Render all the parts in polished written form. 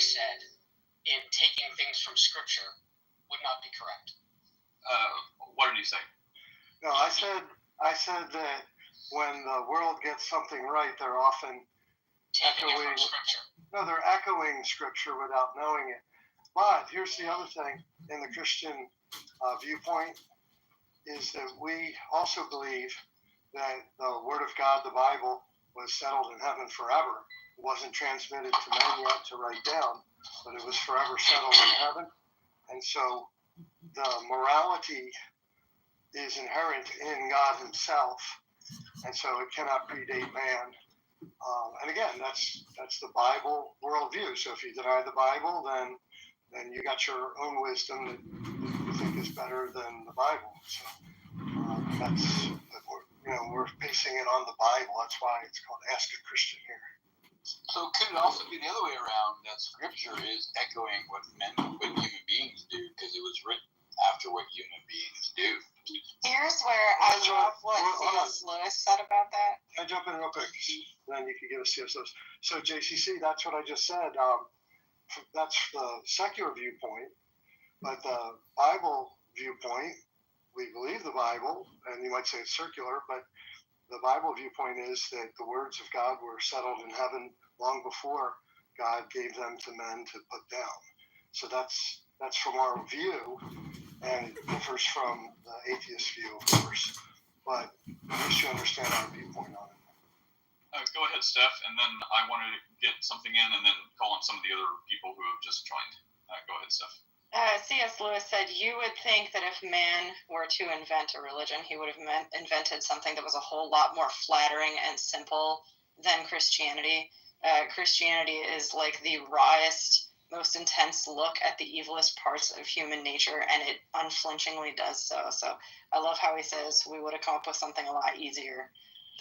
said in taking things from Scripture would not be correct. What did he say? No, I said that when the world gets something right, they're often Taking it from Scripture. No, they're echoing Scripture without knowing it. But here's the other thing in the Christian viewpoint is that we also believe that the Word of God, the Bible, was settled in heaven forever. It wasn't transmitted to men yet to write down, but it was forever settled in heaven. And so the morality is inherent in God himself, and so it cannot predate man. And again, that's the Bible worldview. So if you deny the Bible, then you got your own wisdom that you think is better than the Bible. So we're basing it on the Bible. That's why it's called Ask a Christian here. So could it also be the other way around, that Scripture is echoing what human beings do, because it was written after what human beings do? Here's where I love what C.S. Lewis said about that. Can I jump in real quick? Then you can give us C.S. Lewis. So JCC, that's what I just said. That's the secular viewpoint, but the Bible viewpoint, we believe the Bible, and you might say it's circular, but the Bible viewpoint is that the words of God were settled in heaven long before God gave them to men to put down. So that's from our view, and it differs from the atheist view, of course, but at least you understand our viewpoint on it. Go ahead, Steph, and then I wanted to get something in and then call on some of the other people who have just joined. Go ahead, Steph. C.S. Lewis said, you would think that if man were to invent a religion, he would have invented something that was a whole lot more flattering and simple than Christianity. Christianity is like the rawest, most intense look at the evilest parts of human nature, and it unflinchingly does so. So I love how he says we would have come up with something a lot easier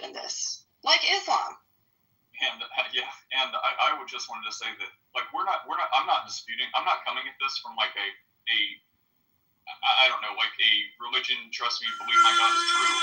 than this. Like Islam. And I would just wanted to say that, like, I'm not disputing, I'm not coming at this from like I don't know, like a religion, trust me, believe my God is true.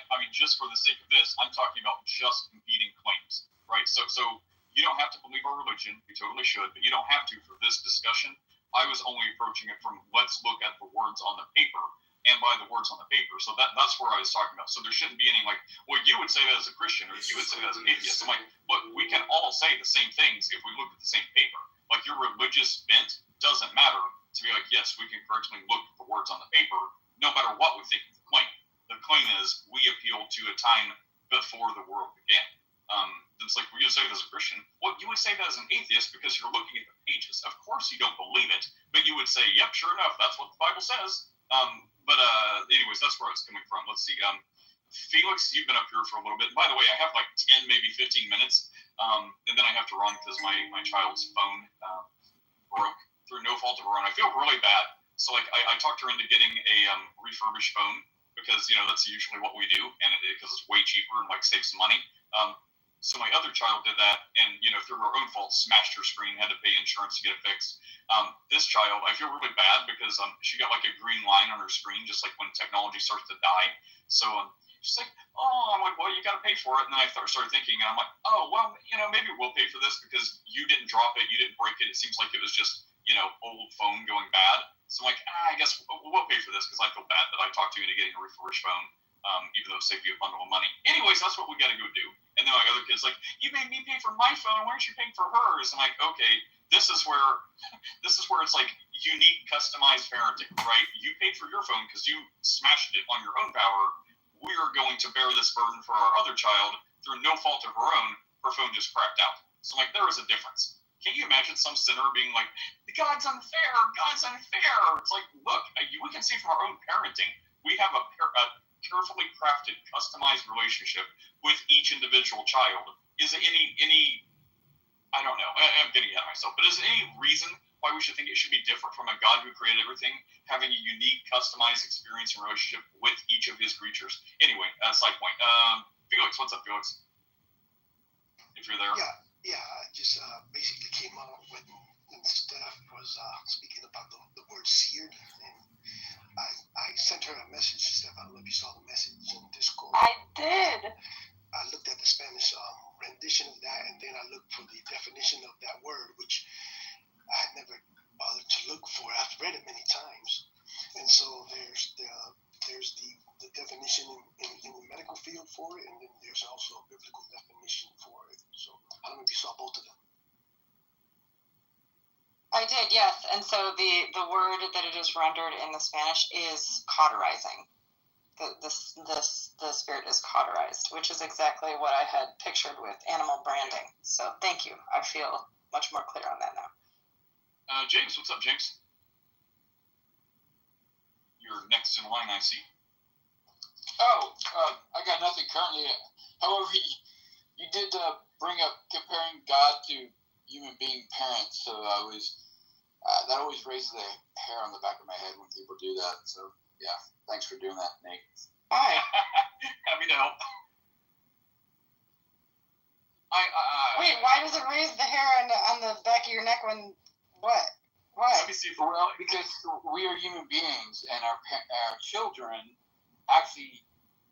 I mean, just for the sake of this, I'm talking about just competing claims, right? So you don't have to believe our religion, you totally should, but you don't have to for this discussion. I was only approaching it from, let's look at the words on the paper, and by the words on the paper. So that's where I was talking about. So there shouldn't be any like, well, you would say that as a Christian, or you would say that as an atheist. I'm like, look, we can all say the same things if we look at the same paper. Like, your religious bent doesn't matter to be like, yes, we can correctly look at the words on the paper, no matter what we think of the claim. The claim is we appeal to a time before the world began. It's like, well, you say that as a Christian. Well, you would say that as an atheist because you're looking at the pages. Of course you don't believe it, but you would say, yep, sure enough, that's what the Bible says. But anyways, that's where I was coming from. Let's see. Felix, you've been up here for a little bit. By the way, I have like 10, maybe 15 minutes, and then I have to run because my child's phone broke through no fault of her own. I feel really bad. So like I talked her into getting a refurbished phone because that's usually what we do, and because it's way cheaper and like saves some money. So my other child did that, and through her own fault, smashed her screen, had to pay insurance to get it fixed. This child, I feel really bad because she got like a green line on her screen, just like when technology starts to die. So she's like, oh, I'm like, well, you got to pay for it. And then I started thinking, and I'm like, oh, well, maybe we'll pay for this because you didn't drop it, you didn't break it. It seems like it was just old phone going bad. So I'm like, I guess we'll pay for this because I feel bad that I talked you into getting a refurbished phone. Even though it saved you a bundle of money. Anyways, that's what we got to go do. And then my other kid's like, you made me pay for my phone. Why aren't you paying for hers? I'm like, okay, this is where it's like unique, customized parenting, right? You paid for your phone because you smashed it on your own power. We are going to bear this burden for our other child through no fault of her own. Her phone just cracked out. So I'm like, there is a difference. Can you imagine some sinner being like, God's unfair, God's unfair? It's like, look, we can see from our own parenting, we have a carefully crafted, customized relationship with each individual child. Is it any I don't know, I'm getting ahead of myself, but is there any reason why we should think it should be different from a God who created everything, having a unique, customized experience and relationship with each of his creatures? Anyway, side point. Felix, what's up, Felix? If you're there. Yeah, I just basically came up with, and Steph was speaking about the word seared, and I sent her a message, Steph. I don't know if you saw the message in Discord. I did. I looked at the Spanish rendition of that, and then I looked for the definition of that word, which I had never bothered to look for. I've read it many times, and so there's the definition in the medical field for it, and then there's also a biblical definition for it. So I don't know if you saw both of them. I did, yes. And so the word that it is rendered in the Spanish is cauterizing. The spirit is cauterized, which is exactly what I had pictured with animal branding. So thank you. I feel much more clear on that now. James, what's up, James? You're next in line, I see. Oh, I got nothing currently. However, you did bring up comparing God to human being parents, so I was that always raises the hair on the back of my head when people do that. So yeah, thanks for doing that, Nate. Hi. Happy to help. Wait, why does it raise the hair on the back of your neck when what? Why? Let me see. Well, because we are human beings, and our children actually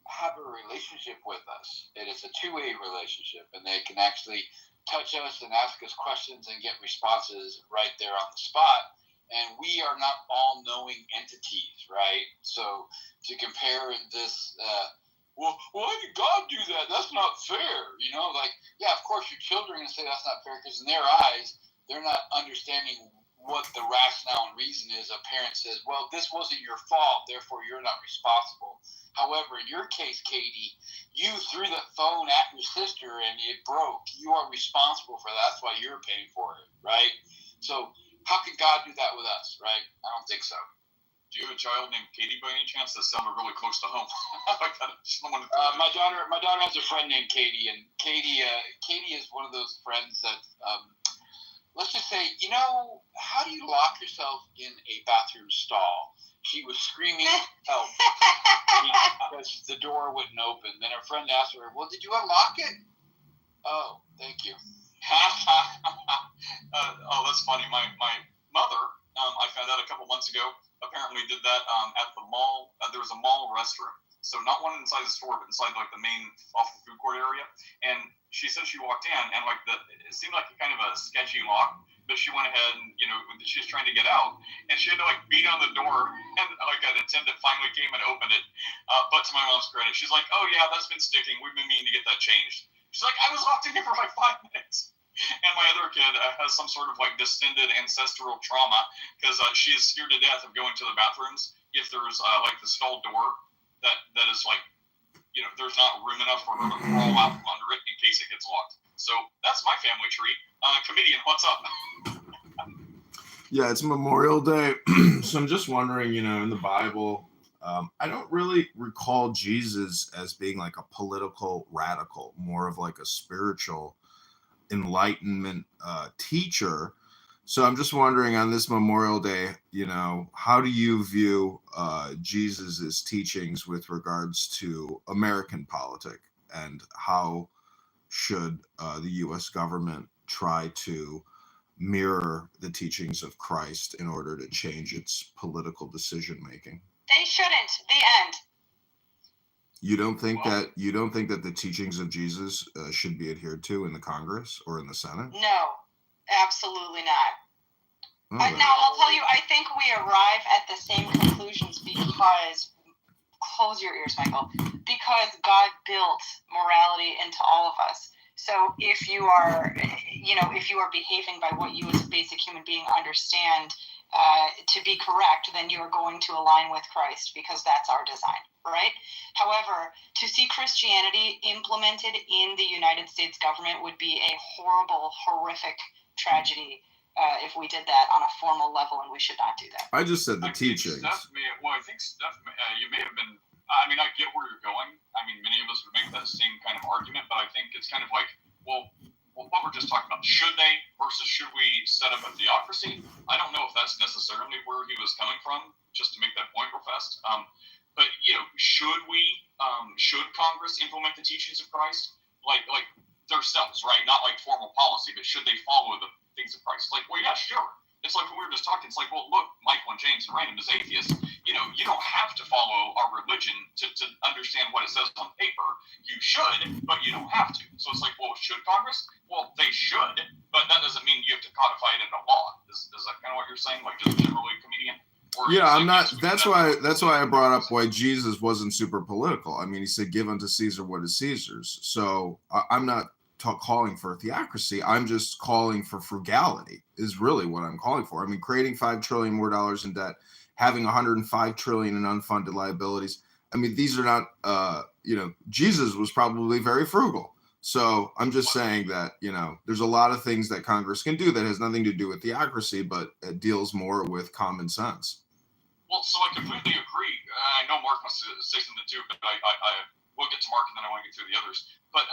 have a relationship with us. It is a two-way relationship, and they can actually touch us and ask us questions and get responses right there on the spot. And we are not all-knowing entities, right? So to compare this, well, why did God do that? That's not fair. You know, like, yeah, of course your children are going to say that's not fair because in their eyes, they're not understanding what the rationale and reason is. A parent says, well, this wasn't your fault, therefore you're not responsible. However, in your case, Katie, you threw that phone at your sister and it broke. You are responsible for that. That's why you're paying for it, right? So how can God do that with us, right? I don't think so. Do you have a child named Katie by any chance? That sounded really close to home. My daughter has a friend named Katie, and Katie is one of those friends that let's just say, you know, how do you lock yourself in a bathroom stall? She was screaming help because the door wouldn't open. Then her friend asked her, well, did you unlock it? Oh, thank you. Oh, that's funny. My mother, I found out a couple months ago, apparently did that at the mall. There was a mall restroom. So not one inside the store, but inside like the main off the food court area. And she said she walked in and like it seemed like a kind of a sketchy lock, but she went ahead and, you know, she was trying to get out and she had to like beat on the door and like an attendant finally came and opened it. But to my mom's credit, she's like, oh yeah, that's been sticking. We've been meaning to get that changed. She's like, I was locked in here for like 5 minutes. And my other kid has some sort of like distended ancestral trauma because she is scared to death of going to the bathrooms if there's like the stall door that is like, you know, there's not room enough for her to crawl out from under it in case it gets locked. So that's my family tree. Comedian, what's up? Yeah, it's Memorial Day. So I'm just wondering, you know, in the Bible, I don't really recall Jesus as being like a political radical, more of like a spiritual enlightenment teacher. So I'm just wondering on this Memorial Day, you know, how do you view Jesus's teachings with regards to American politics, and how should the U.S. government try to mirror the teachings of Christ in order to change its political decision making? They shouldn't. The end. You don't think that the teachings of Jesus should be adhered to in the Congress or in the Senate? No, absolutely not. Oh, Now, I'll tell you, I think we arrive at the same conclusions because, close your ears, Michael, because God built morality into all of us. So if you are, if you are behaving by what you as a basic human being understand to be correct, then you are going to align with Christ because that's our design, right? However, to see Christianity implemented in the United States government would be a horrible, horrific tragedy if we did that on a formal level, and we should not do that. I just said the I think teachings. Steph, you may have been, I mean, I get where you're going. I mean, many of us would make that same kind of argument, but I think it's kind of like, well, what we're just talking about, should they versus should we set up a theocracy? I don't know if that's necessarily where he was coming from, just to make that point real fast. But, you know, should Congress implement the teachings of Christ? Like themselves, right? Not like formal policy, but should they follow the things of Christ? Like, well, yeah, sure. it's like we were just talking. It's like, well, look, Michael and James and Random as atheists, you don't have to follow our religion to understand what it says on paper. You should, but you don't have to. So it's like, well, should Congress? Well, they should, but that doesn't mean you have to codify it into law. Is that kind of what you're saying? Like, just generally, comedian? Yeah, I'm not. That's why I brought up why Jesus wasn't super political. I mean, he said, "Give unto Caesar what is Caesar's." So I'm not calling for a theocracy. I'm just calling for frugality. Is really what I'm calling for. I mean, creating $5 trillion more dollars in debt, having 105 trillion in unfunded liabilities. I mean, these are not. Jesus was probably very frugal. So I'm just saying that there's a lot of things that Congress can do that has nothing to do with theocracy, but it deals more with common sense. Well, so I completely agree. I know Mark wants to say something too, but I will get to Mark and then I want to get to the others. But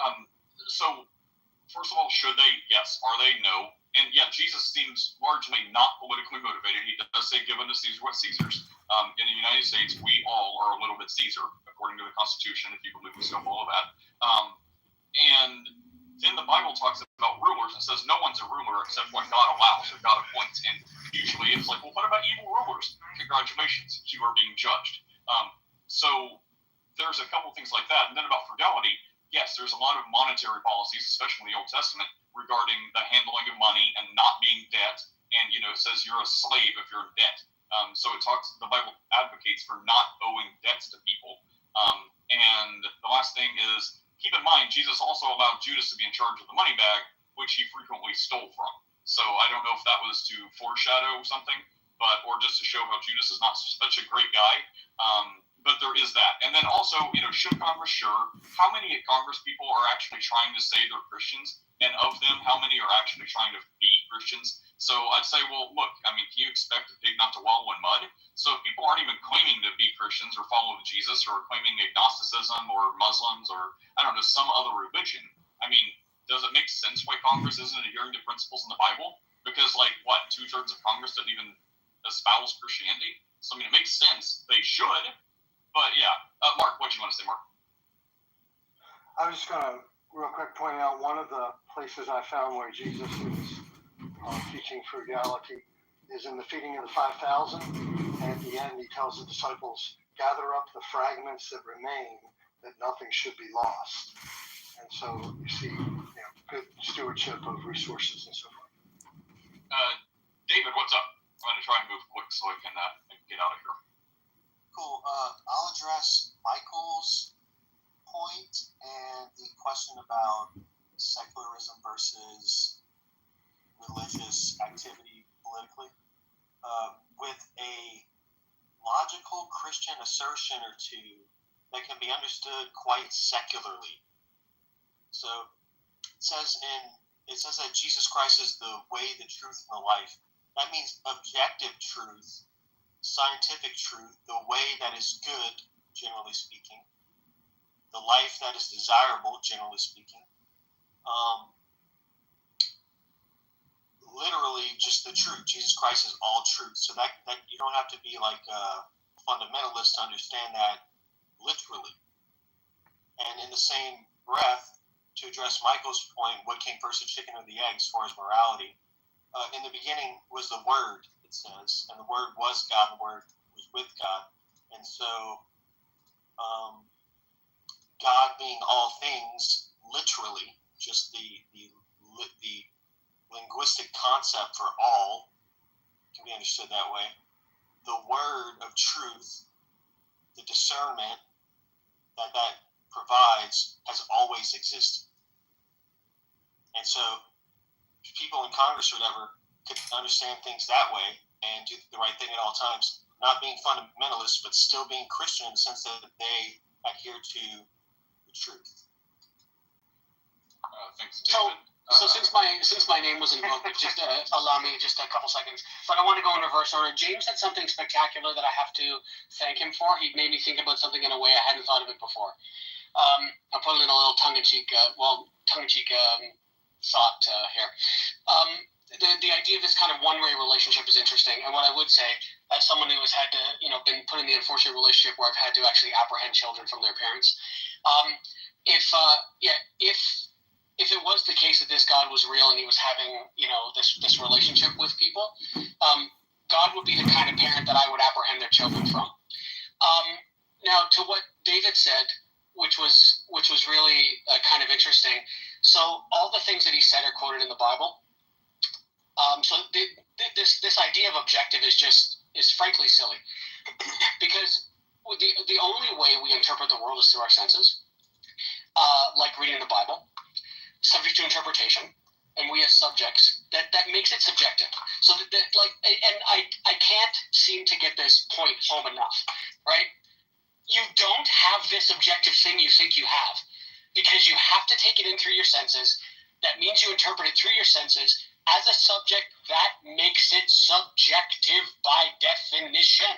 so first of all, should they? Yes. Are they? No. And yeah, Jesus seems largely not politically motivated. He does say, "Give unto Caesar what Caesar's." In the United States, we all are a little bit Caesar, according to the Constitution, if you believe we still follow that. And then the Bible talks about rulers and says no one's a ruler except what God allows or God appoints. And usually it's like, well, what about evil rulers? Congratulations, you are being judged. So there's a couple things like that. And then about frugality, yes, there's a lot of monetary policies, especially in the Old Testament, regarding the handling of money and not being debt. And, it says you're a slave if you're in debt. So the Bible advocates for not owing debts to people. And the last thing is, keep in mind, Jesus also allowed Judas to be in charge of the money bag, which he frequently stole from. So I don't know if that was to foreshadow something, or just to show how Judas is not such a great guy. But there is that. And then also, should Congress? Sure. How many Congress people are actually trying to say they're Christians? And of them, how many are actually trying to be Christians? So I'd say, well, look, can you expect a pig not to wallow in mud? So if people aren't even claiming to be Christians or follow Jesus or claiming agnosticism or Muslims or, I don't know, some other religion, does it make sense why Congress isn't adhering to principles in the Bible? Because, 2/3 of Congress doesn't even espouse Christianity? So, it makes sense. They should. But, yeah. Mark, what do you want to say, Mark? I was just going to real quick point out one of the places I found where Jesus is teaching frugality is in the feeding of the 5,000. And at the end, he tells the disciples, gather up the fragments that remain, that nothing should be lost. And so you see good stewardship of resources and so forth. David, what's up? I'm going to try and move quick so I can get out of here. Cool. I'll address Michael's point and the question about secularism versus religious activity politically with a logical Christian assertion or two that can be understood quite secularly. So it says that Jesus Christ is the way, the truth, and the life. That means objective truth, scientific truth, the way that is good, generally speaking, the life that is desirable, generally speaking. Literally just the truth. Jesus Christ is all truth. So that you don't have to be like a fundamentalist to understand that literally. And in the same breath, to address Michael's point, what came first, the chicken or the egg as far as morality? In the beginning was the Word, it says, and the Word was God, the Word was with God. And so God being all things, literally, just the linguistic concept for all can be understood that way. The word of truth, the discernment that provides has always existed. And so people in Congress or whatever could understand things that way and do the right thing at all times, not being fundamentalists, but still being Christian in the sense that they adhere to the truth. Thanks, David. So since my name was invoked, just allow me just a couple seconds. But I want to go in reverse order. James said something spectacular that I have to thank him for. He made me think about something in a way I hadn't thought of it before. I'll put in a little tongue-in-cheek thought here. The idea of this kind of one-way relationship is interesting. And what I would say, as someone who has had to, been put in the unfortunate relationship where I've had to actually apprehend children from their parents, if if it was the case that this God was real and he was having, this relationship with people, God would be the kind of parent that I would apprehend their children from. Now, to what David said, which was really kind of interesting. So all the things that he said are quoted in the Bible. So this idea of objective is frankly silly, because the only way we interpret the world is through our senses, like reading the Bible, subject to interpretation, and we as subjects, that makes it subjective. So and I can't seem to get this point home enough, right? You don't have this objective thing you think you have, because you have to take it in through your senses. That means you interpret it through your senses. As a subject, that makes it subjective by definition.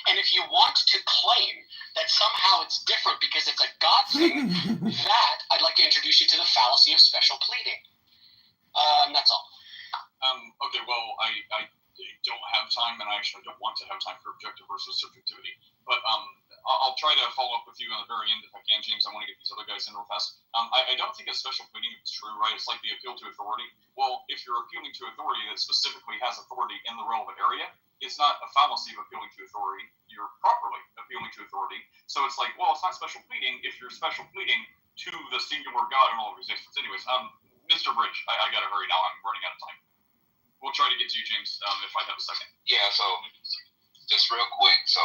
And if you want to claim that somehow it's different because it's a God thing, that I'd like to introduce you to the fallacy of special pleading. And that's all. Okay, well, I don't have time, and I actually don't want to have time for objective versus subjectivity. But I'll try to follow up with you on the very end if I can, James. I want to get these other guys in real fast. I don't think a special pleading is true, right? It's like the appeal to authority. Well, if you're appealing to authority that specifically has authority in the relevant area, it's not a fallacy of appealing to authority. You're properly appealing to authority. So it's like, well, it's not special pleading if you're special pleading to the singular God in all of existence. Anyways, Mr. Bridge, I got to hurry now. I'm running out of time. We'll try to get to you, James, if I have a second. Yeah, so just real quick. So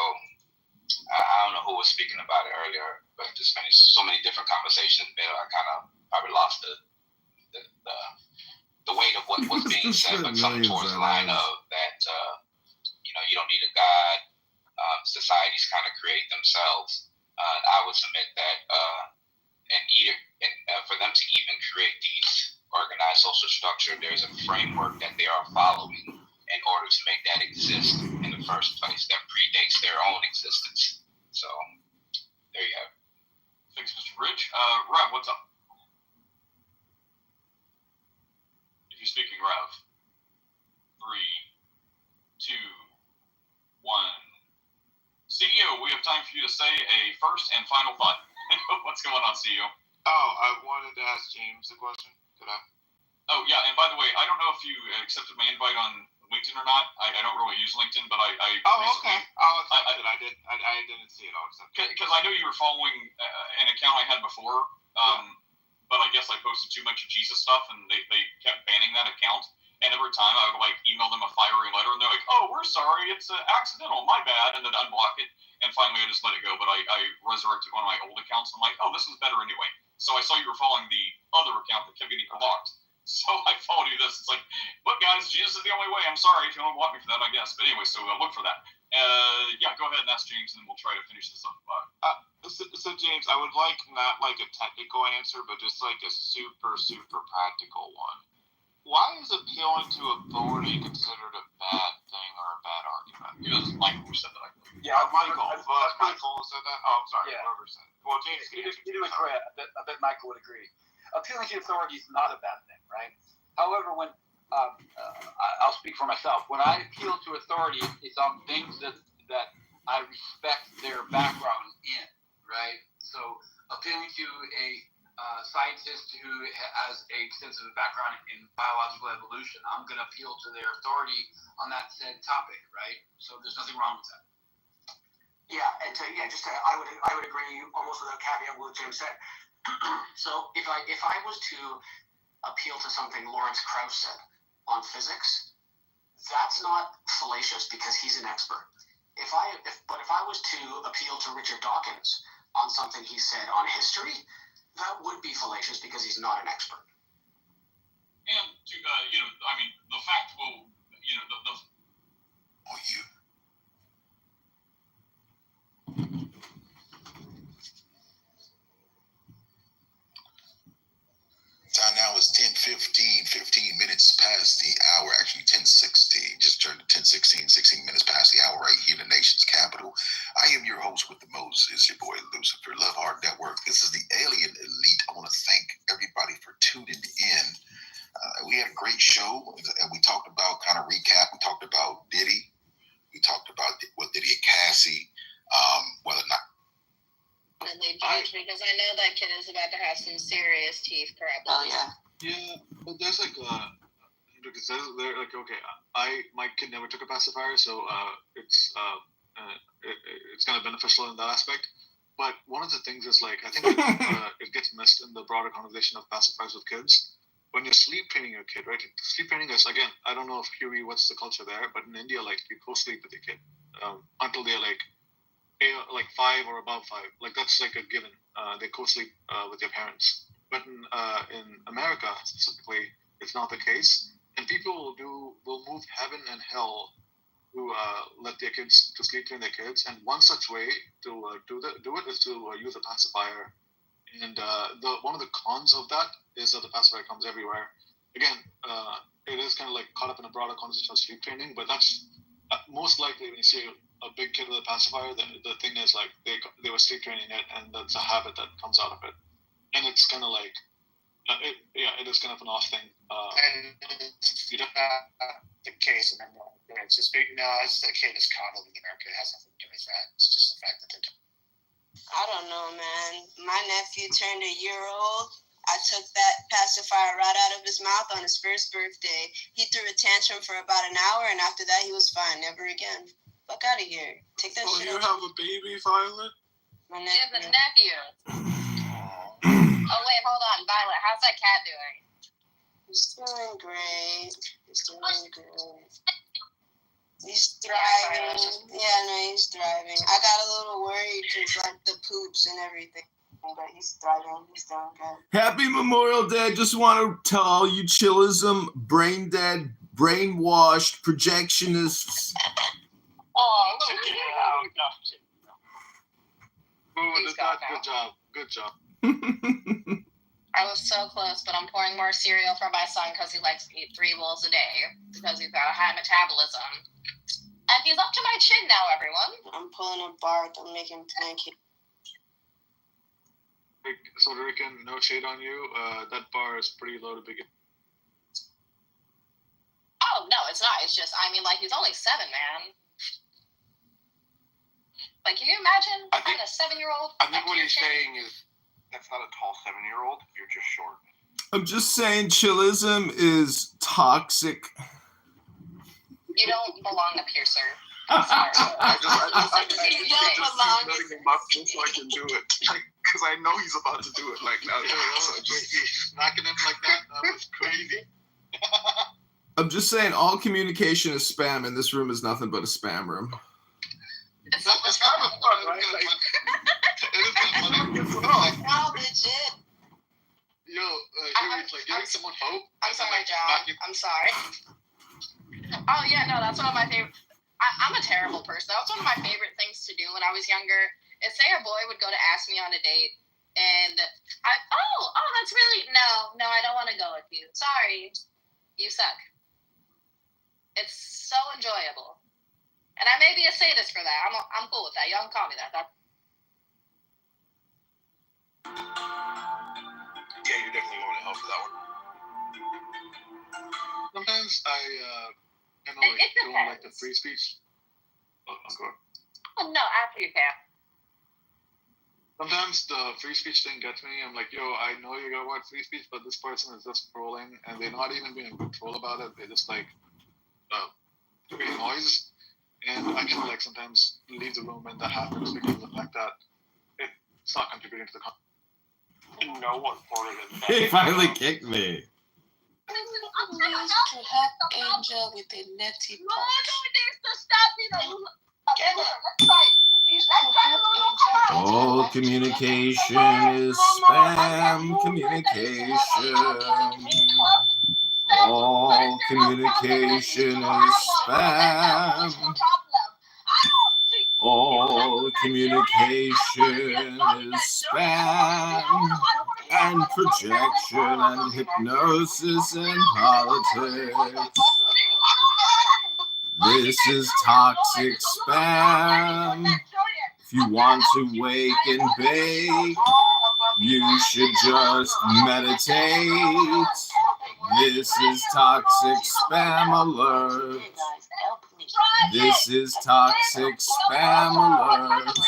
I don't know who was speaking about it earlier, but just so many different conversations. I kind of probably lost the weight of what was being said, but something towards the line of that, you don't need a God. Societies kind of create themselves. I would submit that, and for them to even create these organized social structure, there's a framework that they are following in order to make that exist in the first place that predates their own existence. So there you have it. Thanks, Mr. Bridge. Rev, what's up? If you're speaking, Rev. 3, 2, 1. CEO, we have time for you to say a first and final thought. What's going on, CEO? Oh, I wanted to ask James a question. Could I? Oh, yeah, and by the way, I don't know if you accepted my invite on LinkedIn or not. I don't really use LinkedIn, but I okay. I'll accept it. I didn't see it. I'll accept it. Because I know you were following an account I had before, but I guess I posted too much of Jesus stuff, and they kept banning that account. And every time I would email them a fiery letter, and they're like, "Oh, we're sorry, it's accidental, my bad," and then unblock it. And finally, I just let it go. But I resurrected one of my old accounts. And I'm like, "Oh, this is better anyway." So I saw you were following the other account that kept getting blocked. So I followed you this. It's like, look, guys, Jesus is the only way. I'm sorry if you don't block me for that, I guess. But anyway, so look for that. Yeah, go ahead and ask James, and then we'll try to finish this up. So James, I would like not like a technical answer, but just like a super, super practical one. Why is appealing to authority considered a bad thing or a bad argument? Because Michael said that. Yeah, Michael said that. Oh, I'm sorry. Yeah. Whoever said it. Well, James, you do agree. I bet Michael would agree. Appealing to authority is not a bad thing, right? However, when I'll speak for myself, when I appeal to authority, it's on things that I respect their background in, right? So appealing to a scientist who has a extensive background in biological evolution, I'm going to appeal to their authority on that said topic, right? So there's nothing wrong with that. Yeah, and I would agree almost without caveat with what Jim said. So if I was to appeal to something Lawrence Krauss said on physics, that's not fallacious because he's an expert. If I was to appeal to Richard Dawkins on something he said on history, that would be fallacious because he's not an expert. And to the fact will, Time now is 10:15, 15 minutes past the hour, actually 10:16, just turned to 10:16, 16 minutes past the hour right here in the nation's capital. I am your host with the Moses, your boy Lucifer, Love Heart Network. This is the Alien Elite. I want to thank everybody for tuning in. We had a great show, and we talked about, kind of recap, we talked about Diddy. We talked about what Diddy and Cassie, whether or not Definitely judge because I know that kid is about to have some serious teeth problems. Oh yeah. Yeah, but there's like because they're like okay, my kid never took a pacifier, so it's kind of beneficial in that aspect. But one of the things is like I think it gets missed in the broader conversation of pacifiers with kids. When you're sleep training your kid, right? Sleep training is again, I don't know if Huey, what's the culture there, but in India, like you co-sleep with your kid until they're like 5 or above 5. Like that's like a given. They co-sleep with your parents. But in America specifically, it's not the case, and people will move heaven and hell to let their kids to sleep train their kids. And one such way to do it is to use a pacifier. And one of the cons of that is that the pacifier comes everywhere. Again, it is kind of like caught up in a broader conversation of sleep training, but that's most likely when you see a big kid with a pacifier, the thing is like they were sleep training it, and that's a habit that comes out of it. And it's kind of like, it is kind of an off thing. And it's not the case in America. It's just as the kid is coddled in America, it has nothing to do with that. It's just the fact that they're. I don't know, man. My nephew turned a year old. I took that pacifier right out of his mouth on his first birthday. He threw a tantrum for about an hour, and after that, he was fine. Never again. Fuck out of here. Take that shit you out. have a baby, Violet? My She has a nephew. nephew. Oh, wait, hold on. Violet, how's that cat doing? He's doing great. He's thriving. Yeah, no, he's thriving. I got a little worried because, like, the poops and everything. But he's thriving. He's doing good. Happy Memorial Day. I just want to tell all you chillism, brain dead, brainwashed, projectionists. Oh, look at Good job. I was so close, but I'm pouring more cereal for my son because he likes to eat 3 bowls a day because he's got a high metabolism. And he's up to my chin now, everyone. I'm pulling a Bart. I'm making pancakes. So Rican, no shade on you. That bar is pretty low to begin. Oh, no, it's not. It's just, I mean, like, he's only 7, man. Like, can you imagine having a 7-year-old? I think what he's saying is that's not a tall 7-year-old. You're just short. I'm just saying chillism is toxic. You don't belong up here, sir. I just You don't belong. letting him up just so I can do it. Because I know he's about to do it. Like now, so just Smacking him like that was crazy. I'm just saying all communication is spam, and this room is nothing but a spam room. It's kind of fun, right? Like, it is kind of funny. No, legit. Yo, it's like giving someone hope. I'm sorry, John. I'm sorry. Oh, yeah, no, that's one of my favorite. I'm a terrible person. That was one of my favorite things to do when I was younger. Is say a boy would go to ask me on a date, and that's really no, I don't want to go with you. Sorry, you suck. It's so enjoyable, and I may be a sadist for that. I'm cool with that. Y'all can call me that. yeah, you're definitely going to help for that one. Sometimes I kind of like don't like the free speech. Oh no, after you can. Sometimes the free speech thing gets me. I'm like, yo, I know you got what free speech, but this person is just trolling, and they're not even being a good troll about it. They're just like making noise, and I kind of like sometimes leave the room when that happens because of the fact that it's not contributing to the conversation. No one for it. He finally kicked me. To help Angel with a netty All communication is spam communication. All communication is spam. All communication is spam. And projection and hypnosis and politics. This is toxic spam. If you want to wake and bake, you should just meditate. This is toxic spam alert. This is toxic spam alert.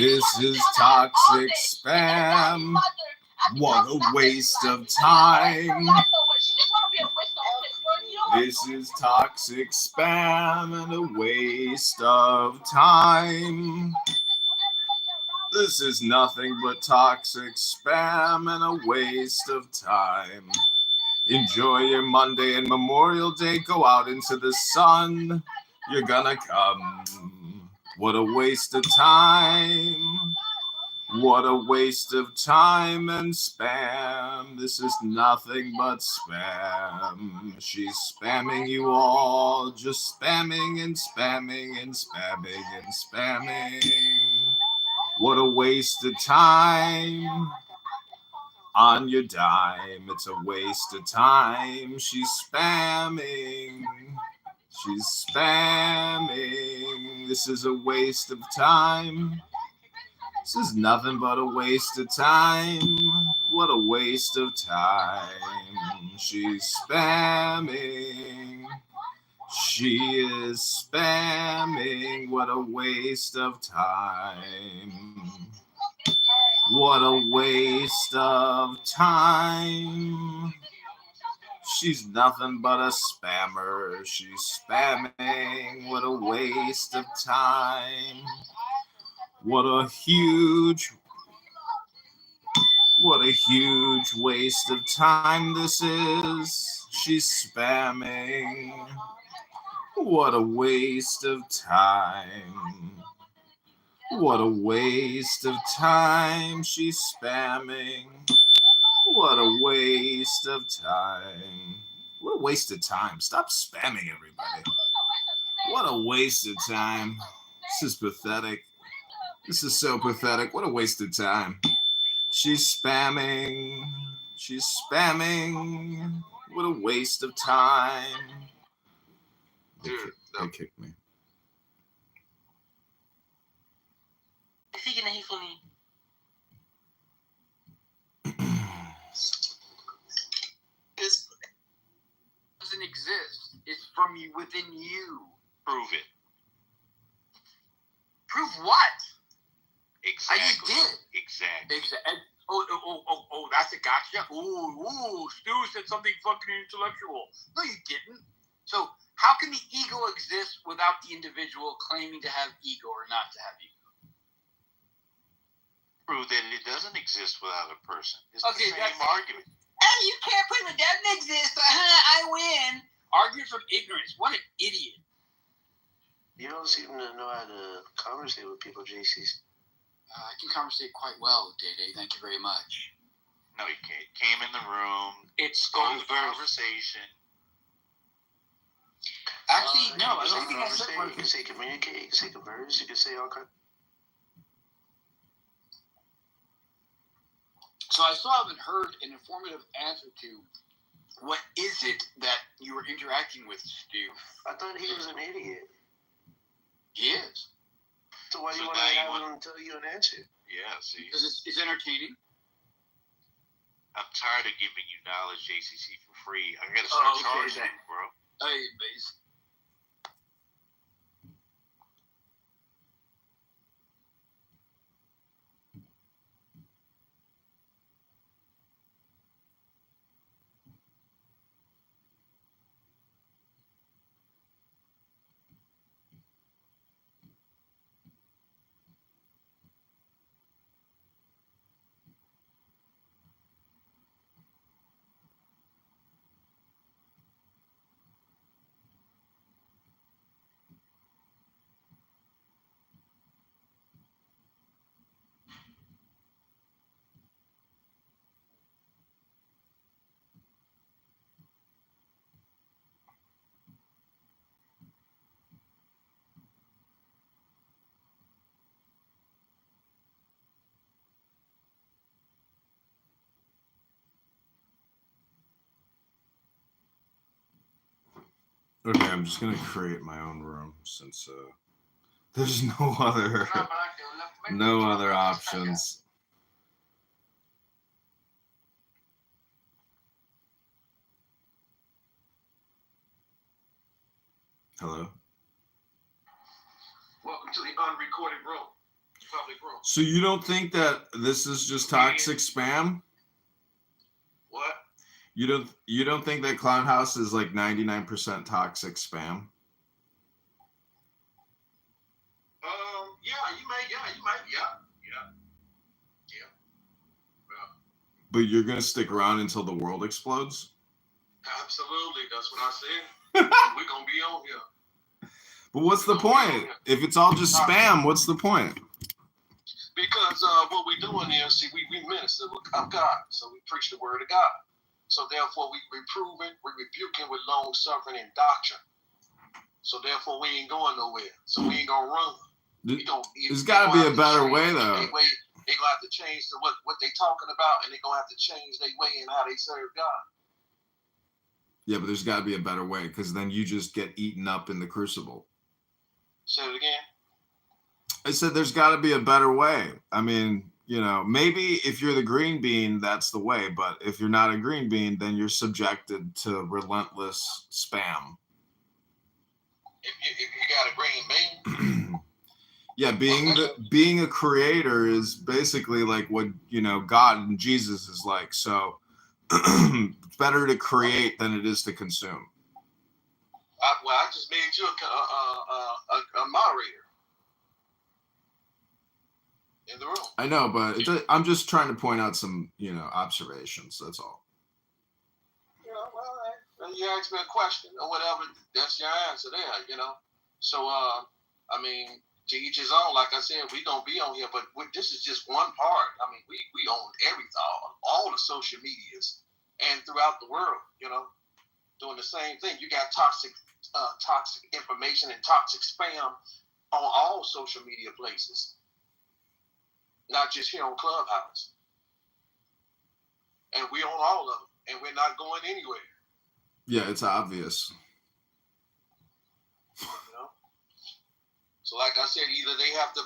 This is toxic spam. What a waste of time. This is toxic spam and a waste of time. This is nothing but toxic spam and a waste of time. Enjoy your Monday and Memorial Day. Go out into the sun. You're gonna come. What a waste of time. What a waste of time and spam. This is nothing but spam. She's spamming you all. Just spamming and spamming and spamming and spamming. What a waste of time. On your dime, it's a waste of time. She's spamming. She's spamming. This is a waste of time. This is nothing but a waste of time. What a waste of time. She's spamming. She is spamming. What a waste of time. What a waste of time. She's nothing but a spammer. She's spamming. What a waste of time. What a huge waste of time this is. She's spamming. What a waste of time. What a waste of time. She's spamming. What a waste of time. What a waste of time. Stop spamming, everybody. What a waste of time. This is pathetic. This is so pathetic. What a waste of time. She's spamming. She's spamming. What a waste of time. Dude, They kicked me. This doesn't exist. It's from you, within you. prove it. Prove what? Exactly. I just did. Exactly. Oh, that's a gotcha. Ooh, Stu said something fucking intellectual. No, you didn't. So, how can the ego exist without the individual claiming to have ego or not to have ego? Prove that it doesn't exist without a person. It's Okay, the same argument. Hey, you can't prove it doesn't exist. I win. Arguing from ignorance. What an idiot. You don't seem to know how to conversate with people, JCs. I can conversate quite well, Day-Day. Thank you very much. No, you can't. Came in the room. It's Hold the conversation. Actually, no. I You don't think I said you can say communicate. You can say converse. You can say all kinds. So I still haven't heard an informative answer to what is it that you were interacting with, Stu? I thought he was an idiot. He is. So why do you want to have him tell you an answer? Yeah, see. Because it's entertaining. I'm tired of giving you knowledge, JCC, for free. I gotta start charging you, bro. Hey, Okay, I'm just gonna create my own room since there's no other options. Hello? Welcome to the unrecorded room. public room. So you don't think that this is just toxic spam? What? You don't think that Clown House is like 99% toxic spam? Yeah. But you're gonna stick around until the world explodes? Absolutely, that's what I said. We're gonna be on here. But what's the point? If it's all just spam, what's the point? Because what we're doing here, see, we minister of God, so we preach the word of God. So therefore, we reproving, we rebuking with long suffering and doctrine. So therefore, we ain't going nowhere. So we ain't gonna run. There's got to be a better way, though. They gonna have to change to what they talking about, and they gonna have to change their way and how they serve God. Yeah, but there's got to be a better way, because then you just get eaten up in the crucible. Say it again. I said there's got to be a better way. I mean, you know, maybe if you're the green bean, that's the way. But if you're not a green bean, then you're subjected to relentless spam. If you got a green bean. Yeah, being a creator is basically like what, you know, God and Jesus is like. So it's better to create than it is to consume. I just made you a moderator in the room. I know, but I'm just trying to point out some, you know, observations. That's all. You know, well, you ask me a question or whatever, that's your answer there, you know. So, I mean, to each his own. Like I said, we gonna be on here, but this is just one part. I mean, we own everything, all the social medias, and throughout the world, you know, doing the same thing. You got toxic information and toxic spam on all social media places, not just here on Clubhouse. And we own all of them, and we're not going anywhere. Yeah, it's obvious. You know? So like I said, either they have to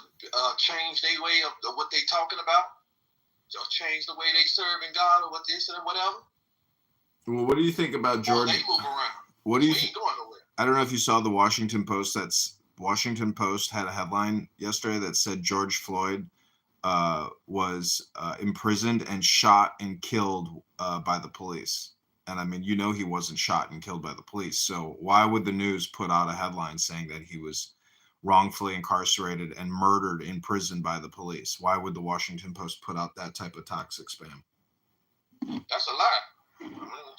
change their way of what they talking about, or change the way they serving God, or what this and whatever. Well, what do you think about George? They move around. What do you? We ain't going nowhere. I don't know if you saw the Washington Post. Washington Post had a headline yesterday that said George Floyd was imprisoned and shot and killed by the police. And I mean, you know, he wasn't shot and killed by the police. So why would the news put out a headline saying that he was wrongfully incarcerated and murdered in prison by the police? Why would the Washington Post put out that type of toxic spam? That's a lie.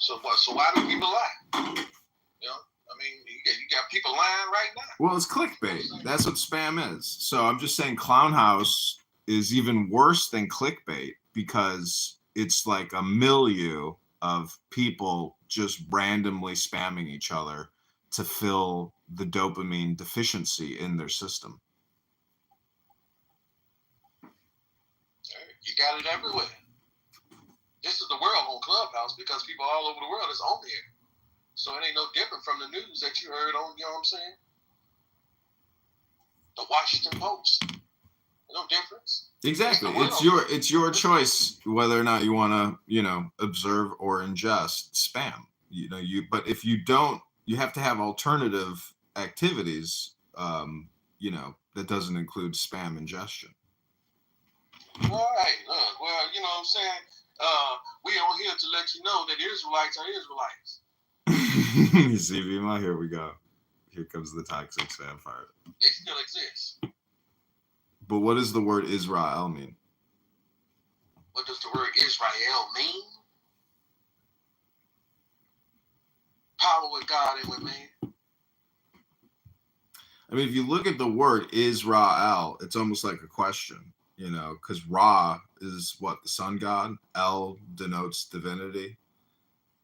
So why do people lie? You know, I mean, you got people lying right now. Well, it's clickbait. That's what spam is. So I'm just saying Clown House is even worse than clickbait because it's like a milieu of people just randomly spamming each other to fill the dopamine deficiency in their system. You got it everywhere. This is the world on Clubhouse because people all over the world is on here. So it ain't no different from the news that you heard on, you know what I'm saying? The Washington Post. No difference. Exactly. It's your choice whether or not you want to, you know, observe or ingest spam. You know, but if you don't, you have to have alternative activities, you know, that doesn't include spam ingestion. All right. Look, well, you know what I'm saying? We on here to let you know that Israelites are Israelites. You see, Vima, here we go. Here comes the toxic spam fire. They still exist. But what does the word Israel mean? What does the word Israel mean? Power with God and with man. I mean, if you look at the word Israel, it's almost like a question, you know, because Ra is what, the sun god? El denotes divinity.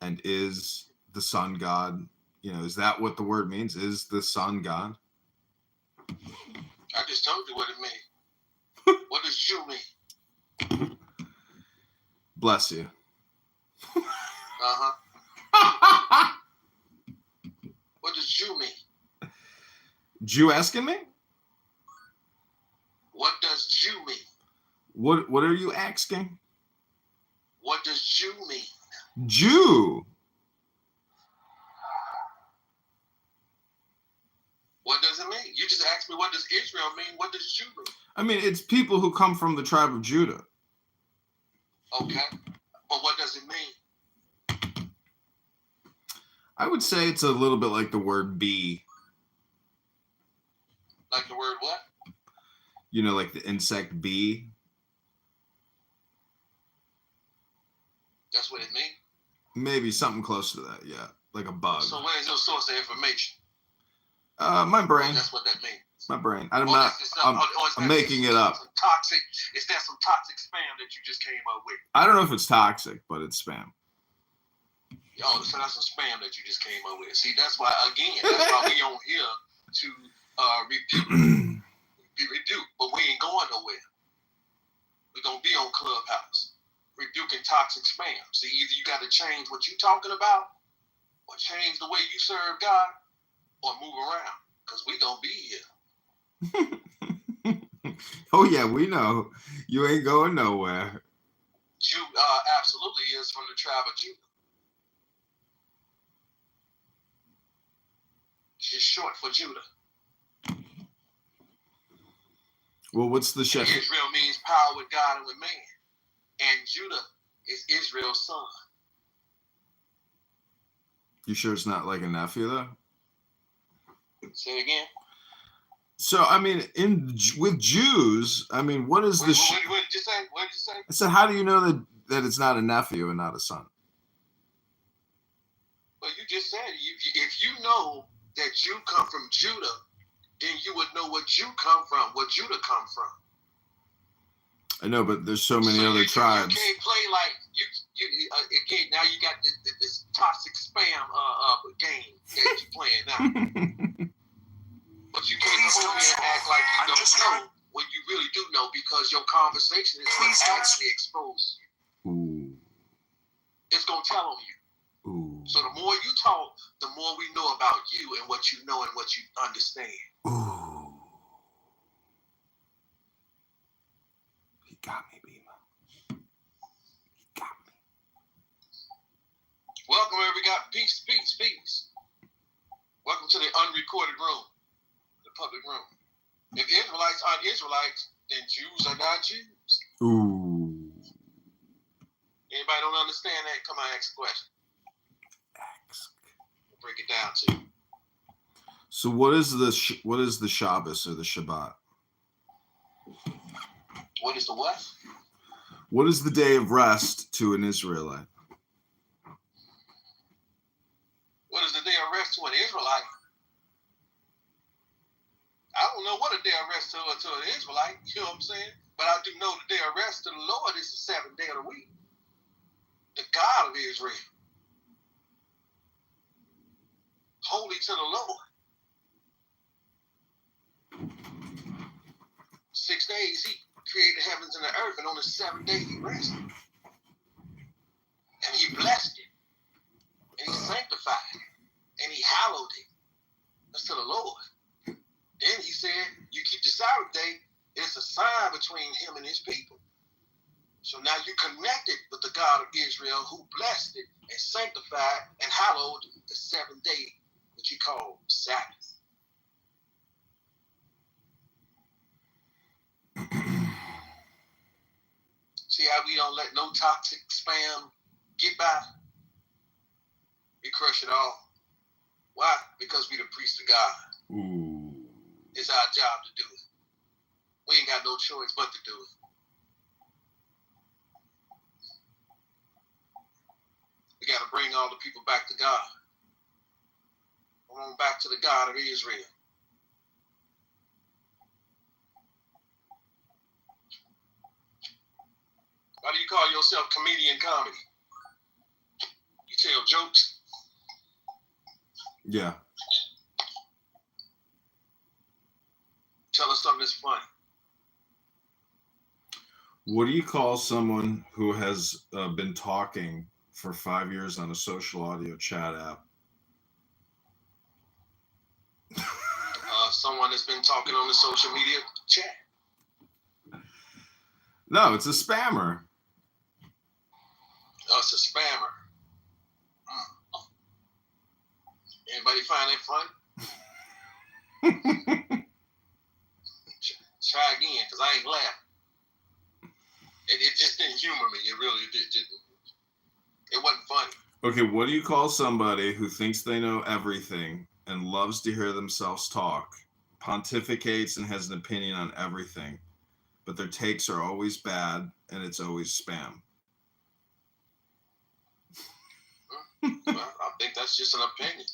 And is the sun god, you know, is that what the word means? Is the sun god? I just told you what it means. What does Jew mean? Bless you. Uh-huh. What does Jew mean? Jew asking me? What does Jew mean? What are you asking? What does Jew mean? Jew. What does it mean? You just asked me, what does Israel mean? What does Judah mean? I mean, it's people who come from the tribe of Judah. Okay. But what does it mean? I would say it's a little bit like the word bee. Like the word what? You know, like the insect bee. That's what it means? Maybe something close to that, yeah. Like a bug. So where's your source of information? My brain. That's what that means. My brain. I'm making it up. Toxic. Is there some toxic spam that you just came up with? I don't know if it's toxic, but it's spam. Oh, so that's some spam that you just came up with. See, that's why we on here to rebuke, but we ain't going nowhere. We're gonna be on Clubhouse rebuking toxic spam. See, either you got to change what you talking about, or change the way you serve God, or move around, because we gonna be here. Oh yeah, we know you ain't going nowhere. Absolutely is from the tribe of Judah. It's short for Judah. Well, what's the shepherd? Israel means power with God and with man, and Judah is Israel's son. You sure it's not like a nephew though? Say it again. So I mean, with Jews, I mean, what is the? What did you say? What did you say? I said, how do you know that it's not a nephew and not a son? Well, you just said if you know that you come from Judah, then you would know what you come from, what Judah come from. I know, but there's so many other tribes. You can't play like you again. Now you got this toxic spam game that you playing now. But you can't come over here and act like you don't know when you really do know, because your conversation is what actually exposes you. Ooh. It's gonna tell on you. Ooh. So the more you talk, the more we know about you and what you know and what you understand. Ooh. He got me, Beamer. He got me. Welcome, everybody. Peace. Welcome to the unrecorded room, the public room. If Israelites aren't Israelites, then Jews are not Jews. Ooh. Anybody don't understand that? Come on, ask a question. Break it down to you. So what is the Shabbos or the Shabbat? What is the what? What is the day of rest to an Israelite? What is the day of rest to an Israelite? I don't know what a day of rest to an Israelite, you know what I'm saying? But I do know the day of rest to the Lord is the seventh day of the week. The God of Israel. Holy to the Lord. 6 days he created the heavens and the earth, and on the seventh day he rested. And he blessed it. And he sanctified it. And he hallowed it. That's to the Lord. Then he said, you keep the Sabbath day, it's a sign between him and his people. So now you're connected with the God of Israel, who blessed it and sanctified and hallowed the seventh day, which he called Sabbath. See how we don't let no toxic spam get by? We crush it all. Why? Because we the priest of God. Ooh. It's our job to do it. We ain't got no choice but to do it. We got to bring all the people back to God. Come on back to the God of Israel. Why do you call yourself comedian comedy? You tell jokes? Yeah. Tell us something that's funny. What do you call someone who has been talking for 5 years on a social audio chat app? Someone that's been talking on the social media chat. No, it's a spammer. Oh, it's a spammer. Anybody find that funny? Okay, what do you call somebody who thinks they know everything and loves to hear themselves talk, pontificates and has an opinion on everything, but their takes are always bad and it's always spam? Well, I think that's just an opinion.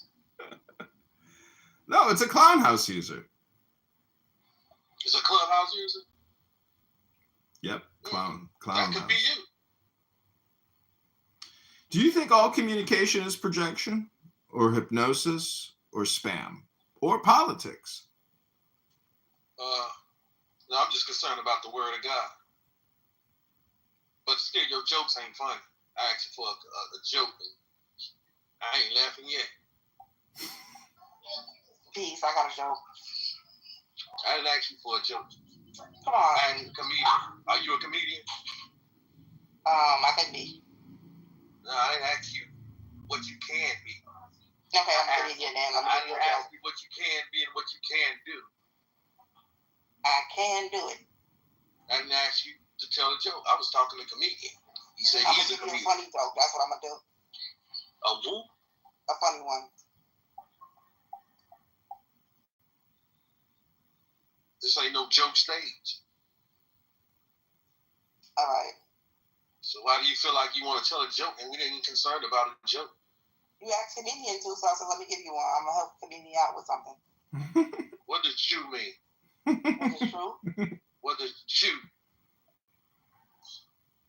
No, it's a clown house user. It's a clubhouse user? Yep, clown That could house. be you. Do you think all communication is projection or hypnosis or spam or politics? No, I'm just concerned about the word of God. But still, your jokes ain't funny. I asked you for a joke. I ain't laughing yet. Peace, I got a joke. I didn't ask you for a joke. Come on. I ain't a comedian. Are you a comedian? I can be. No, I didn't ask you what you can be. Okay, I'm a comedian then. I didn't ask you what you can be and what you can do. I can do it. I didn't ask you to tell a joke. I was talking to a comedian. He said I'm he's a gonna give you comedian. a funny joke. That's what I'm gonna do. A who? A funny one. This ain't no joke stage. All right. So why do you feel like you want to tell a joke and we ain't concerned about a joke? You asked comedian too, so I said, let me give you one. I'm gonna help comedian out with something. What does Jew mean? What is true? What does Jew?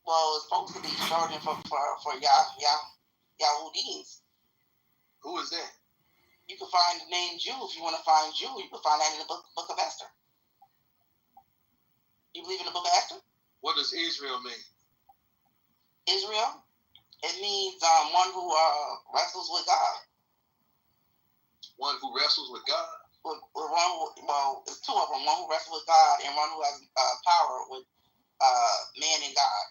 Well, it's supposed to be shortened for Yahudi's. Who is that? You can find the name Jew if you want to find Jew. You can find that in the book of Esther. You believe in the book of Esther? What does Israel mean? Israel? It means one who wrestles with God. One who wrestles with God? It's two of them. One who wrestles with God and one who has power with man and God.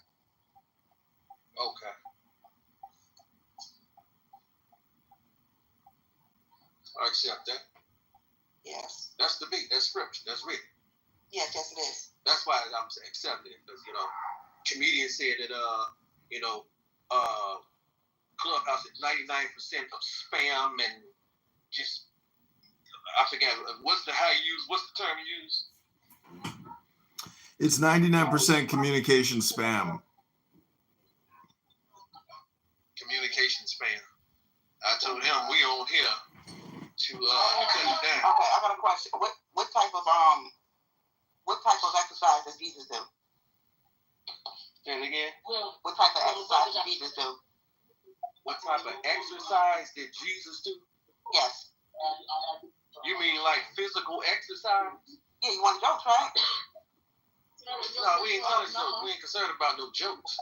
Okay. I accept that. Yes. That's the beat. That's scripture. That's written. Yes, yes it is. That's why I'm accepting it because comedians said that Clubhouse is 99% of spam and just I forget what's the term you use? It's 99% communication spam. Communication spam. I told him we on here to cut it down. Okay, I got a question. What type of exercise does Jesus do? Say it again. What type of exercise does Jesus do? What type of exercise did Jesus do? Yes. You mean like physical exercise? Yeah, you want jokes, right? No, we ain't telling jokes. We ain't concerned about no jokes.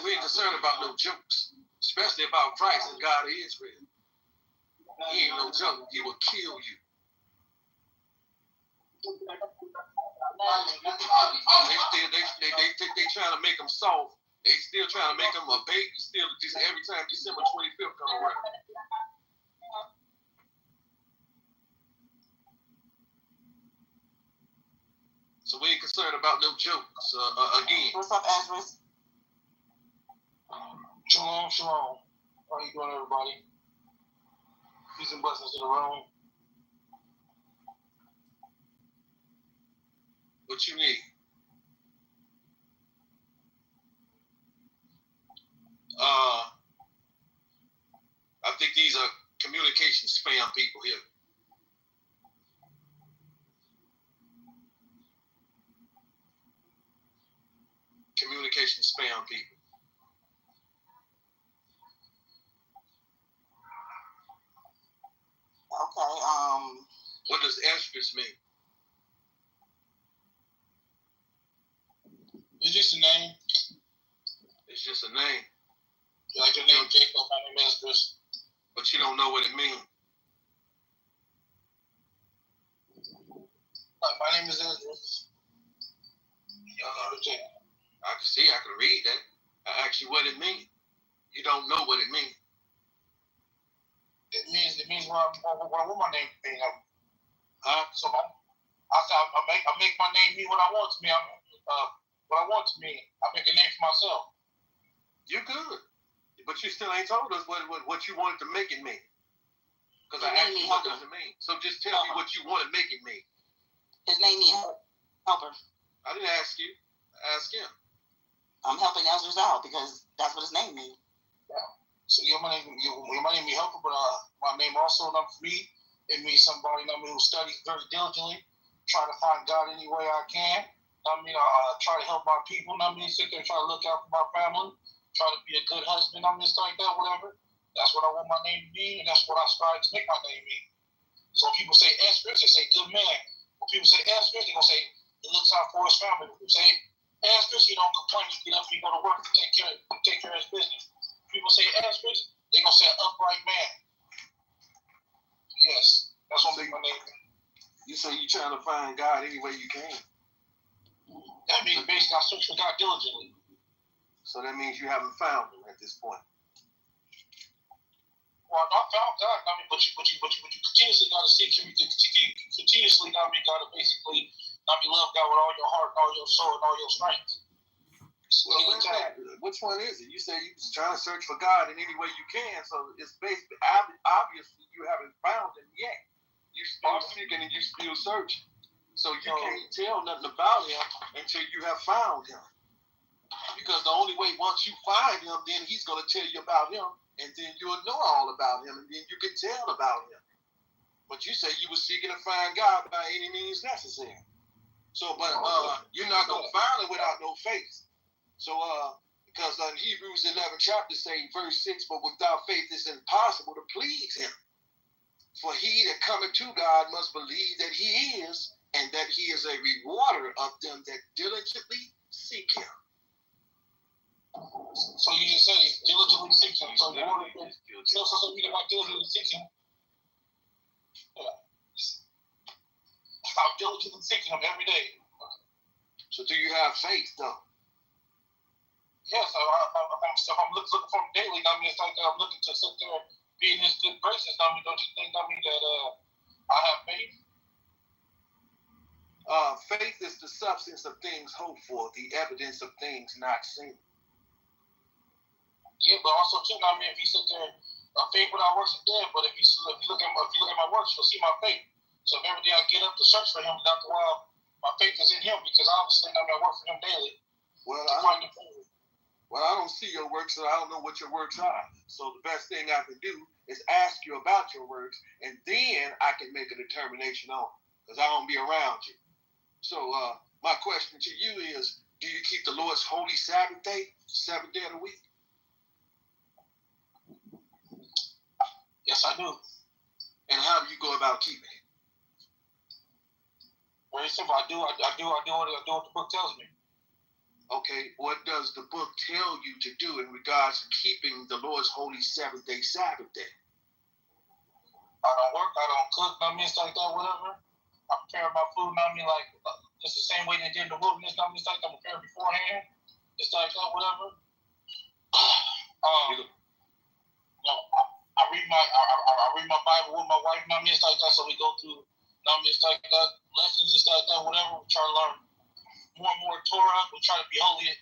We ain't concerned about no jokes, especially about Christ and God of Israel. He ain't no joke. He will kill you. They trying to make him soft. They still trying to make him a baby. Still, just every time December 25th come around. So we ain't concerned about no jokes. Again. What's up, Ezra? Shalom, shalom. How you doing, everybody? Peace and blessings to the room. What you need? I think these are communication spam people here. Communication spam people. Okay, What does estrus mean? It's just a name. It's just a name. Like your name, Jacob, my name is Chris. But you don't know what it means. My name is Ezra. I can see, I can read that. I asked you what it means. You don't know what it means. It means what my name means. Huh? So I make my name mean what I want to mean. what I want to mean. I make a name for myself. You good, but you still ain't told us what you wanted to make it mean. Because I asked you what does it mean. So just tell me what you want to make it mean. His name means helper. I didn't ask you. Ask him. I'm helping elders out because that's what his name means. Yeah. So my name means helper, but my name also, for me, it means somebody who studies very diligently, try to find God any way I can. I try to help my people. Sit there and try to look out for my family, try to be a good husband. Stuff like that, whatever. That's what I want my name to be, and that's what I strive to make my name mean. So when people say Esprit, they say good man. When people say Esprit, they're going to say he looks out for his family. When people say Esprit, he don't complain, he get up and he go to work to take care of his business. When people say Esprit, they're going to say an upright man. Yes, that's what make my name mean. You say you're trying to find God any way you can. That means basically I search for God diligently. So that means you haven't found him at this point. Well, I found God, but you continuously got to seek him. You continuously, got to basically, love God with all your heart, all your soul, and all your strength. Well, which one is it? You say you're trying to search for God in any way you can, so it's basically, obviously, you haven't found him yet. You're still seeking and you're still searching. So you can't tell nothing about him until you have found him. Because the only way, once you find him, then he's going to tell you about him, and then you'll know all about him, and then you can tell about him. But you say you were seeking to find God by any means necessary. So, but you're not going to find him without no faith. So, because in Hebrews 11 chapter say, verse 6, but without faith it's impossible to please him. For he that cometh to God must believe that he is, and that he is a rewarder of them that diligently seek him. So you just said it, diligently seek him. So you want to read about diligently seeking. Yeah. I'm diligently seeking him every day. So do you have faith though? Yes, I'm looking for him daily. It's like I'm looking to sit there, be in his good graces. Don't you think that I have faith? Faith is the substance of things hoped for, the evidence of things not seen. Yeah, but also too, if you sit there, faith without works is dead. But if you look at my works, you'll see my faith. So every day I get up to search for him, after a while, my faith is in him because obviously I work for him daily. Well, I don't see your works, so I don't know what your works are. So the best thing I can do is ask you about your works, and then I can make a determination on it, because I don't be around you. So my question to you is, do you keep the Lord's holy Sabbath day, seventh day of the week? Yes, I do. And how do you go about keeping it? Very simple. I do what the book tells me. Okay, what does the book tell you to do in regards to keeping the Lord's holy seventh day Sabbath day? I don't work, I don't cook, it's like that, whatever. I prepare my food, like just the same way they did in the wilderness, it's like I prepare beforehand. It's like that, whatever. I read my Bible with my wife, it's like that, so we go through, it's like that, lessons, it's like that, whatever. We try to learn more and more Torah. We try to be holy.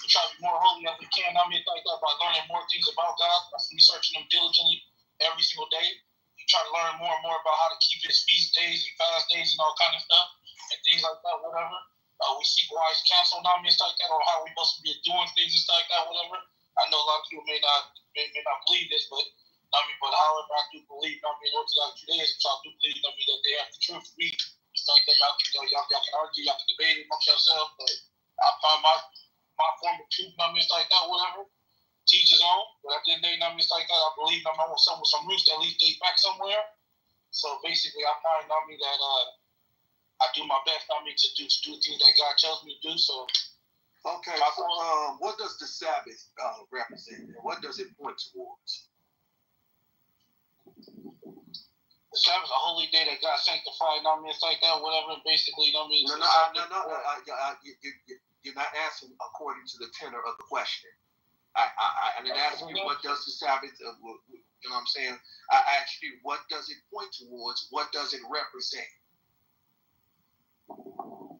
We try to be more holy as we can. It's like that by learning more things about God. By researching them diligently every single day. We try to learn more and more about how to keep his feast days and fast days and all kind of stuff and things like that, whatever. We seek wise counsel. It's like that, on how we must be doing things and stuff like that, whatever. I know a lot of people may not believe this, but however I do believe, Orthodox Judaism, so I do believe, that they have the truth for me. It's like that, y'all can argue, y'all can debate it amongst yourselves, but I find my form of truth, it's like that, whatever. Teach his own, but at the end of the day, it's like that, I believe, I want some roots that at least date back somewhere. So basically, I find, that I do my best, to do things that God tells me to do, so. Okay, so what does the Sabbath represent, and what does it point towards? The Sabbath is a holy day that God sanctified, it's like that, whatever, basically, No, you're not answering according to the tenor of the question. I didn't ask you what does the Sabbath, you know what I'm saying? I asked you, what does it point towards? What does it represent?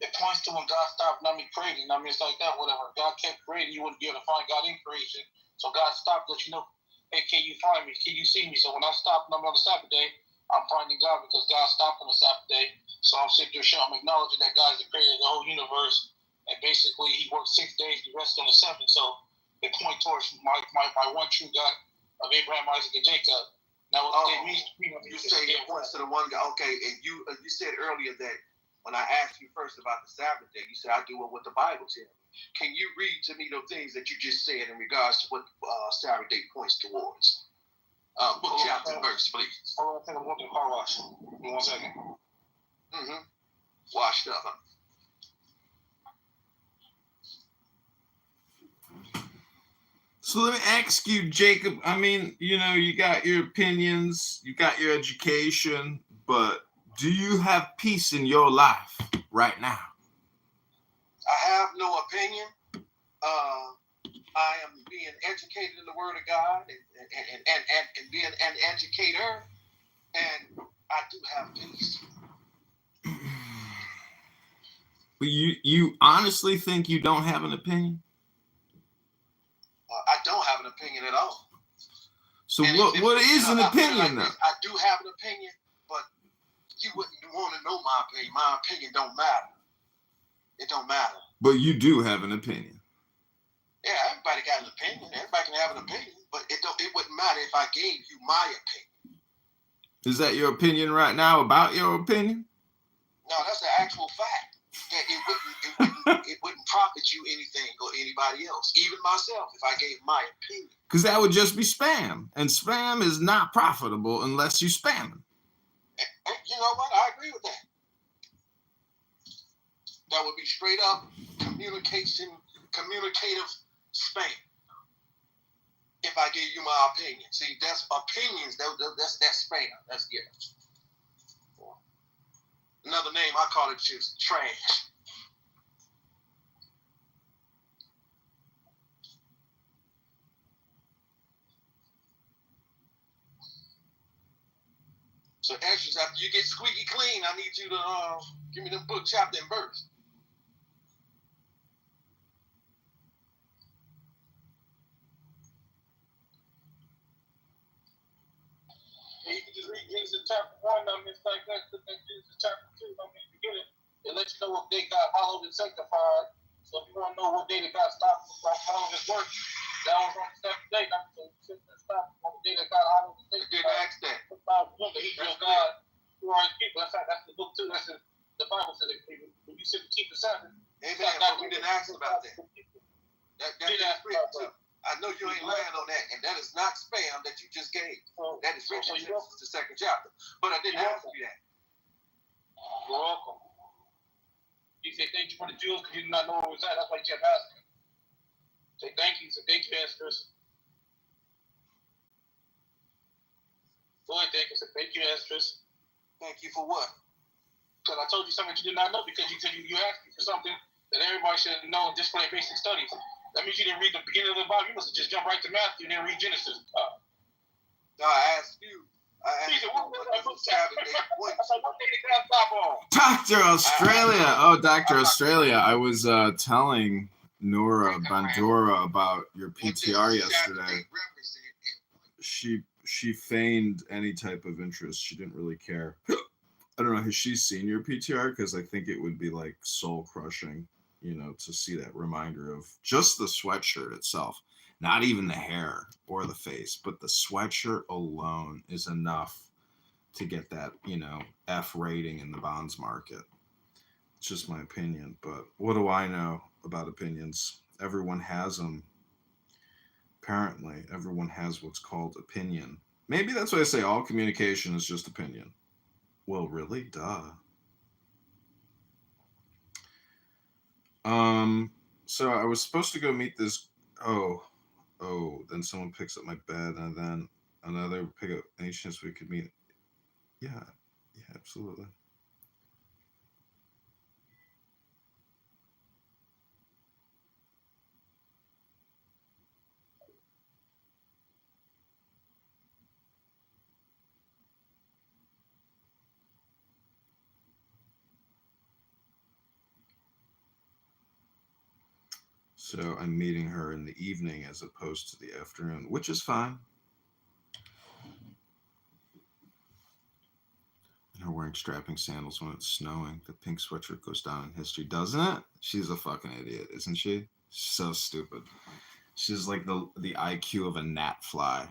it points to when God stopped, creating. It's like that, whatever. God kept creating, you wouldn't be able to find God in creation. So God stopped, let you know, hey, can you find me? Can you see me? So when I stop on the Sabbath day, I'm finding God because God stopped on the Sabbath day. So I'm sitting there showing, I'm acknowledging that God is the creator of the whole universe. And basically, he worked 6 days, he rested on the seventh. So it points towards my one true God of Abraham, Isaac, and Jacob. Now, you say it points to the one God. Okay, and you said earlier that when I asked you first about the Sabbath day, you said I do what the Bible tells me. Can you read to me the things that you just said in regards to what Sabbath day points towards? Book, chapter, and verse, please. Hold on, I think I'm going to the car wash. Give me 1 second. Washed up. Huh? So let me ask you, Jacob. I mean, you got your opinions, you got your education, but do you have peace in your life right now? I have no opinion. I am being educated in the Word of God and being an educator, and I do have peace. But you honestly think you don't have an opinion? I don't have an opinion at all. So what is an opinion, though? I do have an opinion, but you wouldn't want to know my opinion. My opinion don't matter. It don't matter. But you do have an opinion. Yeah, everybody got an opinion. Everybody can have an opinion, but it wouldn't matter if I gave you my opinion. Is that your opinion right now about your opinion? No, that's the actual fact. That it wouldn't profit you anything or anybody else, even myself, if I gave my opinion. Because that would just be spam, and spam is not profitable unless you spam them. You know what? I agree with that. That would be straight up communicative spam. If I gave you my opinion, see, that's opinions. That's spam. That's another name. I call it just trash. So, extras, after you get squeaky clean, I need you to give me the book, chapter, and verse. You can just read Genesis chapter 1, it's like that. Genesis chapter 2, beginning. It lets you know what day God hallowed and sanctified. So if you want to know what day that God stopped following his work, that was on the seventh day. So you stop on the day that God hallowed and sanctified. I didn't ask that. He real God who are his people. That's the book too. That's the Bible said that when you sit to keep the Sabbath. Amen. But we didn't ask about that. That's written too. I know you ain't lying on that, and that is not spam that you just gave. That is written in Genesis, the 2nd chapter. But I didn't ask you that. You're welcome. He said thank you for the Jews because you did not know where it was at. That's why you kept asking. Say thank you. Say thank you, Esdras. Go ahead, thank you. Say thank you, Esdras. Thank you for what? Because I told you something you did not know because you asked me for something that everybody should know just for their basic studies. That means you didn't read the beginning of the Bible. You must have just jumped right to Matthew and then read Genesis. No, I asked you. Dr. Australia. Oh, Dr. Australia. I was telling Nora Bandura about your PTR yesterday. She feigned any type of interest. She didn't really care. I don't know. Has she seen your PTR? Because I think it would be like soul crushing, to see that reminder of just the sweatshirt itself. Not even the hair or the face, but the sweatshirt alone is enough to get that, F rating in the bonds market. It's just my opinion, but what do I know about opinions? Everyone has them. Apparently, everyone has what's called opinion. Maybe that's why I say all communication is just opinion. Well, really? Duh. So I was supposed to go meet this. Then someone picks up my bed, and then another pick up any chance we could meet. Yeah, absolutely. So I'm meeting her in the evening as opposed to the afternoon, which is fine. And her wearing strapping sandals when it's snowing. The pink sweatshirt goes down in history, doesn't it? She's a fucking idiot, isn't she? So stupid. She's like the IQ of a gnat fly.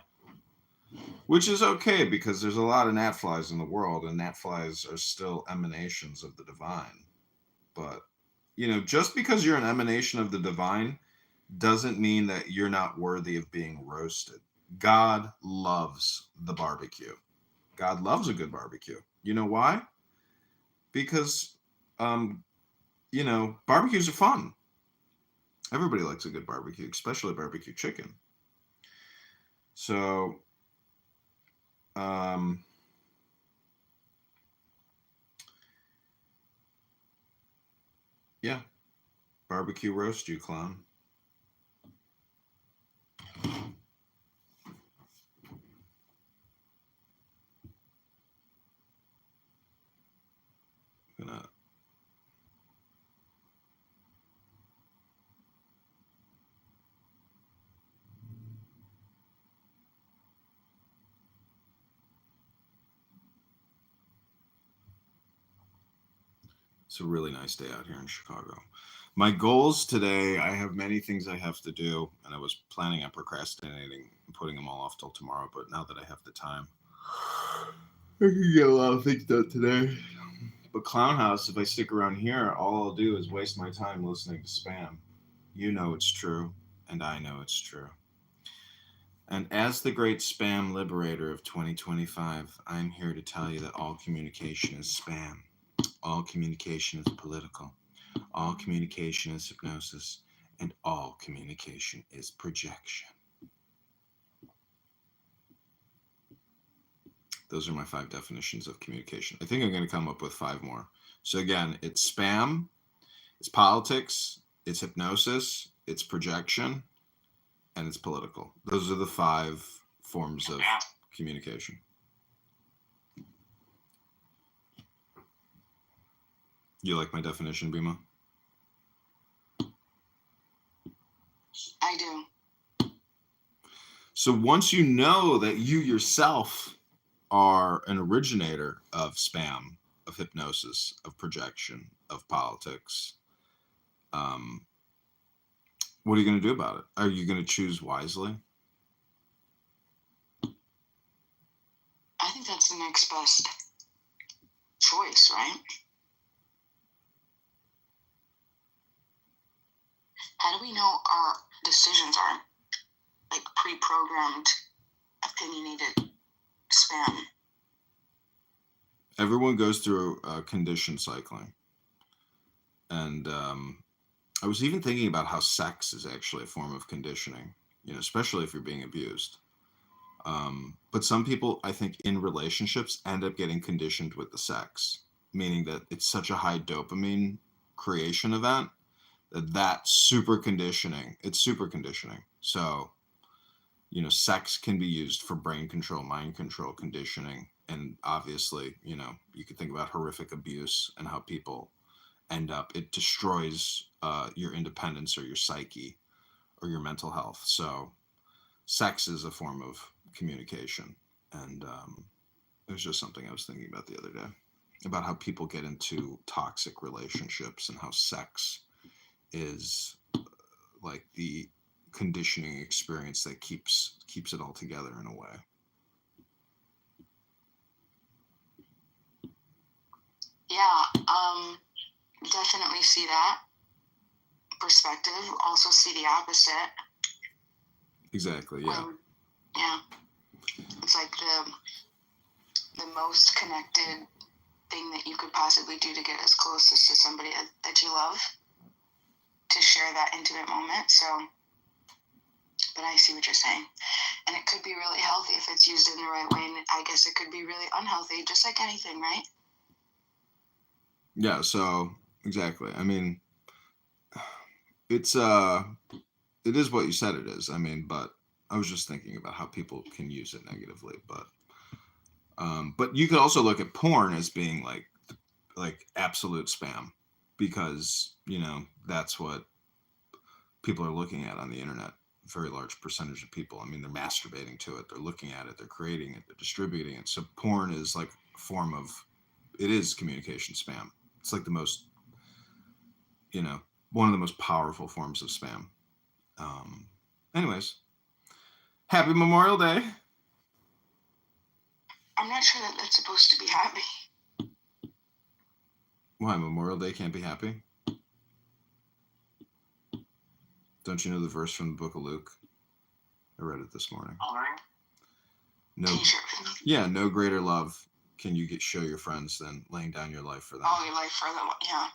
Which is okay, because there's a lot of gnat flies in the world, and gnat flies are still emanations of the divine. But, you know, just because you're an emanation of the divine doesn't mean that you're not worthy of being roasted. God loves the barbecue. God loves a good barbecue. You know why? Because, you know, barbecues are fun. Everybody likes a good barbecue, especially barbecue chicken. So, yeah, barbecue roast, you clown. Gonna It's a really nice day out here in Chicago. My goals today, I have many things I have to do, and I was planning on procrastinating and putting them all off till tomorrow, but now that I have the time, I can get a lot of things done today. But Clown House, if I stick around here, all I'll do is waste my time listening to spam. You know it's true, and I know it's true. And as the great spam liberator of 2025, I'm here to tell you that all communication is spam. All communication is political. All communication is hypnosis. And all communication is projection. Those are my 5 definitions of communication. I think I'm going to come up with 5 more. So again, it's spam, it's politics, it's hypnosis, it's projection, and it's political. Those are the 5 forms of communication. You like my definition, Bima? I do. So once you know that you yourself are an originator of spam, of hypnosis, of projection, of politics, what are you going to do about it? Are you going to choose wisely? I think that's the next best choice, right? How do we know our decisions aren't like pre-programmed, opinionated spam? Everyone goes through condition cycling. And I was even thinking about how sex is actually a form of conditioning, you know, especially if you're being abused. But some people, I think, in relationships end up getting conditioned with the sex, meaning that it's such a high dopamine creation event that's super conditioning. It's super conditioning. So, you know, sex can be used for brain control, mind control, conditioning. And obviously, you know, you could think about horrific abuse and how people end up, it destroys your independence or your psyche or your mental health. So sex is a form of communication. And it was just something I was thinking about the other day, about how people get into toxic relationships and how sex is like the conditioning experience that keeps it all together in a way. Yeah, definitely see that perspective. Also see the opposite. Exactly, yeah. Yeah. It's like the most connected thing that you could possibly do to get as close as to somebody that you love, to share that intimate moment. So, but I see what you're saying. And it could be really healthy if it's used in the right way. And I guess it could be really unhealthy, just like anything, right? Yeah, so exactly. I mean, it is what you said it is. I mean, but I was just thinking about how people can use it negatively, but you could also look at porn as being like absolute spam, because, you know, that's what people are looking at on the internet. A very large percentage of people. I mean, they're masturbating to it. They're looking at it. They're creating it. They're distributing it. So porn is like a form of, it is communication spam. It's like the most, one of the most powerful forms of spam. Anyways, happy Memorial Day. I'm not sure that that's supposed to be happy. Why, Memorial Day can't be happy? Don't you know the verse from the book of Luke? I read it this morning. No greater love can you show your friends than laying down your life for them. Oh, your life for them, yeah.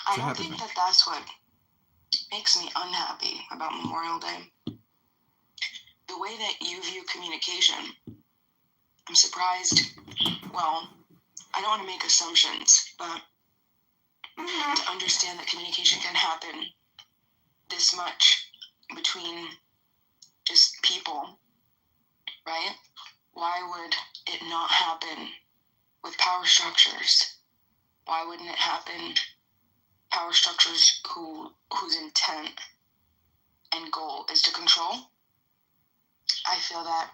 I don't think that that's what makes me unhappy about Memorial Day. The way that you view communication, I'm surprised. Well, I don't want to make assumptions, but to understand that communication can happen this much between just people, right? Why would it not happen with power structures? Why wouldn't it happen power structures whose intent and goal is to control? I feel that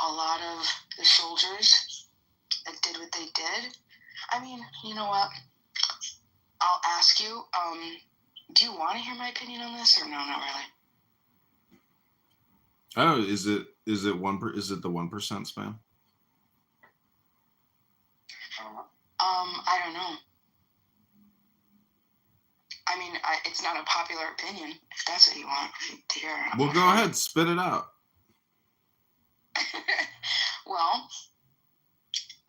a lot of the soldiers that did what they did, I mean, you know what? I'll ask you, do you want to hear my opinion on this or no, not really? I don't know, is it the 1% spam? I don't know. I mean, it's not a popular opinion, if that's what you want to hear. Well, go ahead, spit it out. Well,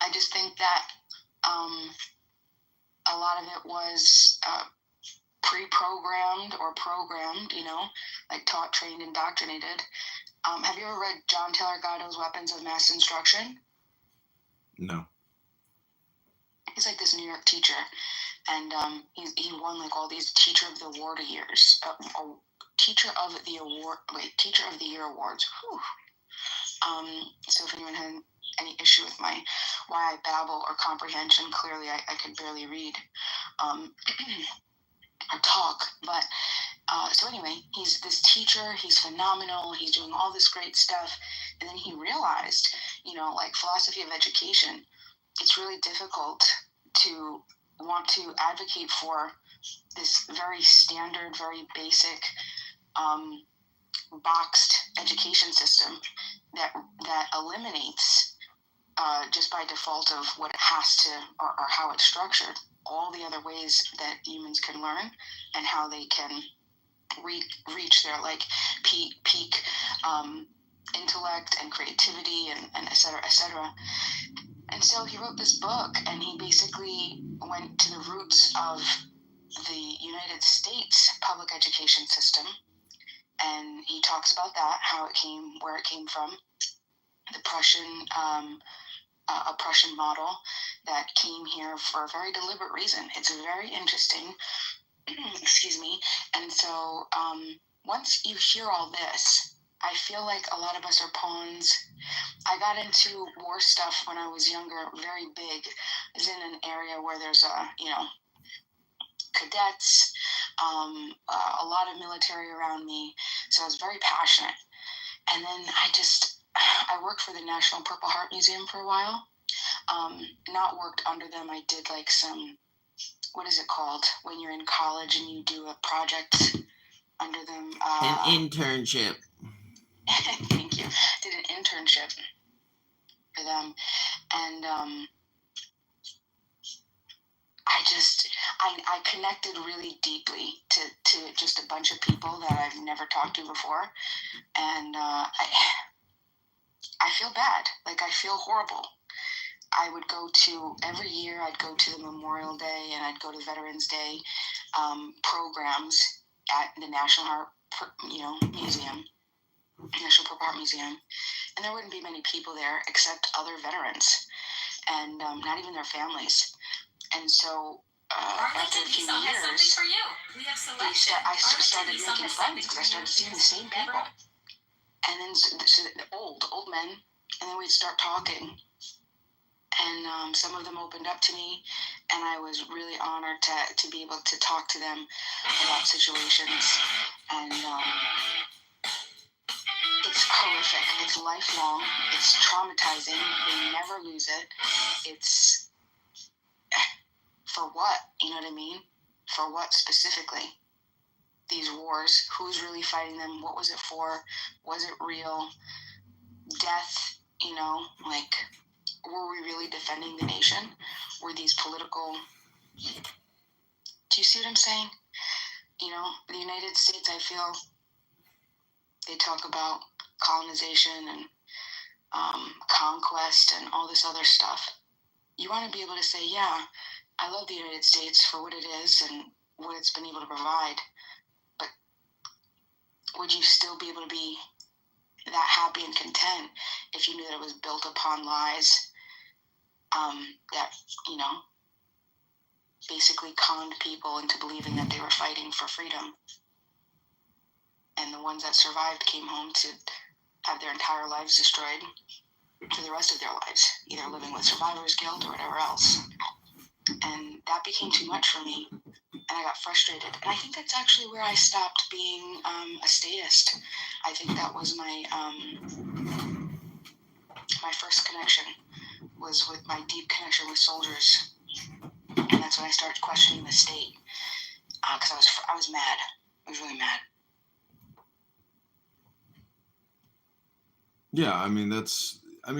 I just think that a lot of it was pre-programmed or programmed, like taught, trained, indoctrinated. Have you ever read John Taylor Gatto's Weapons of Mass Instruction? No. He's like this New York teacher, and he won like all these Teacher of the Award years, Teacher of the Year awards. Whew. So if anyone had any issue with why I babble or comprehension, clearly I could barely read or talk. But so anyway, he's this teacher. He's phenomenal. He's doing all this great stuff, and then he realized, like philosophy of education, it's really difficult to want to advocate for this very standard, very basic, boxed education system that eliminates just by default of what it has to or how it's structured, all the other ways that humans can learn and how they can reach their peak intellect and creativity and et cetera, et cetera. And so he wrote this book, and he basically went to the roots of the United States public education system, and he talks about that, where it came from, the Prussian model that came here for a very deliberate reason. It's very interesting. Excuse me. And so once you hear all this, I feel like a lot of us are pawns. I got into war stuff when I was younger, very big. I was in an area where there's cadets, a lot of military around me, so I was very passionate. And then I worked for the National Purple Heart Museum for a while. Not worked under them. I did like some, what is it called when you're in college and you do a project under them? An internship. Thank you. Did an internship for them, and I connected really deeply to just a bunch of people that I've never talked to before, and I feel bad. Like, I feel horrible. I would every year I'd go to the Memorial Day and I'd go to Veterans Day programs at the National Museum, National Purple Heart Museum, and there wouldn't be many people there except other veterans, and not even their families. And so after a few years, I started making friends because I started seeing the same people, and then so the old men, and then we'd start talking, and some of them opened up to me, and I was really honored to be able to talk to them about situations, and it's horrific. It's lifelong. It's traumatizing. They never lose it. It's for what? You know what I mean? For what specifically? These wars, who's really fighting them? What was it for? Was it real? Death, like, were we really defending the nation? Were these political... Do you see what I'm saying? The United States, I feel, they talk about colonization and conquest and all this other stuff. You want to be able to say, yeah, I love the United States for what it is and what it's been able to provide, but would you still be able to be that happy and content if you knew that it was built upon lies that, basically conned people into believing that they were fighting for freedom? And the ones that survived came home to have their entire lives destroyed for the rest of their lives, either living with survivor's guilt or whatever else. And that became too much for me, and I got frustrated. And I think that's actually where I stopped being a statist. I think that was my first connection, was with my deep connection with soldiers. And that's when I started questioning the state, because I was mad. I was really mad. Yeah, I mean,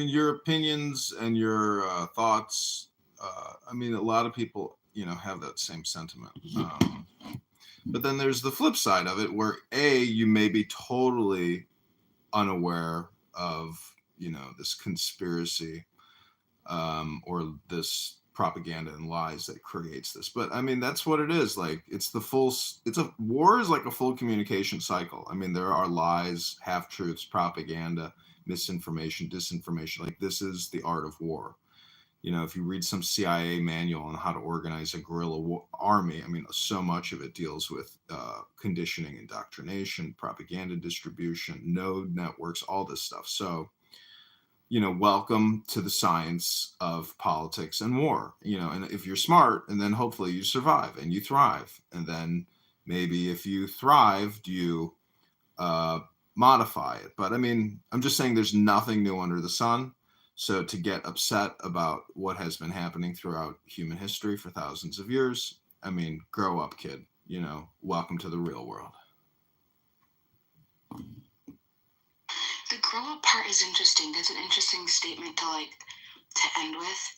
your opinions and your thoughts. A lot of people, have that same sentiment. But then there's the flip side of it, where you may be totally unaware of, this conspiracy or this propaganda and lies that creates this. But that's what it is. Like, war is like a full communication cycle. There are lies, half-truths, propaganda, misinformation, disinformation. Like, this is the art of war. If you read some CIA manual on how to organize a guerrilla army, so much of it deals with conditioning, indoctrination, propaganda distribution, node networks, all this stuff. So, welcome to the science of politics and war, and if you're smart, and then hopefully you survive and you thrive. And then maybe if you thrive, you modify it. But I'm just saying there's nothing new under the sun. So to get upset about what has been happening throughout human history for thousands of years, grow up, kid. Welcome to the real world. The grow up part is interesting. That's an interesting statement to end with,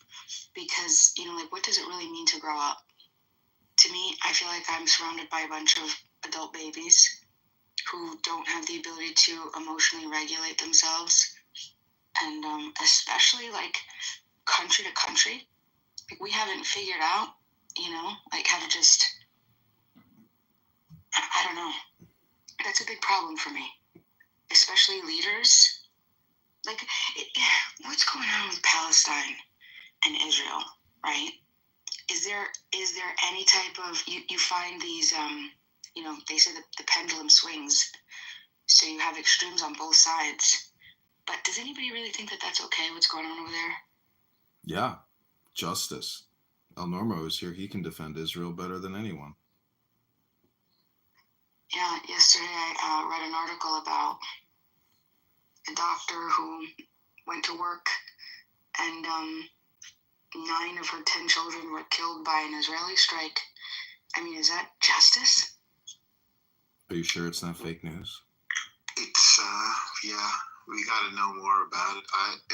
because what does it really mean to grow up? To me, I feel like I'm surrounded by a bunch of adult babies who don't have the ability to emotionally regulate themselves. And especially country to country, we haven't figured out, how to just, I don't know. That's a big problem for me, especially leaders. What's going on with Palestine and Israel, right? Is there any type of, you find these, they say that the pendulum swings, so you have extremes on both sides. But does anybody really think that that's okay, what's going on over there? Yeah, justice. El Normo is here. He can defend Israel better than anyone. Yeah, yesterday I read an article about a doctor who went to work and 9 of her 10 children were killed by an Israeli strike. Is that justice? Are you sure it's not fake news? It's, yeah, we got to know more about it.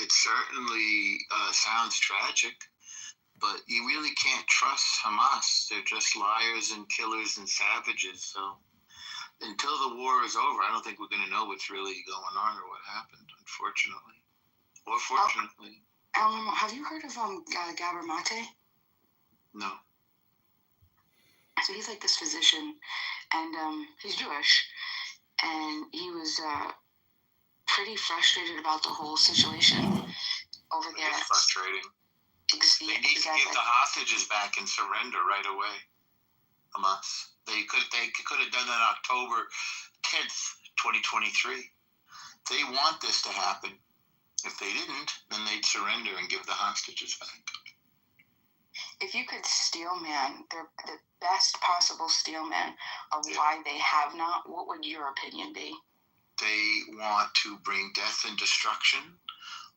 It certainly sounds tragic, but you really can't trust Hamas. They're just liars and killers and savages. So until the war is over, I don't think we're going to know what's really going on or what happened, unfortunately. Or fortunately. Have you heard of Gabor Mate? No. So he's like this physician, and he's Jewish, and he was pretty frustrated about the whole situation over there. It's frustrating. They need to get the hostages back and surrender right away. Hamas. They could have done that October 10th, 2023. They want this to happen. If they didn't, then they'd surrender and give the hostages back. If you could steel man the best possible steel man of why they have not, what would your opinion be? They want to bring death and destruction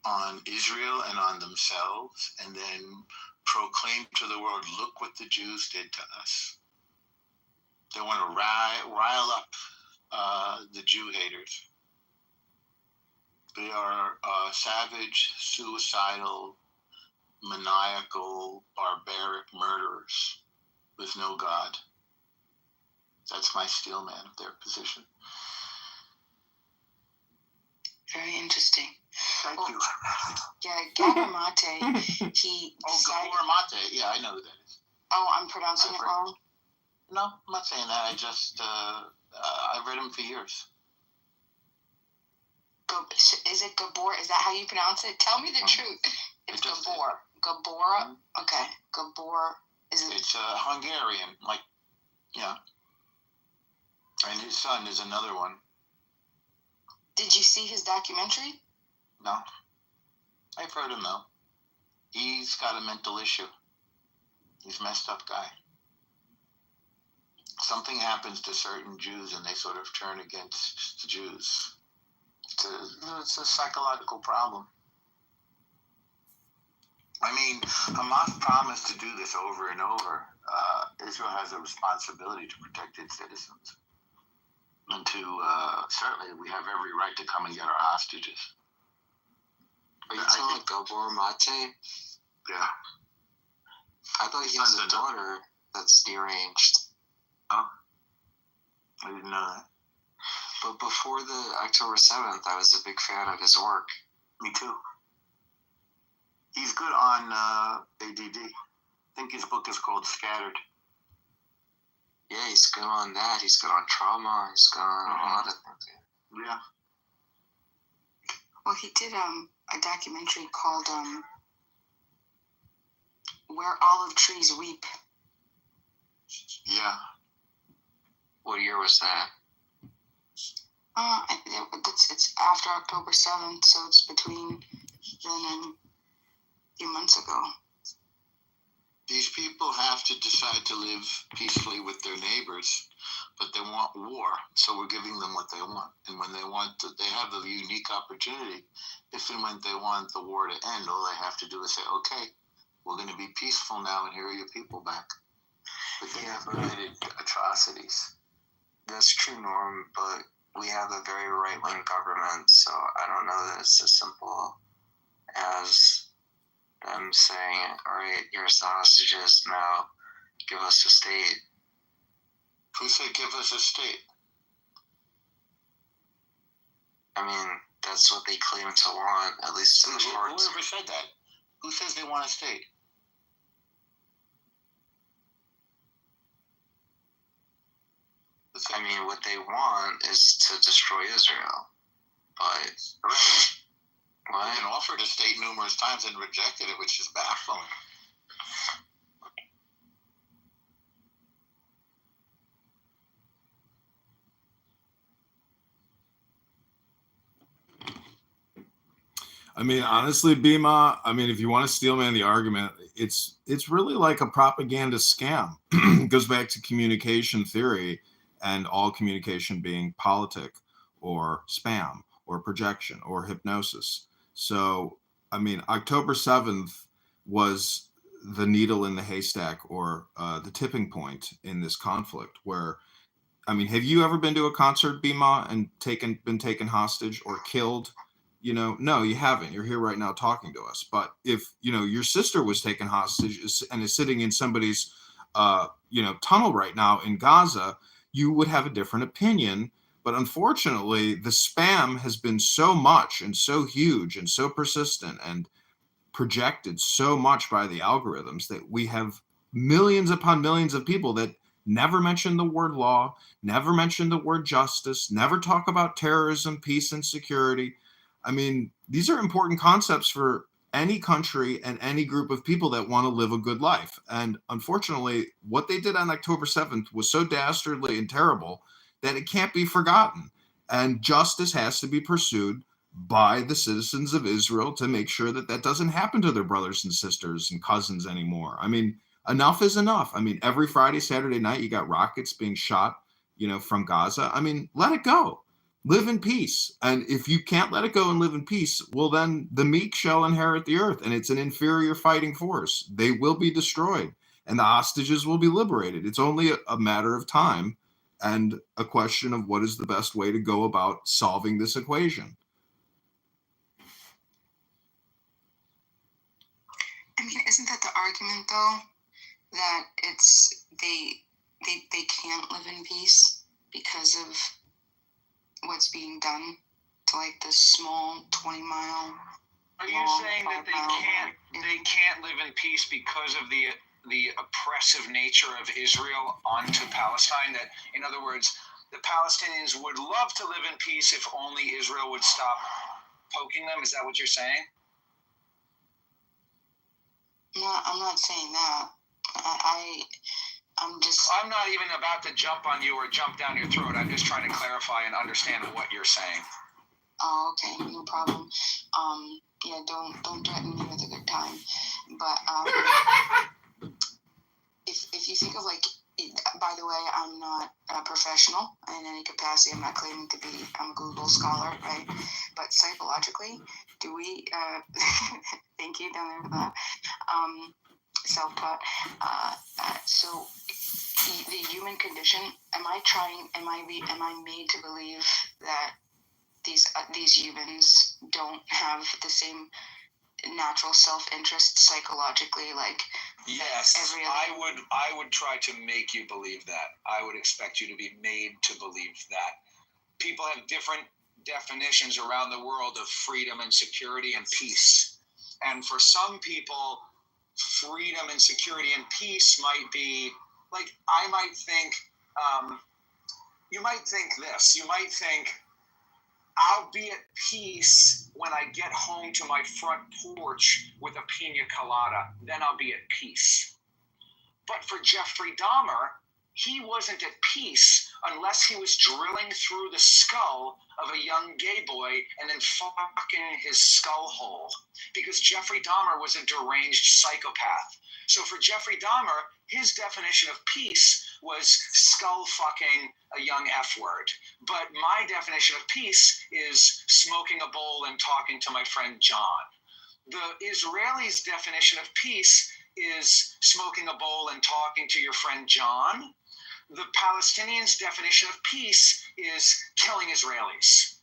on Israel and on themselves, and then proclaim to the world, look what the Jews did to us. They want to rile up the Jew haters. They are savage, suicidal, maniacal, barbaric murderers with no God. That's my steel man of their position. Very interesting. Thank you. Yeah, Gabor Mate, he decided... Gabor Mate, yeah, I know who that is. Oh, I'm pronouncing it wrong? No, I'm not saying that. I just, I've read him for years. Is it Gabor? Is that how you pronounce it? Tell me the truth. It's Gabor. Gabor? Okay. Gabor. Is it? It's Hungarian, like, yeah. And his son is another one. Did you see his documentary? No. I've heard him, though. He's got a mental issue. He's a messed up guy. Something happens to certain Jews and they sort of turn against the Jews. It's a psychological problem. I mean, Hamas promised to do this over and over. Israel has a responsibility to protect its citizens. And to, certainly, we have every right to come and get our hostages. Are you telling Gabor Mate? Yeah. I thought he has a daughter that's deranged. Oh. I didn't know that. But before the October 7th, I was a big fan of his work. Me too. He's good on ADD. I think his book is called Scattered. Yeah, he's good on that. He's good on trauma. He's good on a lot of things. Yeah. Well, he did a documentary called Where Olive Trees Weep. Yeah. What year was that? It's after October 7th, so it's between then and a few months ago. These people have to decide to live peacefully with their neighbors, but they want war, so we're giving them what they want. And when they have a unique opportunity. If and when they want the war to end, all they have to do is say, okay, we're going to be peaceful now, and here are your people back. But they have committed atrocities. That's true, Norm, but we have a very right-wing government, so I don't know that it's as simple as them saying, all right, here's the hostages, now give us a state. Who said give us a state? I mean, that's what they claim to want, at least in the short term. Whoever said that? Who says they want a state? I mean, what they want is to destroy Israel. But They've been offered a state numerous times and rejected it, which is baffling. I mean, honestly, Bima, I mean, if you want to steelman the argument, it's really like a propaganda scam. It goes back to communication theory and all communication being politic or spam or projection or hypnosis. So, I mean, October 7th was the needle in the haystack or the tipping point in this conflict where, I mean, have you ever been to a concert, Bima, and been taken hostage or killed? You know, no, you haven't. You're here right now talking to us. But if, you know, your sister was taken hostage and is sitting in somebody's, tunnel right now in Gaza, you would have a different opinion. But unfortunately, the spam has been so much and so huge and so persistent and projected so much by the algorithms that we have millions upon millions of people that never mention the word law, never mention the word justice, never talk about terrorism, peace, and security. I mean, these are important concepts for any country and any group of people that want to live a good life. And unfortunately, what they did on October 7th was so dastardly and terrible that it can't be forgotten. And justice has to be pursued by the citizens of Israel to make sure that that doesn't happen to their brothers and sisters and cousins anymore. I mean, enough is enough. I mean, every Friday, Saturday night, you got rockets being shot, from Gaza. I mean, let it go. Live in peace. And if you can't let it go and live in peace, well, then the meek shall inherit the earth, and it's an inferior fighting force. They will be destroyed, and the hostages will be liberated. It's only a matter of time and a question of what is the best way to go about solving this equation. I mean, isn't that the argument though? That it's they can't live in peace because of what's being done to like this small 20-mile. Are you saying that they can't live in peace because of the oppressive nature of Israel onto Palestine? That, in other words, the Palestinians would love to live in peace if only Israel would stop poking them? Is that what you're saying? No, I'm not saying that. I'm not even about to jump on you or jump down your throat. I'm just trying to clarify and understand what you're saying. Oh, okay, no problem. Yeah, don't threaten me with a good time. But if you think of like, by the way, I'm not a professional in any capacity. I'm not claiming to be. I'm a Google scholar, right? But psychologically, do we? Thank you down there for that. Self-taught. So the human condition. Am I made to believe that these humans don't have the same natural self-interest psychologically, like yes, I would try to make you believe that. I would expect you to be made to believe that. People have different definitions around the world of freedom and security and peace, and for some people, freedom and security and peace might be like, I might think, you might think this. You might think, I'll be at peace when I get home to my front porch with a pina colada. Then I'll be at peace. But for Jeffrey Dahmer, he wasn't at peace unless he was drilling through the skull of a young gay boy and then fucking his skull hole. Because Jeffrey Dahmer was a deranged psychopath. So for Jeffrey Dahmer, his definition of peace was skull fucking a young F word. But my definition of peace is smoking a bowl and talking to my friend John. The Israelis' definition of peace is smoking a bowl and talking to your friend John. The Palestinians' definition of peace is killing Israelis.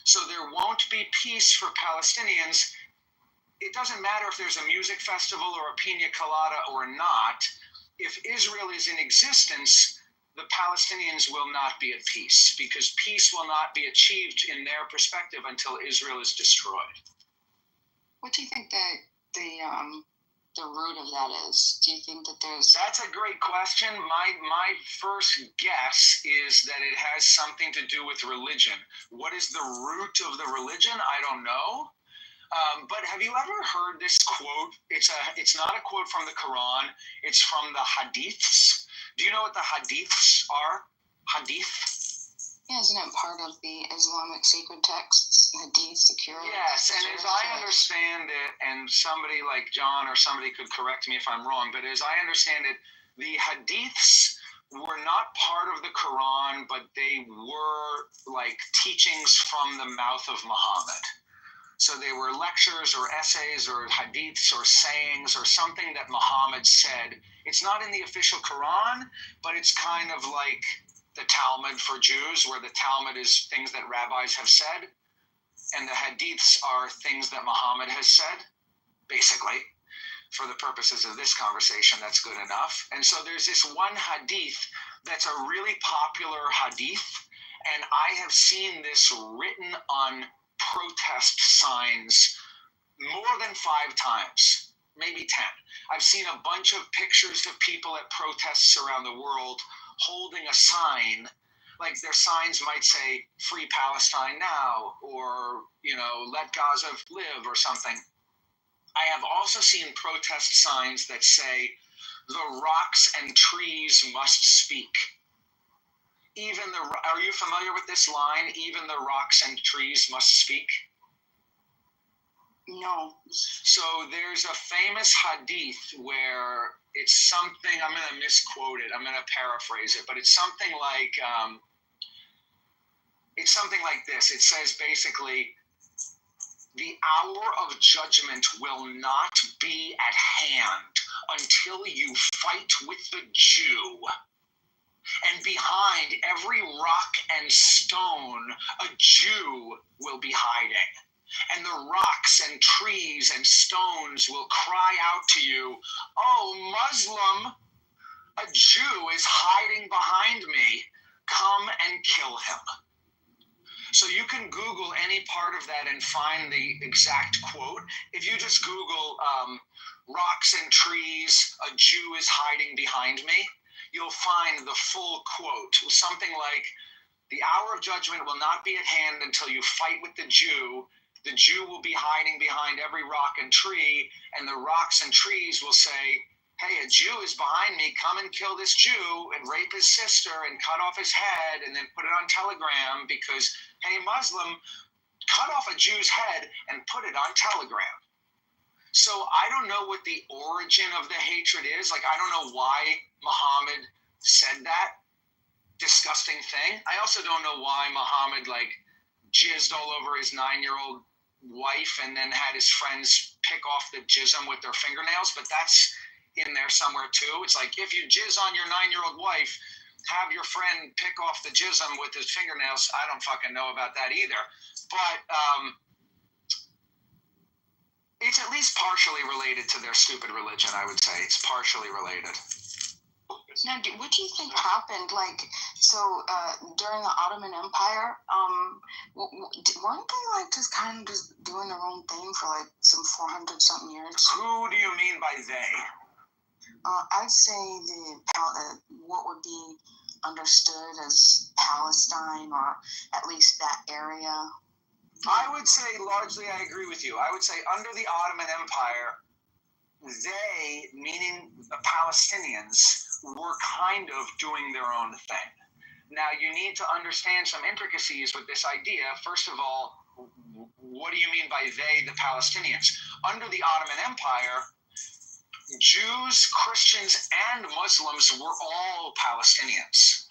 So there won't be peace for Palestinians. It doesn't matter if there's a music festival or a pina colada or not. If Israel is in existence, the Palestinians will not be at peace, because peace will not be achieved in their perspective until Israel is destroyed. What do you think that the root of that is? Do you think that there's... That's a great question. My first guess is that it has something to do with religion. What is the root of the religion? I don't know. But have you ever heard this quote? It's not a quote from the Quran. It's from the Hadiths. Do you know what the Hadiths are? Hadith? Yeah, isn't it part of the Islamic sacred texts? Hadith, the Quran? Yes, and as I understand it, and somebody like John or somebody could correct me if I'm wrong, but as I understand it, the Hadiths were not part of the Quran, but they were like teachings from the mouth of Muhammad. So they were lectures or essays or hadiths or sayings or something that Muhammad said. It's not in the official Quran, but it's kind of like the Talmud for Jews, where the Talmud is things that rabbis have said, and the hadiths are things that Muhammad has said, basically. For the purposes of this conversation, that's good enough. And so there's this one hadith that's a really popular hadith, and I have seen this written on protest signs more than 5 times, maybe 10. I've seen a bunch of pictures of people at protests around the world holding a sign, like their signs might say, "Free Palestine now," or, "Let Gaza live," or something. I have also seen protest signs that say, "The rocks and trees must speak." Are you familiar with this line? Even the rocks and trees must speak. No. So there's a famous hadith where it's something, I'm going to misquote it, I'm going to paraphrase it, but it's something like this. It says basically, the hour of judgment will not be at hand until you fight with the Jew. And behind every rock and stone, a Jew will be hiding. And the rocks and trees and stones will cry out to you, "Oh, Muslim, a Jew is hiding behind me. Come and kill him." So you can Google any part of that and find the exact quote. If you just Google rocks and trees, a Jew is hiding behind me, you'll find the full quote. Something like, the hour of judgment will not be at hand until you fight with the Jew. The Jew will be hiding behind every rock and tree, and the rocks and trees will say, "Hey, a Jew is behind me. Come and kill this Jew and rape his sister and cut off his head and then put it on Telegram because, hey, Muslim, cut off a Jew's head and put it on Telegram." So I don't know what the origin of the hatred is. Like, I don't know why Muhammad said that disgusting thing. I also don't know why Muhammad, like, jizzed all over his 9-year-old wife and then had his friends pick off the jism with their fingernails, but that's in there somewhere too. It's like, if you jizz on your 9-year-old wife, have your friend pick off the jism with his fingernails. I don't fucking know about that either. But it's at least partially related to their stupid religion, I would say. It's partially related. Now, what do you think happened? Like, so during the Ottoman Empire, weren't they like just kind of just doing their own thing for like some 400 something years? Who do you mean by they? I'd say what would be understood as Palestine, or at least that area. I would say largely I agree with you. I would say under the Ottoman Empire, they, meaning the Palestinians, were kind of doing their own thing. Now, you need to understand some intricacies with this idea. First of all, what do you mean by they, the Palestinians? Under the Ottoman Empire, Jews, Christians, and Muslims were all Palestinians.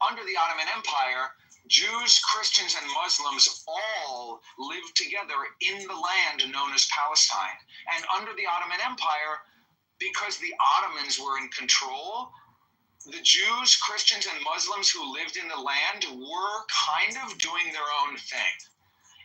Under the Ottoman Empire, Jews, Christians, and Muslims all lived together in the land known as Palestine. And under the Ottoman Empire, because the Ottomans were in control, the Jews, Christians, and Muslims who lived in the land were kind of doing their own thing.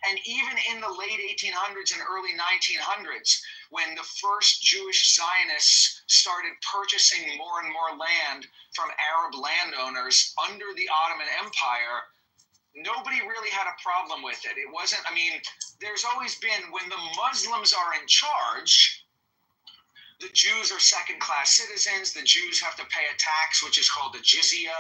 And even in the late 1800s and early 1900s, when the first Jewish Zionists started purchasing more and more land from Arab landowners under the Ottoman Empire, nobody really had a problem with it. It wasn't, I mean, there's always been, when the Muslims are in charge, the Jews are second-class citizens. The Jews have to pay a tax, which is called the jizya.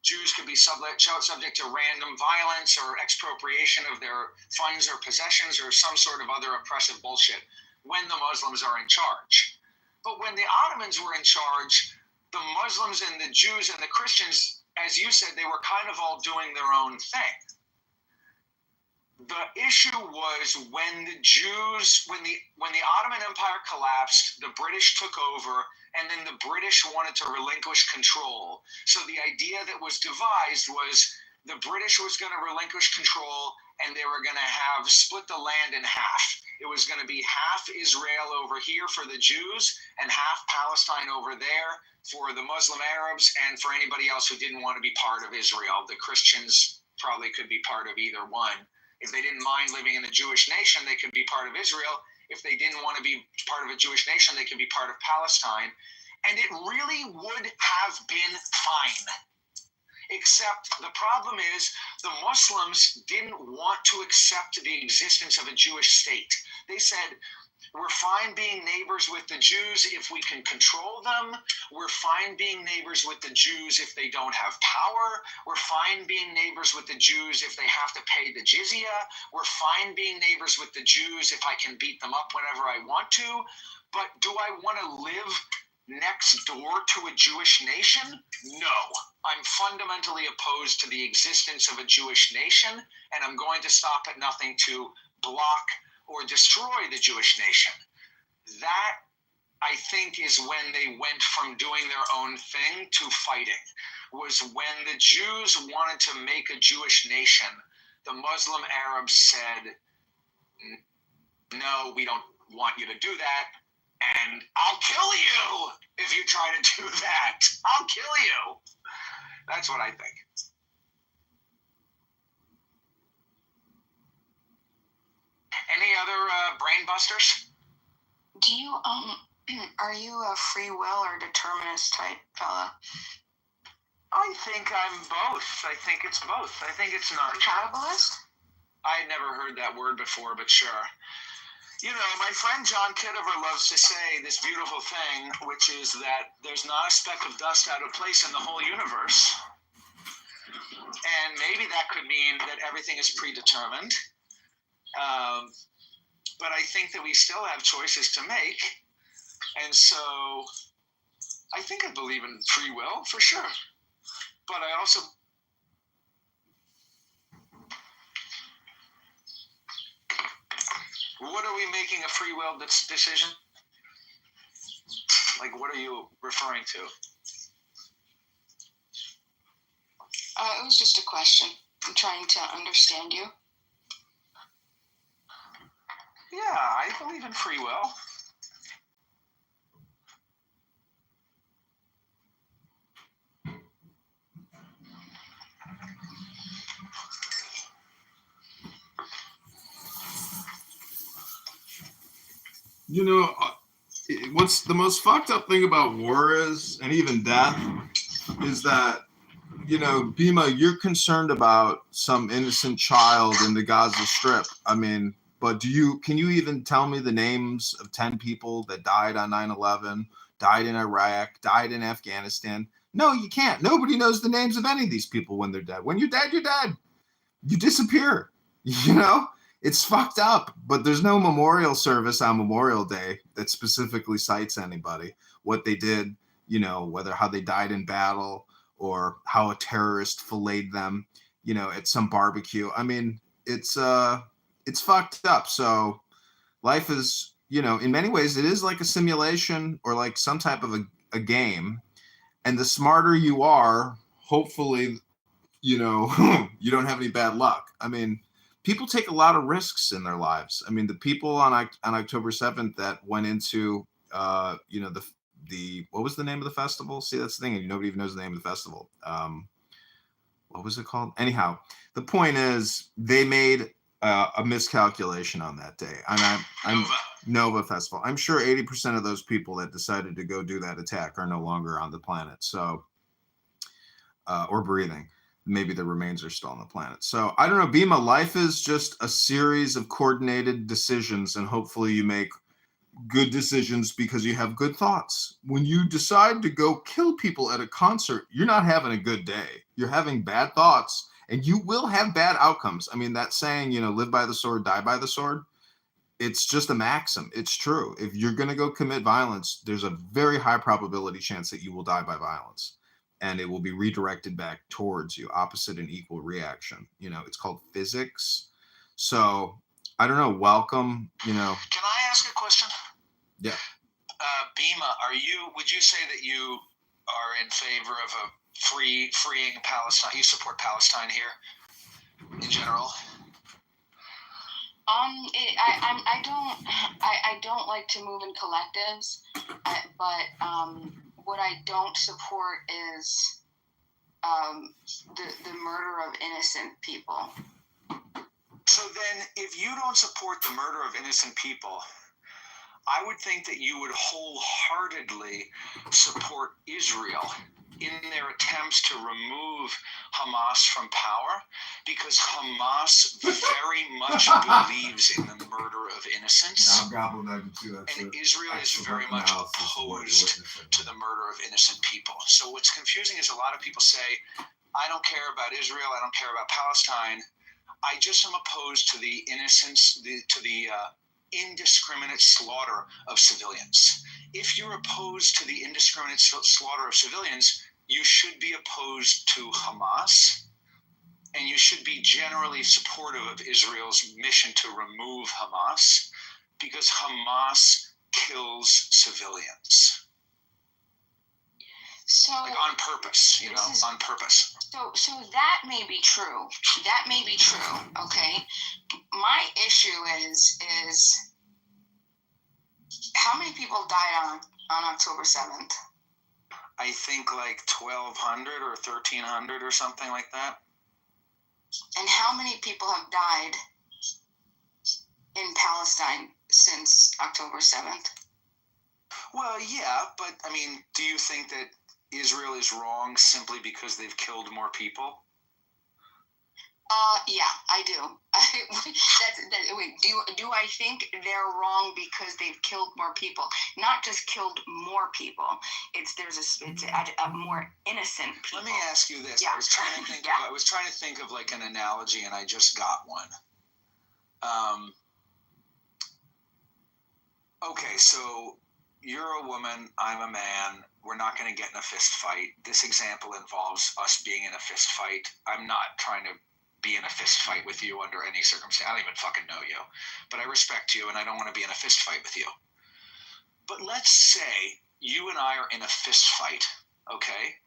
Jews could be subject to random violence or expropriation of their funds or possessions or some sort of other oppressive bullshit when the Muslims are in charge. But when the Ottomans were in charge, the Muslims and the Jews and the Christians, as you said, they were kind of all doing their own thing. The issue was when the Ottoman Empire collapsed, the British took over, and then the British wanted to relinquish control. So the idea that was devised was the British was going to relinquish control, and they were going to have split the land in half. It was going to be half Israel over here for the Jews and half Palestine over there for the Muslim Arabs and for anybody else who didn't want to be part of Israel. The Christians probably could be part of either one. If they didn't mind living in the Jewish nation, they could be part of Israel. If they didn't want to be part of a Jewish nation, they could be part of Palestine. And it really would have been fine. Except the problem is the Muslims didn't want to accept the existence of a Jewish state. They said, we're fine being neighbors with the Jews if we can control them. We're fine being neighbors with the Jews if they don't have power. We're fine being neighbors with the Jews if they have to pay the jizya. We're fine being neighbors with the Jews if I can beat them up whenever I want to. But do I want to live next door to a Jewish nation? No. I'm fundamentally opposed to the existence of a Jewish nation, and I'm going to stop at nothing to block or destroy the Jewish nation. That, I think, is when they went from doing their own thing to fighting, was when the Jews wanted to make a Jewish nation. The Muslim Arabs said, no, we don't want you to do that, and I'll kill you if you try to do that. I'll kill you. That's what I think. Any other brain busters? Do you are you a free will or determinist type fella? I think I'm both. I think it's both. I think it's not. Compatibilist? I had never heard that word before, but sure. You know, my friend John Kitover loves to say this beautiful thing, which is that there's not a speck of dust out of place in the whole universe. And maybe that could mean that everything is predetermined. But I think that we still have choices to make. And so I think I believe in free will, for sure. But I also... What are we making a free will decision? Like, what are you referring to? It was just a question. I'm trying to understand you. Yeah, I believe in free will. You know, what's the most fucked up thing about war is, and even death, is that, you know, Bima, you're concerned about some innocent child in the Gaza Strip. I mean, but can you even tell me the names of 10 people that died on 9/11, died in Iraq, died in Afghanistan? No, you can't. Nobody knows the names of any of these people when they're dead. When you're dead, you're dead. You disappear, you know? It's fucked up, but there's no memorial service on Memorial Day that specifically cites anybody, what they did, you know, whether how they died in battle or how a terrorist filleted them, you know, at some barbecue. I mean, it's fucked up. So life is, you know, in many ways, it is like a simulation or like some type of a game. And the smarter you are, hopefully, you know, you don't have any bad luck. I mean, people take a lot of risks in their lives. I mean, the people on October 7th that went into, you know, the what was the name of the festival? See, that's the thing. Nobody even knows the name of the festival. What was it called? Anyhow, the point is they made a miscalculation on that day. I'm Nova Festival. I'm sure 80% of those people that decided to go do that attack are no longer on the planet. So, or breathing. Maybe the remains are still on the planet. So I don't know, Bima, life is just a series of coordinated decisions, and hopefully you make good decisions because you have good thoughts. When you decide to go kill people at a concert, you're not having a good day. You're having bad thoughts, and you will have bad outcomes. I mean, that saying, you know, live by the sword, die by the sword, it's just a maxim. It's true. If you're going to go commit violence, there's a very high probability chance that you will die by violence. And it will be redirected back towards you, opposite and equal reaction. You know, it's called physics. So, I don't know, welcome, you know. Can I ask a question? Yeah. Bima, would you say that you are in favor of a freeing Palestine? You support Palestine here in general? I don't like to move in collectives, but what I don't support is the murder of innocent people. So then, if you don't support the murder of innocent people, I would think that you would wholeheartedly support Israel in their attempts to remove Hamas from power, because Hamas very much believes in the murder of innocents. And Israel is very much opposed to the murder of innocent people. So what's confusing is a lot of people say, I don't care about Israel, I don't care about Palestine. I just am opposed to the innocence, to the indiscriminate slaughter of civilians. If you're opposed to the indiscriminate slaughter of civilians, you should be opposed to Hamas, and you should be generally supportive of Israel's mission to remove Hamas, because Hamas kills civilians. So, like on purpose, on purpose. So that may be true. That may be true. Okay. My issue is how many people died on October 7th? I think like 1,200 or 1,300 or something like that. And how many people have died in Palestine since October 7th? Well, yeah, but I mean, do you think that Israel is wrong simply because they've killed more people? Yeah, I do. Wait, do I think they're wrong because they've killed more people? Not just killed more people. It's a more innocent people. Let me ask you this. Yeah. I was trying to think of like an analogy, and I just got one. Okay, so you're a woman, I'm a man. We're not going to get in a fist fight. This example involves us being in a fist fight. I'm not trying to be in a fist fight with you under any circumstance. I don't even fucking know you, but I respect you and I don't want to be in a fist fight with you. But let's say you and I are in a fist fight, okay?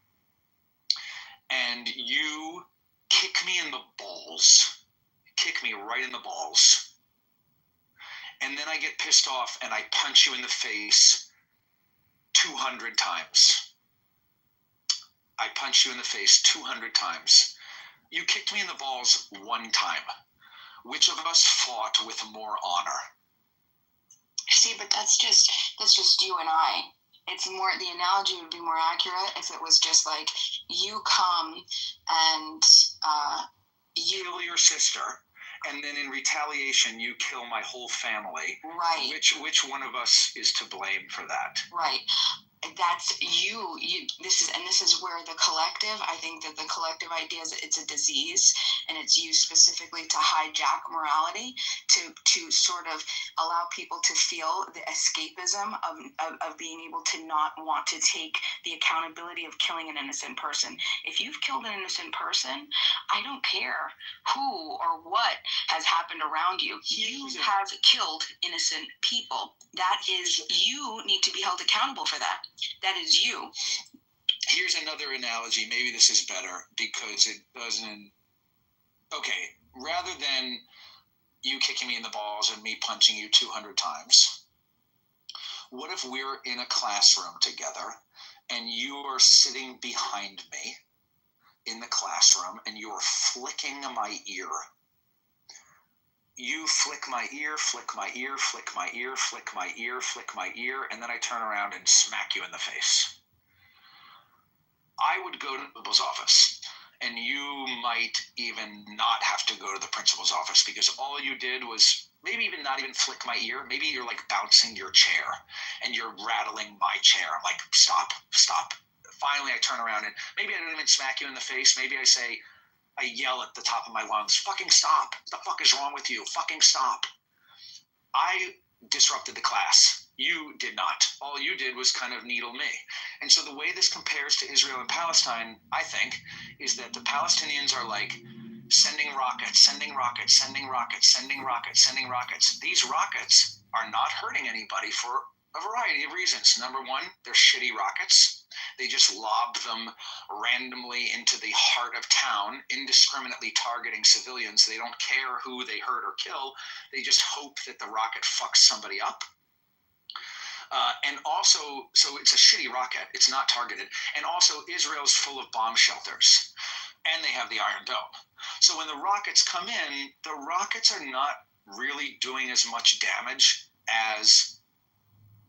And you kick me in the balls, kick me right in the balls. And then I get pissed off and I punch you in the face 200 times. I punch you in the face 200 times. You kicked me in the balls one time. Which of us fought with more honor? See, but that's just you and I. It's more, the analogy would be more accurate if it was just like you come and you kill your sister, and then in retaliation you kill my whole family. Right. Which one of us is to blame for that? Right. That's you. This is where the collective. I think that the collective idea is it's a disease, and it's used specifically to hijack morality, to sort of allow people to feel the escapism of being able to not want to take the accountability of killing an innocent person. If you've killed an innocent person, I don't care who or what has happened around you. You have killed innocent people. That is, you need to be held accountable for that. That is you. Here's another analogy. Maybe this is better because it doesn't. Okay, rather than you kicking me in the balls and me punching you 200 times, what if we're in a classroom together and you are sitting behind me in the classroom and you are flicking my ear? You flick my ear, flick my ear, flick my ear, flick my ear, flick my ear, and then I turn around and smack you in the face. I would go to the principal's office, and you might even not have to go to the principal's office because all you did was maybe even not even flick my ear. Maybe you're like bouncing your chair, and you're rattling my chair. I'm like, stop, stop. Finally, I turn around, and maybe I don't even smack you in the face. Maybe I yell at the top of my lungs, fucking stop. What the fuck is wrong with you? Fucking stop. I disrupted the class. You did not. All you did was kind of needle me. And so the way this compares to Israel and Palestine, I think, is that the Palestinians are like sending rockets, sending rockets, sending rockets, sending rockets, sending rockets. These rockets are not hurting anybody for a variety of reasons. Number one, they're shitty rockets. They just lob them randomly into the heart of town, indiscriminately targeting civilians. They don't care who they hurt or kill. They just hope that the rocket fucks somebody up. And also, so it's a shitty rocket. It's not targeted. And also, Israel's full of bomb shelters. And they have the Iron Dome. So when the rockets come in, the rockets are not really doing as much damage as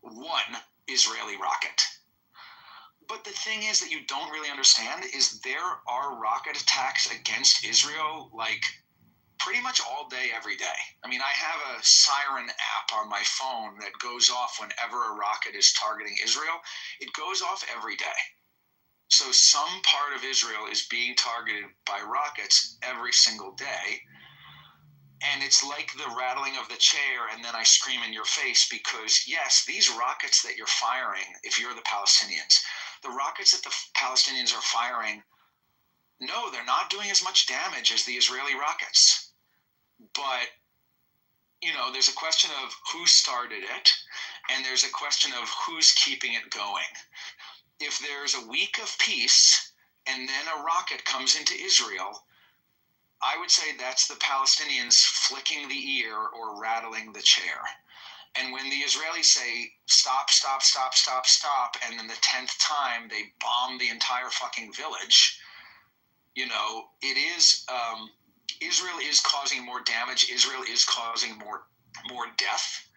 one Israeli rocket. But the thing is that you don't really understand is there are rocket attacks against Israel like pretty much all day, every day. I mean, I have a siren app on my phone that goes off whenever a rocket is targeting Israel. It goes off every day. So some part of Israel is being targeted by rockets every single day. And it's like the rattling of the chair, and then I scream in your face because, yes, these rockets that you're firing, if you're the Palestinians, the rockets that the Palestinians are firing, no, they're not doing as much damage as the Israeli rockets. But, there's a question of who started it, and there's a question of who's keeping it going. If there's a week of peace, and then a rocket comes into Israel, I would say that's the Palestinians flicking the ear or rattling the chair. And when the Israelis say, stop, stop, stop, stop, stop, and then the 10th time they bomb the entire fucking village, it is, Israel is causing more damage. Israel is causing more death.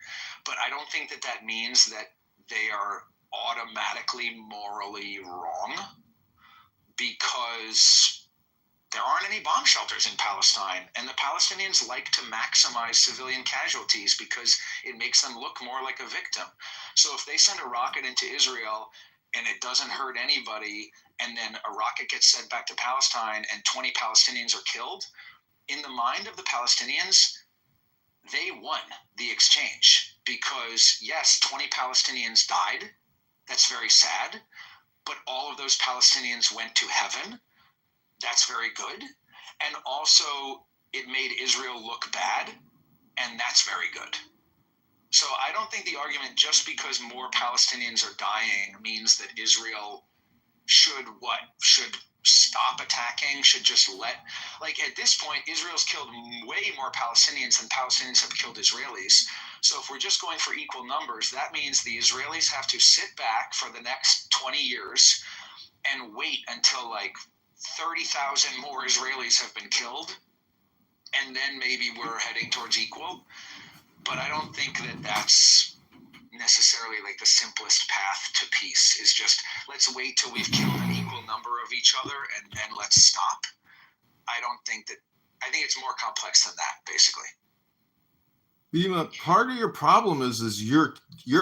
But I don't think that means that they are automatically morally wrong, because there aren't any bomb shelters in Palestine, and the Palestinians like to maximize civilian casualties because it makes them look more like a victim. So if they send a rocket into Israel and it doesn't hurt anybody, and then a rocket gets sent back to Palestine and 20 Palestinians are killed, in the mind of the Palestinians, they won the exchange because, yes, 20 Palestinians died. That's very sad. But all of those Palestinians went to heaven. That's very good. And also, it made Israel look bad, and that's very good. So I don't think the argument just because more Palestinians are dying means that Israel should stop attacking, should just at this point, Israel's killed way more Palestinians than Palestinians have killed Israelis. So if we're just going for equal numbers, that means the Israelis have to sit back for the next 20 years and wait until 30,000 more Israelis have been killed, and then maybe we're heading towards equal. But I don't think that that's necessarily the simplest path to peace, is just let's wait till we've killed an equal number of each other and then let's stop. I think it's more complex than that, basically. Bima, part of your problem is you're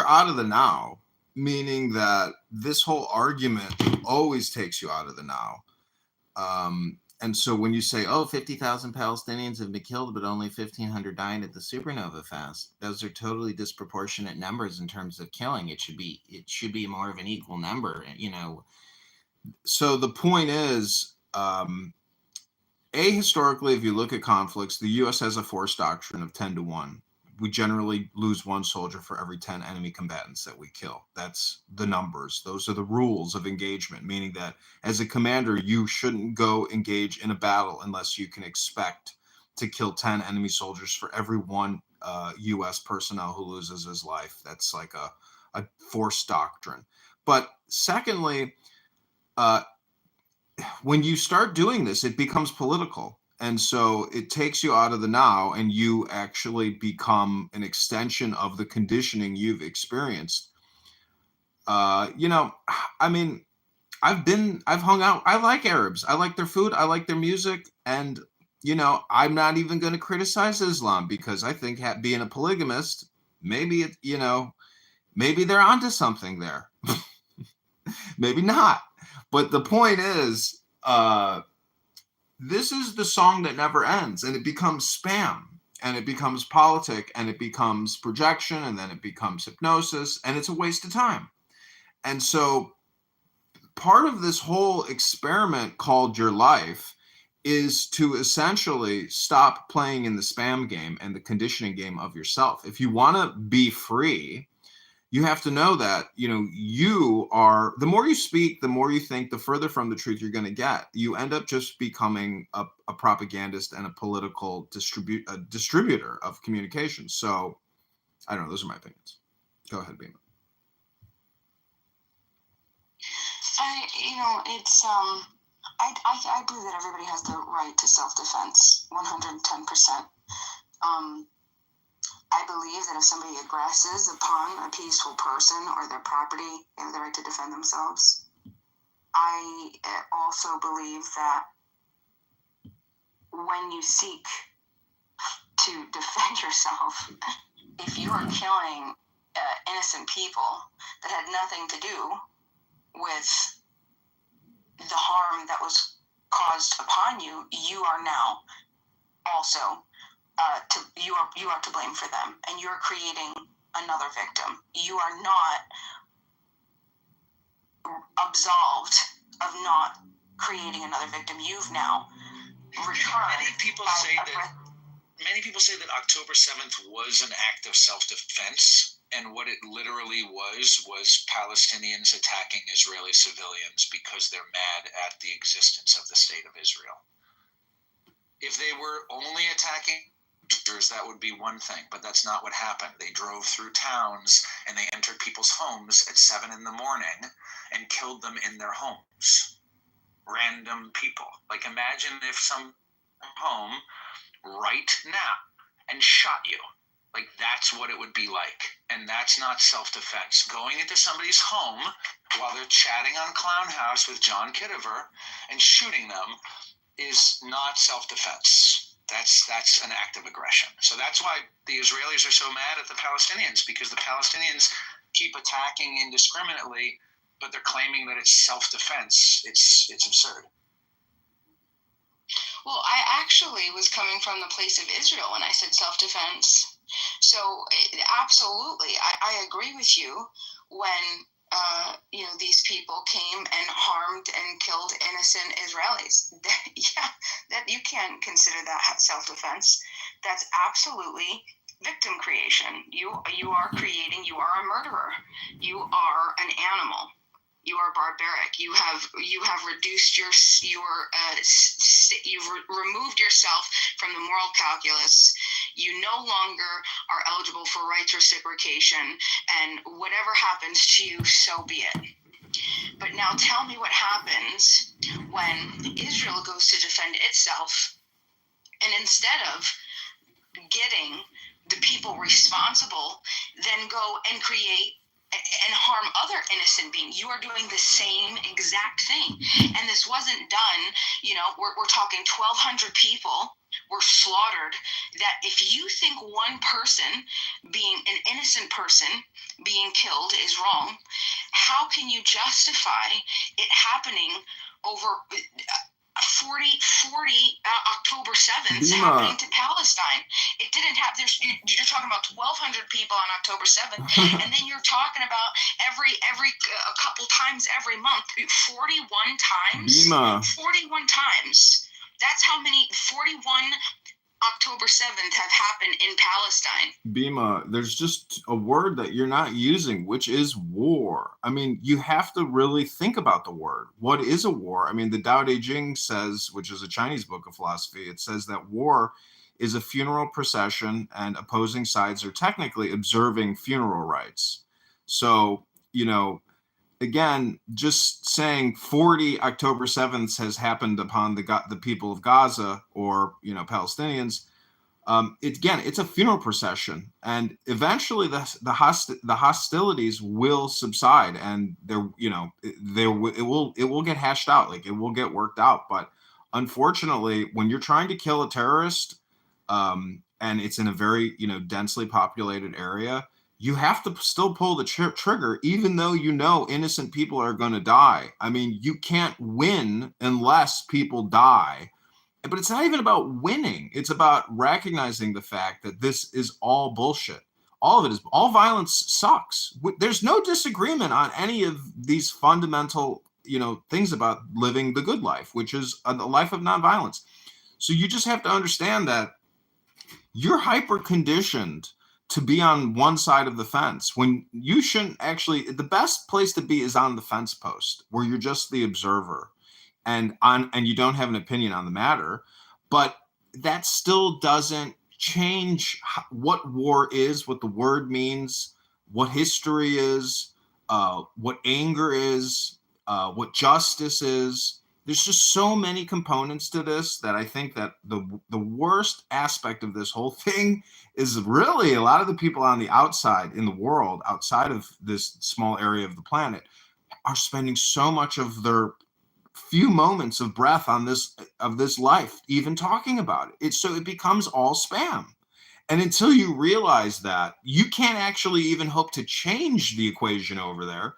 out of the now, meaning that this whole argument always takes you out of the now. And so when you say, 50,000 Palestinians have been killed, but only 1,500 died at the supernova fest, those are totally disproportionate numbers in terms of killing. It should be more of an equal number, So the point is, historically, if you look at conflicts, the U.S. has a force doctrine of 10-1. We generally lose one soldier for every 10 enemy combatants that we kill. That's the numbers. Those are the rules of engagement, meaning that as a commander, you shouldn't go engage in a battle unless you can expect to kill 10 enemy soldiers for every one U.S. personnel who loses his life. That's like a force doctrine. But secondly, when you start doing this, it becomes political. And so it takes you out of the now, and you actually become an extension of the conditioning you've experienced. I've hung out. I like Arabs. I like their food. I like their music. And, I'm not even going to criticize Islam because I think being a polygamist, maybe they're onto something there. Maybe not. But the point is, this is the song that never ends, and it becomes spam, and it becomes politic, and it becomes projection, and then it becomes hypnosis, and it's a waste of time. And so part of this whole experiment called your life is to essentially stop playing in the spam game and the conditioning game of yourself. If you want to be free, you have to know that, you are, the more you speak, the more you think, the further from the truth you're going to get. You end up just becoming a propagandist and a political distributor of communication. So, I don't know. Those are my opinions. Go ahead, Bima. I believe that everybody has the right to self-defense, 110%. I believe that if somebody aggresses upon a peaceful person or their property, they have the right to defend themselves. I also believe that when you seek to defend yourself, if you are killing innocent people that had nothing to do with the harm that was caused upon you, you are now also you are to blame for them, and you're creating another victim. You are not absolved of not creating another victim. You've now returned. Many people say that October 7th was an act of self-defense, and what it literally was Palestinians attacking Israeli civilians because they're mad at the existence of the state of Israel. If they were only attacking Jews, that would be one thing, but that's not what happened. They drove through towns and they entered people's homes at 7 a.m. and killed them in their homes. Random people. Like, imagine if some home right now and shot you. Like, that's what it would be like. And that's not self-defense. Going into somebody's home while they're chatting on Clown House with John Kitover and shooting them is not self-defense. That's an act of aggression. So that's why the Israelis are so mad at the Palestinians, because the Palestinians keep attacking indiscriminately, but they're claiming that it's self-defense. It's absurd. Well, I actually was coming from the place of Israel when I said self-defense. So absolutely, I agree with you when these people came and harmed and killed innocent Israelis. That you can't consider that self-defense. That's absolutely victim creation. You are creating. You are a murderer. You are an animal. You are barbaric. You have reduced you've removed yourself from the moral calculus. You no longer are eligible for rights reciprocation, and whatever happens to you, so be it. But now tell me what happens when Israel goes to defend itself, and instead of getting the people responsible, then go and create and harm other innocent beings. You are doing the same exact thing. And this wasn't done, we're talking 1,200 people were slaughtered. That if you think one person, being an innocent person, being killed is wrong, how can you justify it happening over 40 October 7th happening to Palestine? It didn't have. You're talking about 1,200 people on October 7th, and then you're talking about every a couple times every month, 41 times. Bima. 41 times. That's how many 41 October 7th have happened in Palestine. Bima, there's just a word that you're not using, which is war. I mean, you have to really think about the word. What is a war? I mean, the Tao Te Ching says, which is a Chinese book of philosophy, it says that war is a funeral procession and opposing sides are technically observing funeral rites. So, again, just saying 40 October 7th has happened upon the people of Gaza or, Palestinians. It's a funeral procession, and eventually the hostilities will subside, and it will get hashed out, like it will get worked out. But unfortunately, when you're trying to kill a terrorist, and it's in a very densely populated area, you have to still pull the trigger, even though innocent people are going to die. I mean, you can't win unless people die. But it's not even about winning. It's about recognizing the fact that this is all bullshit. All violence sucks. There's no disagreement on any of these fundamental, things about living the good life, which is a life of nonviolence. So you just have to understand that you're hyper conditioned to be on one side of the fence when you shouldn't actually. The best place to be is on the fence post, where you're just the observer and you don't have an opinion on the matter. But that still doesn't change what war is, what the word means, what history is, what anger is, what justice is. There's just so many components to this that I think that the worst aspect of this whole thing is really a lot of the people on the outside in the world, outside of this small area of the planet, are spending so much of their few moments of breath on this life even talking about it. So it becomes all spam. And until you realize that, you can't actually even hope to change the equation over there.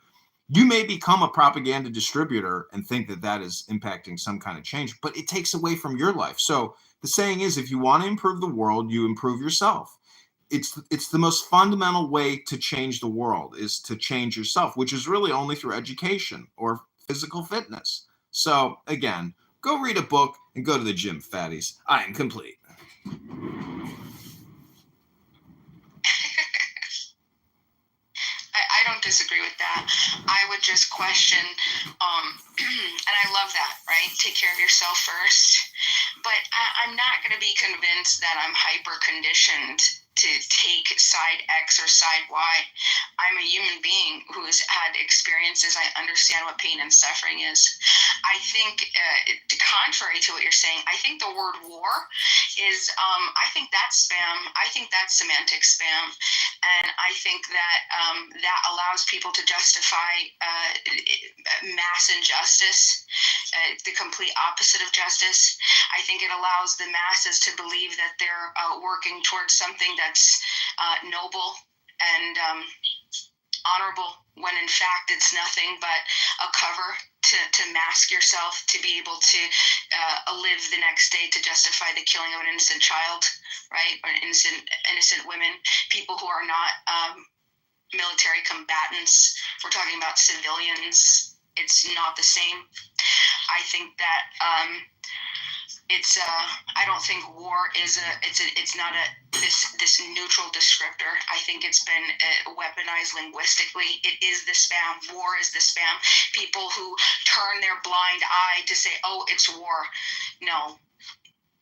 You may become a propaganda distributor and think that is impacting some kind of change, but it takes away from your life. So The saying is, if you want to improve the world, you improve yourself. It's the most fundamental way to change the world is to change yourself, which is really only through education or physical fitness. So again, go read a book and go to the gym, fatties. I am complete. I don't disagree with that. I would just question, and I love that, right? Take care of yourself first. But I'm not going to be convinced that I'm hyper conditioned to take side X or side Y. I'm a human being who has had experiences. I understand what pain and suffering is. I think, contrary to what you're saying, I think the word war is, I think that's spam. I think that's semantic spam. And I think that that allows people to justify mass injustice, the complete opposite of justice. I think it allows the masses to believe that they're working towards something that's noble and honorable, when in fact it's nothing but a cover to mask yourself, to be able to live the next day to justify the killing of an innocent child, right? Or innocent women, people who are not military combatants. We're talking about civilians. It's not the same. I think that I don't think war is it's not this neutral descriptor. I think it's been weaponized linguistically. It is the spam. War is the spam. People who turn their blind eye to say, "Oh, it's war." No,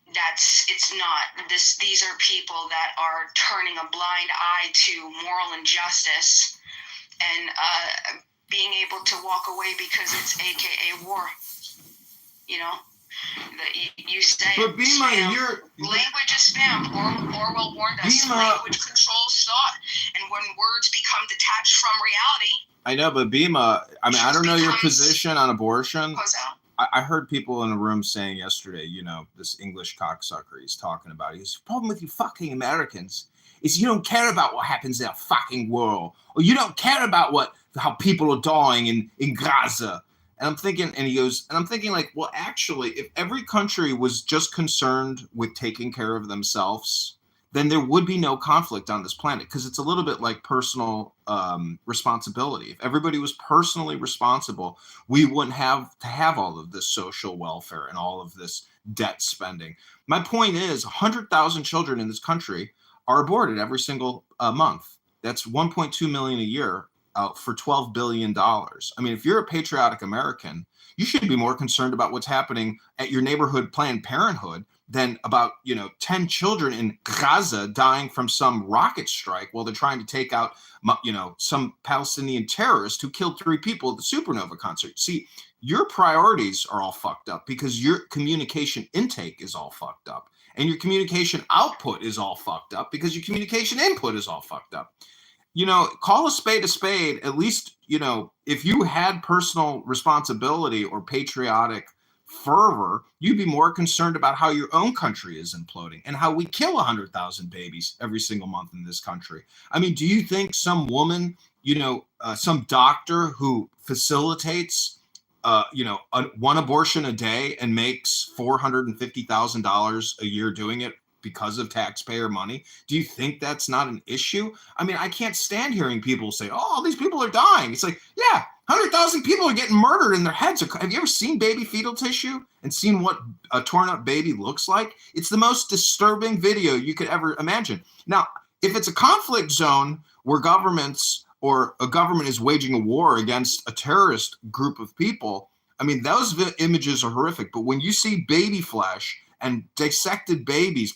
it's not. These are people that are turning a blind eye to moral injustice and being able to walk away because it's AKA war. You know. You say but Bima, language is spam. Orwell warned us. Language controls thought, and when words become detached from reality. I know, but Bima, I mean, I don't know your position on abortion. I heard people in a room saying yesterday, this English cocksucker he's talking about. He's the problem with you fucking Americans is you don't care about what happens in our fucking world, or you don't care about how people are dying in Gaza. And I'm thinking like, well, actually, if every country was just concerned with taking care of themselves, then there would be no conflict on this planet, because it's a little bit like personal responsibility. If everybody was personally responsible, we wouldn't have to have all of this social welfare and all of this debt spending. My point is 100,000 children in this country are aborted every single month. That's 1.2 million a year. For $12 billion. I mean, if you're a patriotic American, you should be more concerned about what's happening at your neighborhood Planned Parenthood than about, 10 children in Gaza dying from some rocket strike while they're trying to take out, some Palestinian terrorist who killed 3 people at the Supernova concert. See, your priorities are all fucked up because your communication intake is all fucked up. And your communication output is all fucked up because your communication input is all fucked up. Call a spade, at least, if you had personal responsibility or patriotic fervor, you'd be more concerned about how your own country is imploding and how we kill 100,000 babies every single month in this country. I mean, do you think some woman, some doctor who facilitates, one abortion a day and makes $450,000 a year doing it because of taxpayer money, do you think that's not an issue? I mean, I can't stand hearing people say, "Oh, these people are dying." It's like, yeah, 100,000 people are getting murdered in their heads. Have you ever seen baby fetal tissue and seen what a torn up baby looks like? It's the most disturbing video you could ever imagine. Now, if it's a conflict zone where governments or a government is waging a war against a terrorist group of people, I mean, those images are horrific. But when you see baby flesh and dissected babies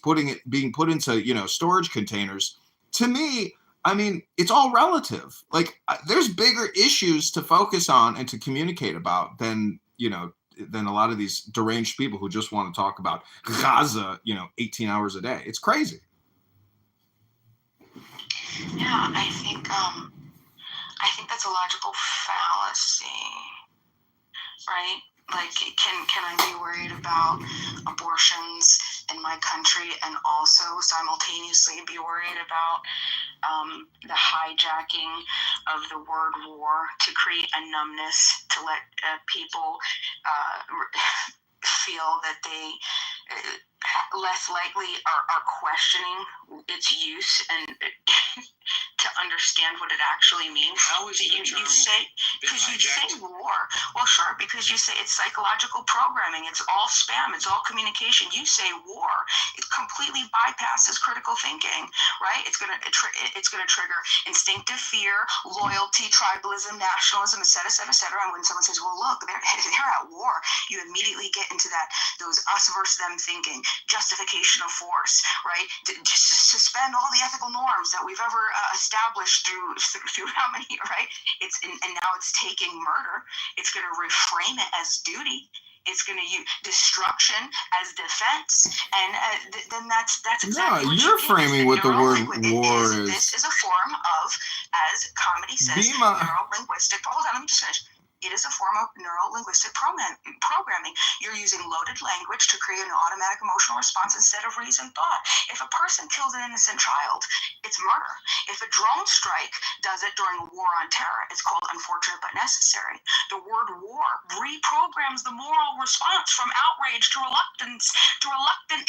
being put into, storage containers, to me, I mean, it's all relative. Like, there's bigger issues to focus on and to communicate about than a lot of these deranged people who just want to talk about Gaza, 18 hours a day. It's crazy. Yeah, I think that's a logical fallacy, right? Like, can I be worried about abortions in my country and also simultaneously be worried about the hijacking of the word war to create a numbness, to let people feel that they less likely are questioning its use and to understand what it actually means. How is the term because you say war. Well, sure, because you say it's psychological programming. It's all spam. It's all communication. You say war. It completely bypasses critical thinking, right? It's gonna trigger instinctive fear, loyalty, tribalism, nationalism, et cetera, et cetera, et cetera. And when someone says, "Well, look, they're at war," you immediately get into those us versus them thinking, justification of force, right? Just suspend all the ethical norms that we've ever established through how many, right? And now it's taking murder. It's going to reframe it as duty. It's going to use destruction as defense, and then that's exactly No, what you're framing what the word war is. This is a form of, as comedy says, neuro-linguistic. Hold on, let me just finish. It is a form of neuro-linguistic programming. You're using loaded language to create an automatic emotional response instead of reasoned thought. If a person kills an innocent child, it's murder. If a drone strike does it during a war on terror, it's called unfortunate but necessary. The word war reprograms the moral response from outrage to reluctant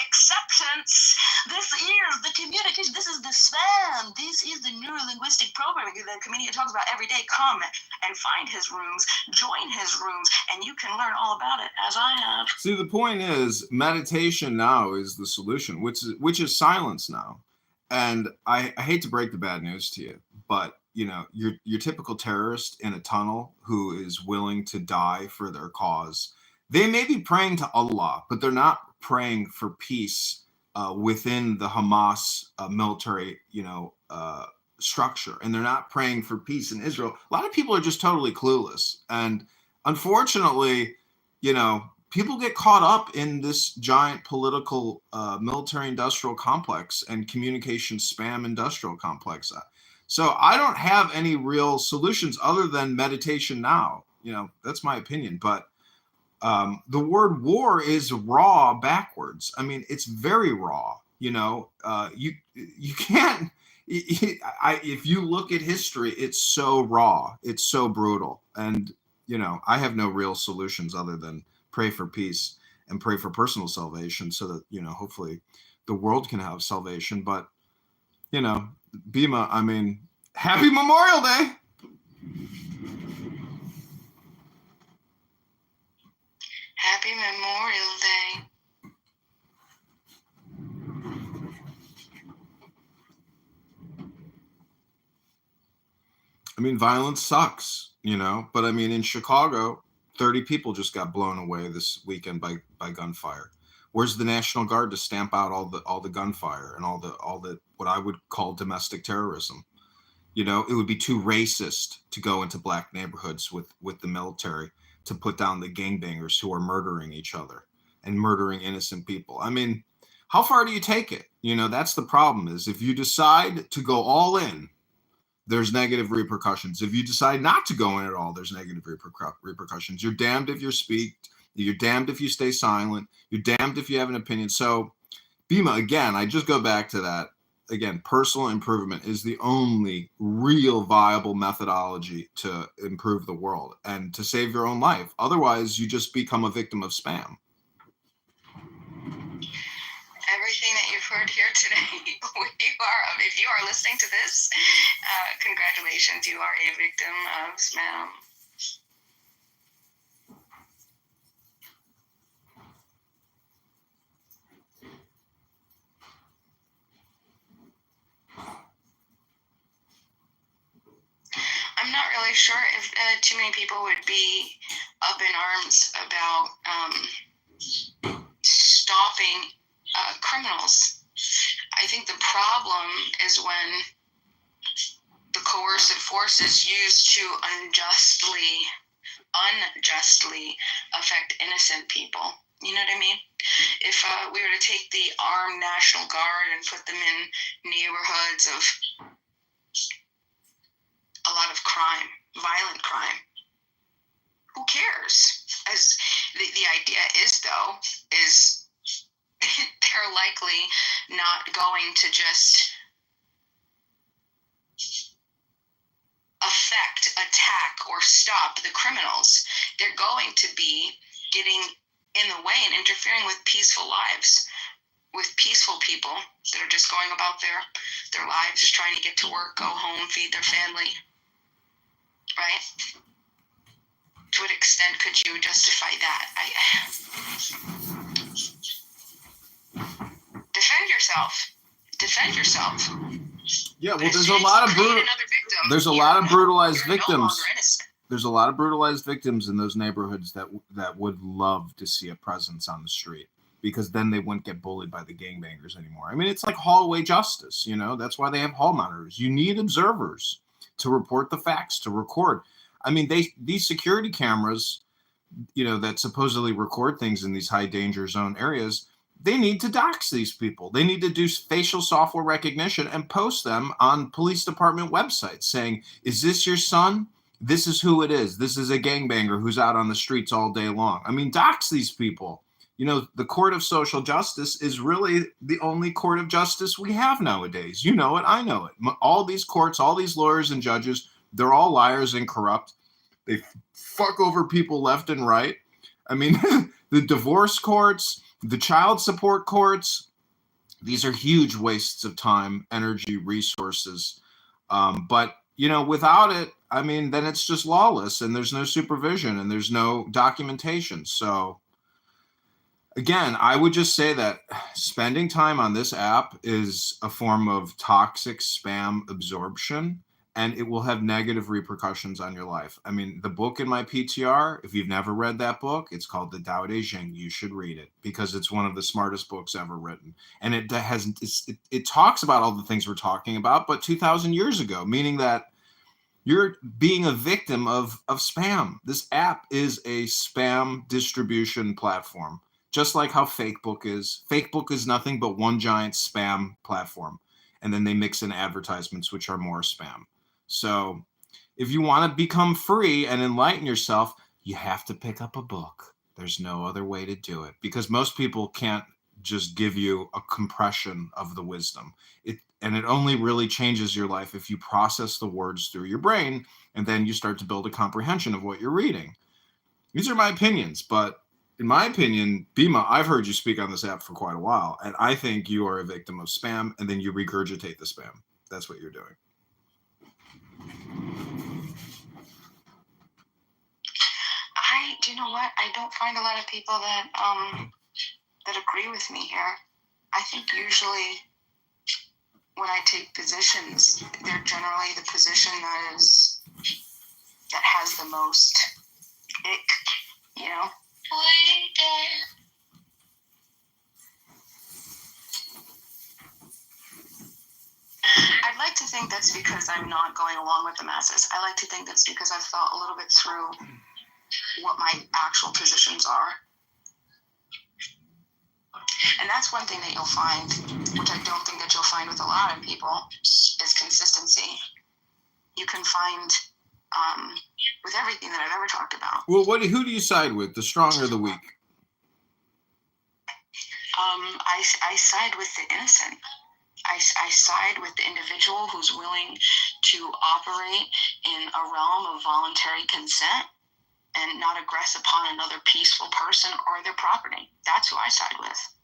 acceptance. This is the communication. This is the spam. This is the neuro-linguistic programming that the comedian talks about every day. Come and find his rooms. Join his rooms, and you can learn all about it, as I have. See, the point is, meditation now is the solution, which is silence now. And I hate to break the bad news to you, but your typical terrorist in a tunnel who is willing to die for their cause, they may be praying to Allah, but they're not praying for peace within the Hamas military, structure, and they're not praying for peace in Israel. A lot of people are just totally clueless, and unfortunately, people get caught up in this giant political military industrial complex and communication spam industrial complex. So I don't have any real solutions other than meditation now. That's my opinion, but the word war is raw backwards. I mean, it's very raw. You can't. If you look at history, it's so raw, it's so brutal, and I have no real solutions other than pray for peace and pray for personal salvation, so that hopefully the world can have salvation. But Bima, I mean, happy Memorial Day. Happy Memorial Day. I mean, violence sucks, but I mean, in Chicago, 30 people just got blown away this weekend by gunfire. Where's the National Guard to stamp out all the gunfire and all the what I would call domestic terrorism? It would be too racist to go into black neighborhoods with the military to put down the gangbangers who are murdering each other and murdering innocent people. I mean, how far do you take it? That's the problem, is if you decide to go all in, there's negative repercussions. If you decide not to go in at all, there's negative repercussions. You're damned if you speak. You're damned if you stay silent. You're damned if you have an opinion. So, Bima, again, I just go back to that. Again, personal improvement is the only real viable methodology to improve the world and to save your own life. Otherwise, you just become a victim of spam. Everything that you've heard here today, if you are listening to this, congratulations, you are a victim of spam. I'm not really sure if too many people would be up in arms about stopping criminals. I think the problem is when the coercive force is used to unjustly affect innocent people. You know what I mean? If we were to take the armed National Guard and put them in neighborhoods of a lot of crime, violent crime, who cares? As the idea is, though, is they're likely not going to just affect, attack, or stop the criminals. They're going to be getting in the way and interfering with peaceful lives. with peaceful people that are just going about their lives, just trying to get to work, go home, feed their family, right? To what extent could you justify that? Defend yourself. Defend yourself. Yeah, well, there's a lot of brutalized victims. There's a lot of brutalized victims in those neighborhoods that would love to see a presence on the street, because then they wouldn't get bullied by the gangbangers anymore. I mean, it's like hallway justice, you know? That's why they have hall monitors. You need observers to report the facts, to record. I mean, these security cameras, you know, that supposedly record things in these high danger zone areas, they need to dox these people. They need to do facial software recognition and post them on police department websites saying, is this your son? This is who it is. This is a gangbanger who's out on the streets all day long. I mean, dox these people. You know, the court of social justice is really the only court of justice we have nowadays. You know it. I know it. All these courts, all these lawyers and judges, they're all liars and corrupt. They fuck over people left and right. I mean, the divorce courts, the child support courts, these are huge wastes of time, energy, resources. But, you know, without it, I mean, then it's just lawless and there's no supervision and there's no documentation. So, again, I would just say that spending time on this app is a form of toxic spam absorption, and it will have negative repercussions on your life. I mean, the book in my PTR, if you've never read that book, it's called The Tao Te Ching. You should read it because it's one of the smartest books ever written. And it talks about all the things we're talking about, but 2,000 years ago, meaning that you're being a victim of spam. This app is a spam distribution platform, just like how Facebook is. Facebook is nothing but one giant spam platform. And then they mix in advertisements, which are more spam. So if you want to become free and enlighten yourself, you have to pick up a book. There's no other way to do it, because most people can't just give you a compression of the wisdom. And it only really changes your life if you process the words through your brain, and then you start to build a comprehension of what you're reading. These are my opinions, but in my opinion, Bima, I've heard you speak on this app for quite a while, and I think you are a victim of spam, and then you regurgitate the spam. That's what you're doing. You know what? I don't find a lot of people that agree with me here. I think usually when I take positions, they're generally the position that has the most ick, you know? I'd like to think that's because I'm not going along with the masses. I like to think that's because I've thought a little bit through what my actual positions are. And that's one thing that you'll find, which I don't think that you'll find with a lot of people, is consistency. You can find with everything that I've ever talked about. Well, who do you side with, the strong or the weak? I side with the innocent. I side with the individual who's willing to operate in a realm of voluntary consent and not aggress upon another peaceful person or their property. That's who I side with.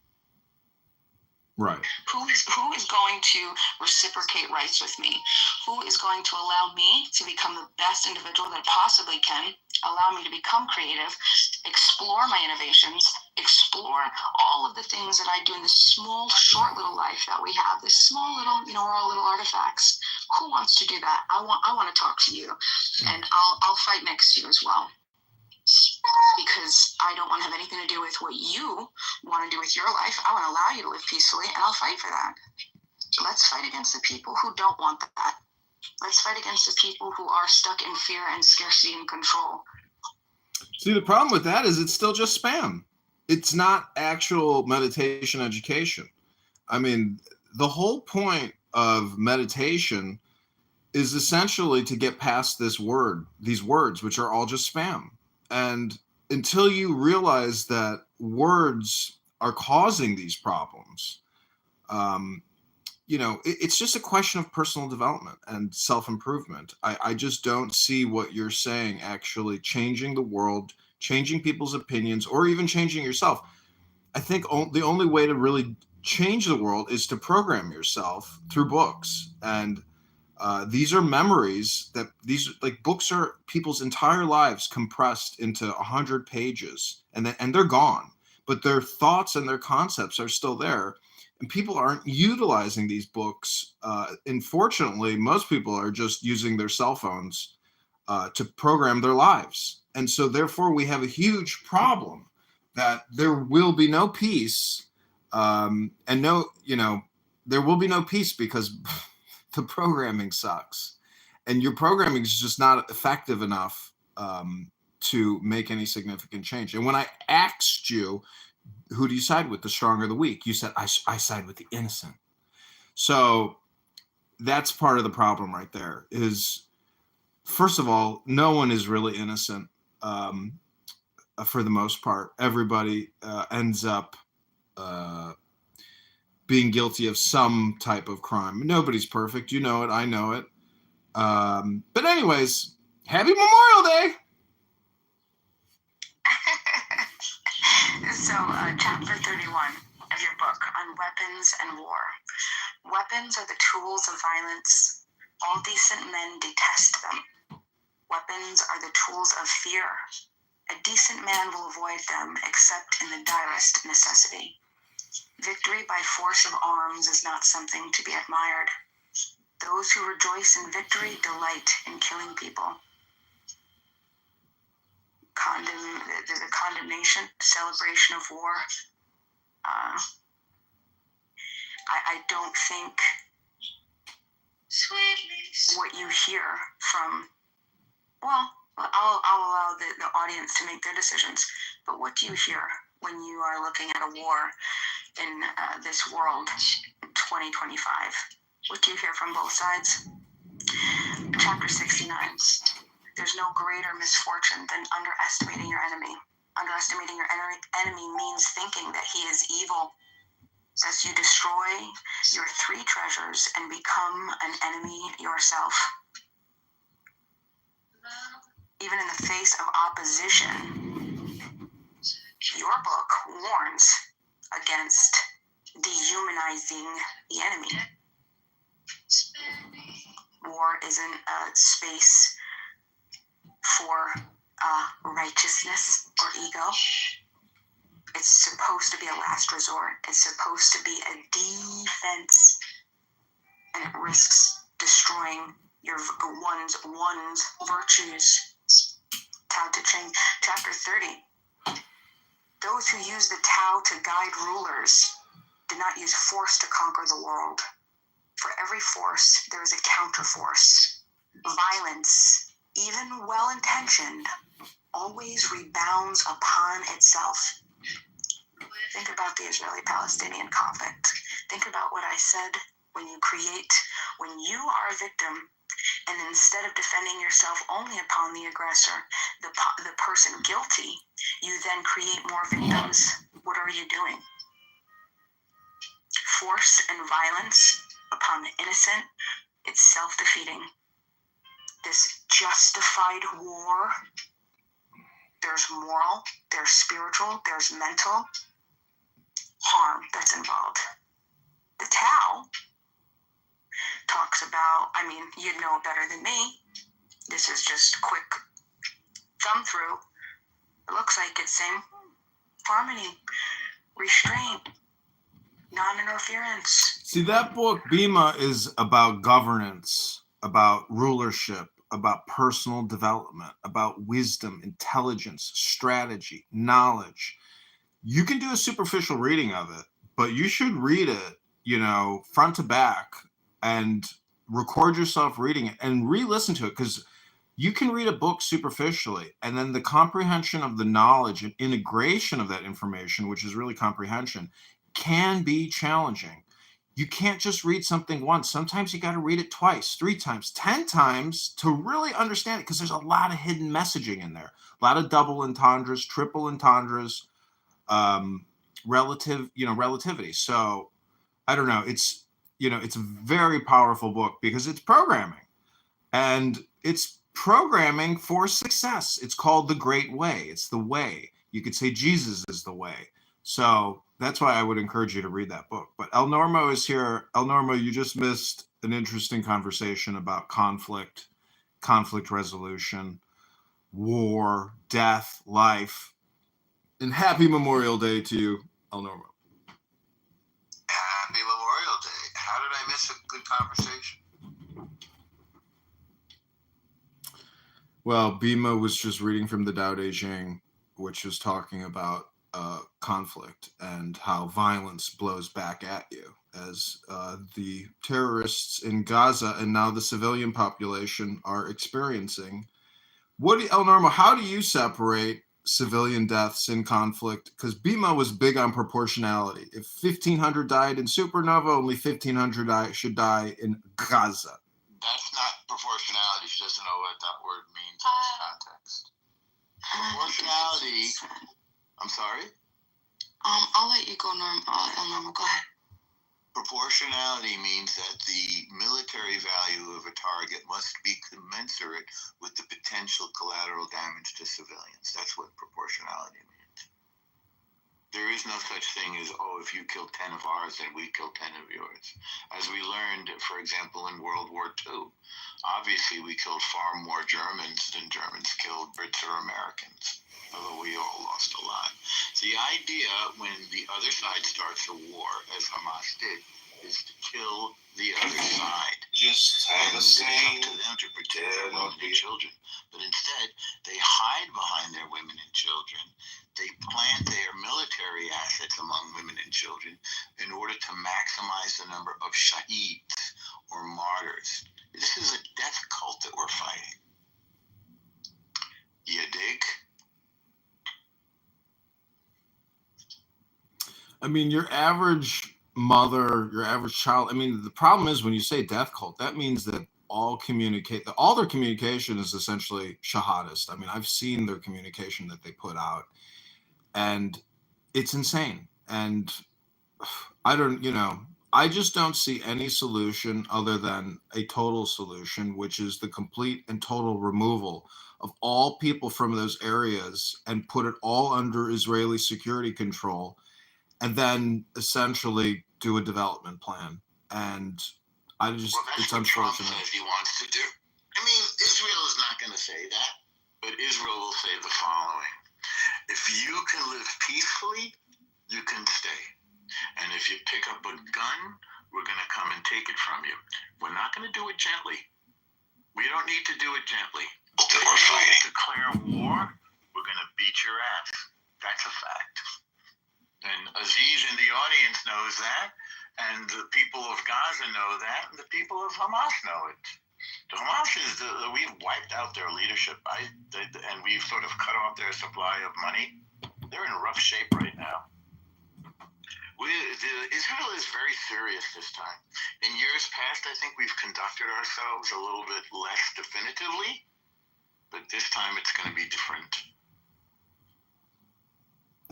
Right. Who is going to reciprocate rights with me? Who is going to allow me to become the best individual that I possibly can, allow me to become creative, explore my innovations, explore all of the things that I do in this small, short little life that we have, this small little, we're all little artifacts. Who wants to do that? I want to talk to you, and I'll fight next to you as well. Because I don't want to have anything to do with what you want to do with your life. I want to allow you to live peacefully, and I'll fight for that. Let's fight against the people who don't want that. Let's fight against the people who are stuck in fear and scarcity and control. See, the problem with that is it's still just spam. It's not actual meditation education. I mean, the whole point of meditation is essentially to get past these words, which are all just spam. And until you realize that words are causing these problems, it's just a question of personal development and self-improvement. I just don't see what you're saying actually changing the world, changing people's opinions, or even changing yourself. I think the only way to really change the world is to program yourself through books. And these are memories that books are people's entire lives compressed into 100 pages, and they're gone, but their thoughts and their concepts are still there. And people aren't utilizing these books. Unfortunately, most people are just using their cell phones to program their lives. And so therefore we have a huge problem that there will be no peace, and there will be no peace because the programming sucks, and your programming is just not effective enough to make any significant change. And when I asked you, who do you side with, the strong or the weak? You said, I side with the innocent. So that's part of the problem right there is, first of all, no one is really innocent for the most part. Everybody ends up being guilty of some type of crime. Nobody's perfect. You know it. I know it. But anyways, happy Memorial Day. So, chapter 31 of your book on weapons and war. Weapons are the tools of violence. All decent men detest them. Weapons are the tools of fear. A decent man will avoid them except in the direst necessity. Victory by force of arms is not something to be admired. Those who rejoice in victory delight in killing people. There's a condemnation, celebration of war. I don't think what you hear from, well, I'll allow the audience to make their decisions, but what do you hear when you are looking at a war in this world in 2025? What do you hear from both sides? Chapter 69. There's no greater misfortune than underestimating your enemy. Underestimating your enemy means thinking that he is evil. Thus you destroy your 3 treasures and become an enemy yourself. Even in the face of opposition, your book warns against dehumanizing the enemy. War isn't a space for righteousness or ego. It's supposed to be a last resort. It's supposed to be a defense, and it risks destroying your one's virtues. Tao Te Ching, chapter 30. Those who use the Tao to guide rulers do not use force to conquer the world. For every force, there is a counterforce. Violence, even well-intentioned, always rebounds upon itself. Think about the Israeli-Palestinian conflict. Think about what I said. When you are a victim, and instead of defending yourself only upon the aggressor, the person guilty, you then create more victims. What are you doing? Force and violence upon the innocent, it's self-defeating. This justified war, there's moral, there's spiritual, there's mental harm that's involved. The Tao talks about, you'd know better than me. This is just a quick thumb through. It looks like it's saying harmony, restraint, non-interference. See, that book, Bima, is about governance, about rulership, about personal development, about wisdom, intelligence, strategy, knowledge. You can do a superficial reading of it, but you should read it, front to back, and record yourself reading it and re-listen to it, because you can read a book superficially, and then the comprehension of the knowledge and integration of that information, which is really comprehension, can be challenging. You can't just read something once. Sometimes you got to read it twice, 3 times, 10 times to really understand it, because there's a lot of hidden messaging in there, a lot of double entendres, triple entendres, relativity. So I don't know. It's a very powerful book because it's programming, and it's programming for success. It's called The Great Way. It's the way. You could say Jesus is the way. So that's why I would encourage you to read that book. But El Normo is here. El Normo, you just missed an interesting conversation about conflict resolution, war, death, life. And happy Memorial Day to you, El Normo. Happy Memorial Day. How did I miss a good conversation? Well, Bima was just reading from the Tao Te Ching, which was talking about conflict and how violence blows back at you as the terrorists in Gaza and now the civilian population are experiencing. El Normo, how do you separate civilian deaths in conflict? Because Bima was big on proportionality. If 1,500 died in Supernova, only 1,500 should die in Gaza. That's not proportionality. She doesn't know what that word means in this context. Proportionality. I'm sorry? I'll let you go, El Normo. Go ahead. Proportionality means that the military value of a target must be commensurate with the potential collateral damage to civilians. That's what proportionality means. There is no such thing as, if you kill 10 of ours, then we kill 10 of yours. As we learned, for example, in World War II, obviously we killed far more Germans than Germans killed Brits or Americans, although we all lost a lot. The idea when the other side starts a war, as Hamas did, is to kill the other side. Just have a It's saying. up to them to protect their women and children. But instead, they hide behind their women and children. They plant their military assets among women and children in order to maximize the number of shaheeds or martyrs. This is a death cult that we're fighting. You dig? I mean, your average mother, your average child. I mean, the problem is when you say death cult, that means that all their communication is essentially shahadist. I mean, I've seen their communication that they put out, and it's insane. And I just don't see any solution other than a total solution, which is the complete and total removal of all people from those areas and put it all under Israeli security control, and then essentially do a development plan. And it's unfortunate. Trump says he wants to do. I mean, Israel is not going to say that, but Israel will say the following. If you can live peacefully, you can stay. And if you pick up a gun, we're going to come and take it from you. We're not going to do it gently. We don't need to do it gently. If you declare war, we're going to beat your ass. That's a fact. And Aziz in the audience knows that, and the people of Gaza know that, and the people of Hamas know it. The Hamas we've wiped out their leadership, and we've sort of cut off their supply of money. They're in rough shape right now. Israel is very serious this time. In years past, I think we've conducted ourselves a little bit less definitively, but this time it's going to be different.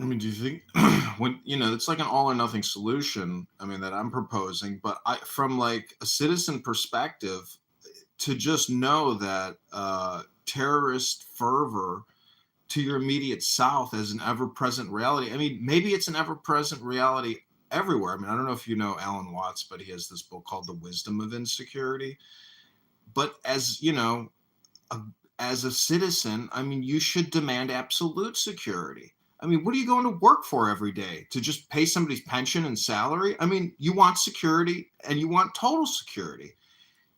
I mean, do you think it's like an all or nothing solution, that I'm proposing, but from like a citizen perspective, to just know that terrorist fervor to your immediate south is an ever-present reality. I mean, maybe it's an ever-present reality everywhere. I mean, I don't know if you know Alan Watts, but he has this book called The Wisdom of Insecurity. But as a citizen, I mean, you should demand absolute security. I mean, what are you going to work for every day? To just pay somebody's pension and salary? I mean, you want security and you want total security.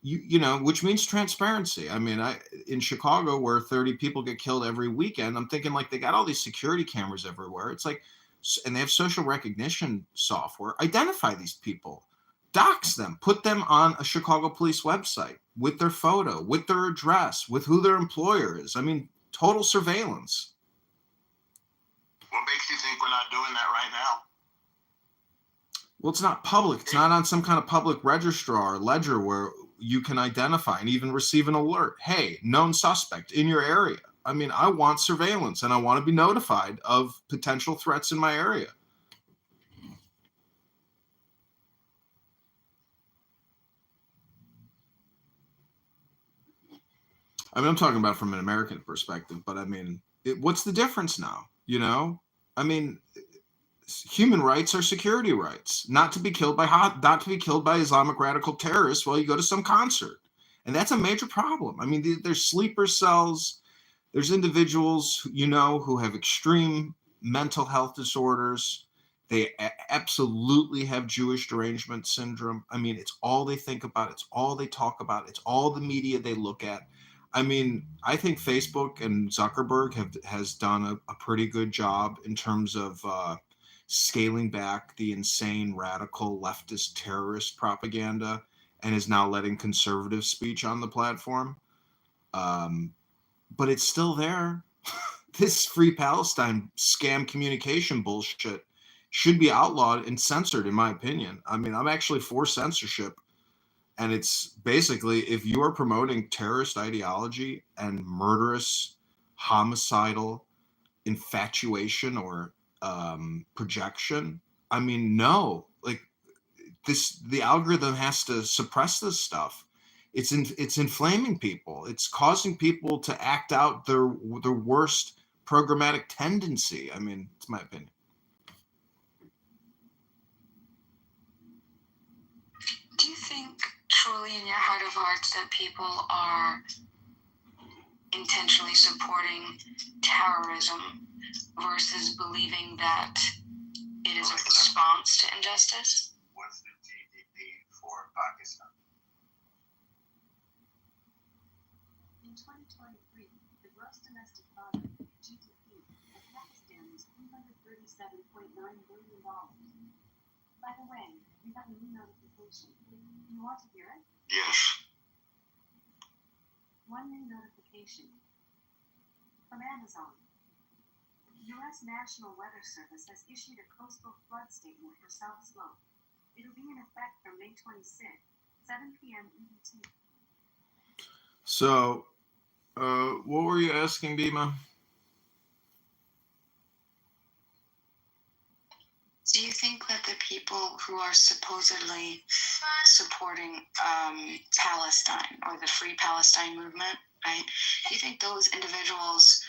Which means transparency. I mean, in Chicago, where 30 people get killed every weekend, I'm thinking like they got all these security cameras everywhere. It's like, and they have social recognition software. Identify these people, dox them, put them on a Chicago police website with their photo, with their address, with who their employer is. I mean, total surveillance. What makes you think we're not doing that right now? Well, it's not public. It's not on some kind of public registrar or ledger where you can identify and even receive an alert. Hey, known suspect in your area. I mean, I want surveillance and I want to be notified of potential threats in my area. I mean, I'm talking about from an American perspective, but I mean, what's the difference now? I mean, human rights are security rights, not to be killed by Islamic radical terrorists while you go to some concert. And that's a major problem. I mean, there's sleeper cells. There's individuals, who have extreme mental health disorders. They absolutely have Jewish derangement syndrome. I mean, it's all they think about. It's all they talk about. It's all the media they look at. I mean, I think Facebook and Zuckerberg has done a pretty good job in terms of scaling back the insane radical leftist terrorist propaganda, and is now letting conservative speech on the platform. But it's still there. This Free Palestine scam communication bullshit should be outlawed and censored, in my opinion. I mean, I'm actually for censorship. And it's basically, if you are promoting terrorist ideology and murderous, homicidal infatuation or projection, I mean, no. Like, the algorithm has to suppress this stuff. It's inflaming people. It's causing people to act out their worst programmatic tendency. I mean, it's my opinion. Do you think truly in your heart of hearts that people are intentionally supporting terrorism versus believing that it is a response to injustice? What's the GDP for Pakistan? In 2023, the gross domestic product, GDP, of Pakistan was $337.9 billion. By the way, we got a new notification. You want to hear it? Yes. One new notification from Amazon. U.S. National Weather Service has issued a coastal flood statement for South Slope. It'll be in effect from May 26th, 7 p.m. EDT. So, what were you asking, Bima? Do you think that the people who are supposedly supporting Palestine or the Free Palestine movement, right? Do you think those individuals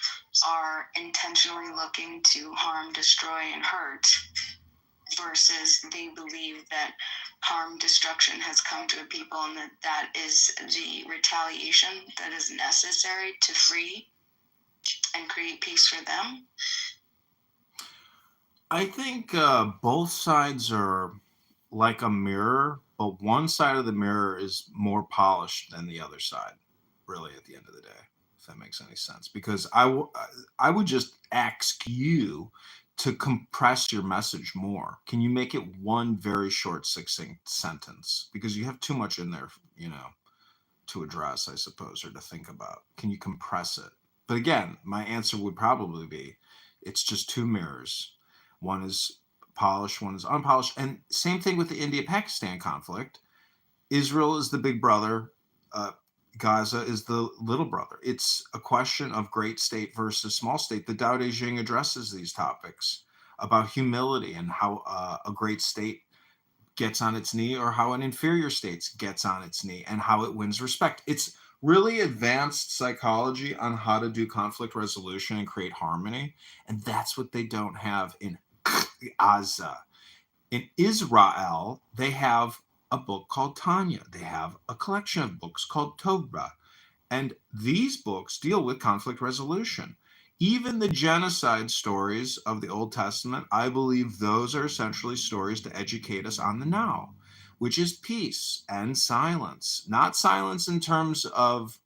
are intentionally looking to harm, destroy, and hurt, versus they believe that harm, destruction has come to a people and that is the retaliation that is necessary to free and create peace for them? I think both sides are like a mirror, but one side of the mirror is more polished than the other side, really, at the end of the day, if that makes any sense. Because I would just ask you to compress your message more. Can you make it one very short, succinct sentence? Because you have too much in there, to address, I suppose, or to think about. Can you compress it? But again, my answer would probably be, it's just two mirrors. One is polished, one is unpolished. And same thing with the India-Pakistan conflict. Israel is the big brother. Gaza is the little brother. It's a question of great state versus small state. The Tao Te Ching addresses these topics about humility and how a great state gets on its knee, or how an inferior state gets on its knee, and how it wins respect. It's really advanced psychology on how to do conflict resolution and create harmony. And that's what they don't have in Gaza. In Israel, they have a book called Tanya. They have a collection of books called Torah. And these books deal with conflict resolution. Even the genocide stories of the Old Testament, I believe those are essentially stories to educate us on the now, which is peace and silence. Not silence in terms of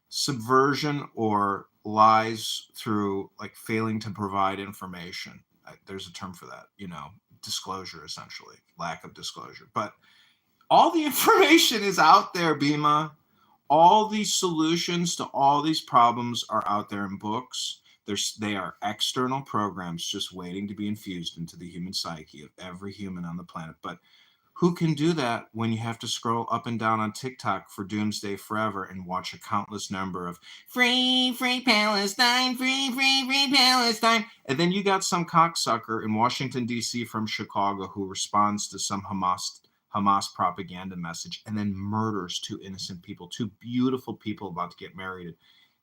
subversion or lies through like failing to provide information. There's a term for that, disclosure, essentially, lack of disclosure. But all the information is out there, Bima. All these solutions to all these problems are out there in books. They are external programs just waiting to be infused into the human psyche of every human on the planet. But who can do that when you have to scroll up and down on TikTok for doomsday forever and watch a countless number of free Palestine, free Palestine. And then you got some cocksucker in Washington, D.C. from Chicago who responds to some Hamas propaganda message and then murders two innocent people, two beautiful people about to get married.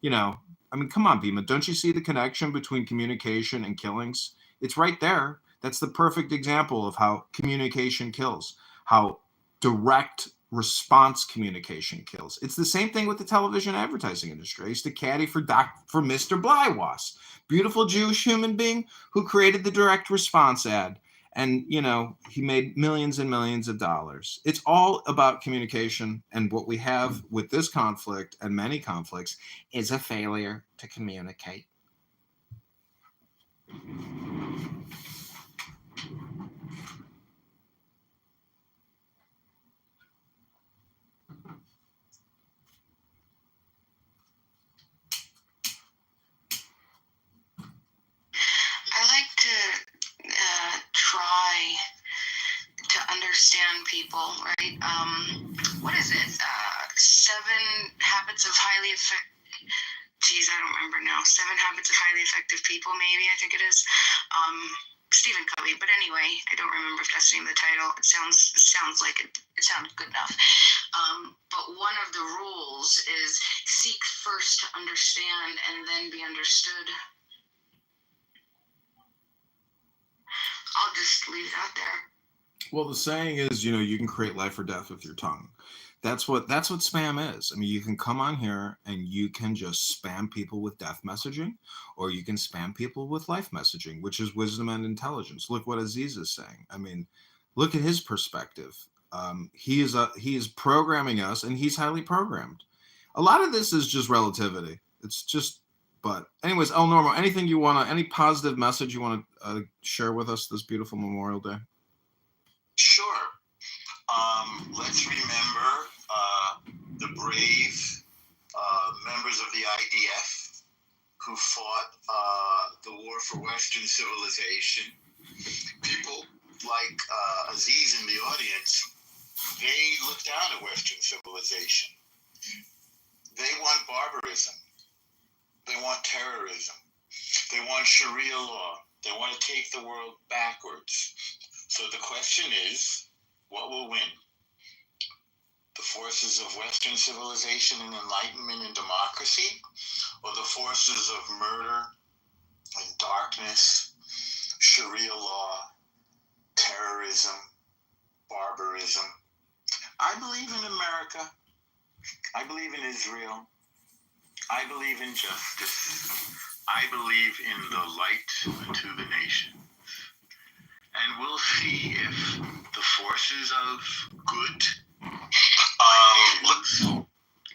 Come on, Bima, don't you see the connection between communication and killings? It's right there. That's the perfect example of how communication kills, how direct response communication kills. It's the same thing with the television advertising industry. I used to caddy for Mr. Blywas, beautiful Jewish human being who created the direct response ad. And, you know, he made millions and millions of dollars. It's all about communication. And what we have with this conflict and many conflicts is a failure to communicate. I like to try to understand people, right? What is it? 7 Habits of Highly Effective. Geez, I don't remember now. 7 Habits of Highly Effective People, maybe, I think it is. Stephen Covey. But anyway, I don't remember if that's the name of the title. It sounds like it sounds good enough. But one of the rules is seek first to understand and then be understood. I'll just leave it out there. Well, the saying is, you know, you can create life or death with your tongue. That's what spam is. I mean, you can come on here and you can just spam people with death messaging, or you can spam people with life messaging, which is wisdom and intelligence. Look what Aziz is saying. I mean, look at his perspective. He is programming us, and he's highly programmed. A lot of this is just relativity. It's just, but anyways, El Normo, any positive message you want to share with us this beautiful Memorial Day? Sure. Let's remember the brave members of the IDF who fought the war for Western civilization. People like Aziz in the audience, they look down at Western civilization. They want barbarism. They want terrorism. They want Sharia law. They want to take the world backwards. So the question is, what will win? The forces of Western civilization and enlightenment and democracy, or the forces of murder and darkness, Sharia law, terrorism, barbarism? I believe in America. I believe in Israel. I believe in justice. I believe in the light to the nation. And we'll see if the forces of good,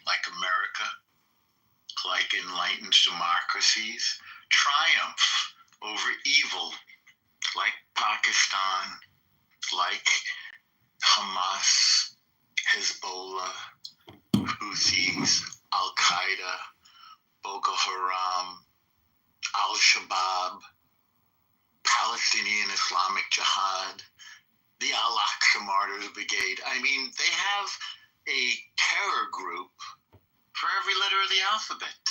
like America, like enlightened democracies, triumph over evil, like Pakistan, like Hamas, Hezbollah, Houthis, Al-Qaeda, Boko Haram, Al-Shabaab, Palestinian Islamic Jihad, the Al-Aqsa Martyrs Brigade. I mean, they have a terror group for every letter of the alphabet.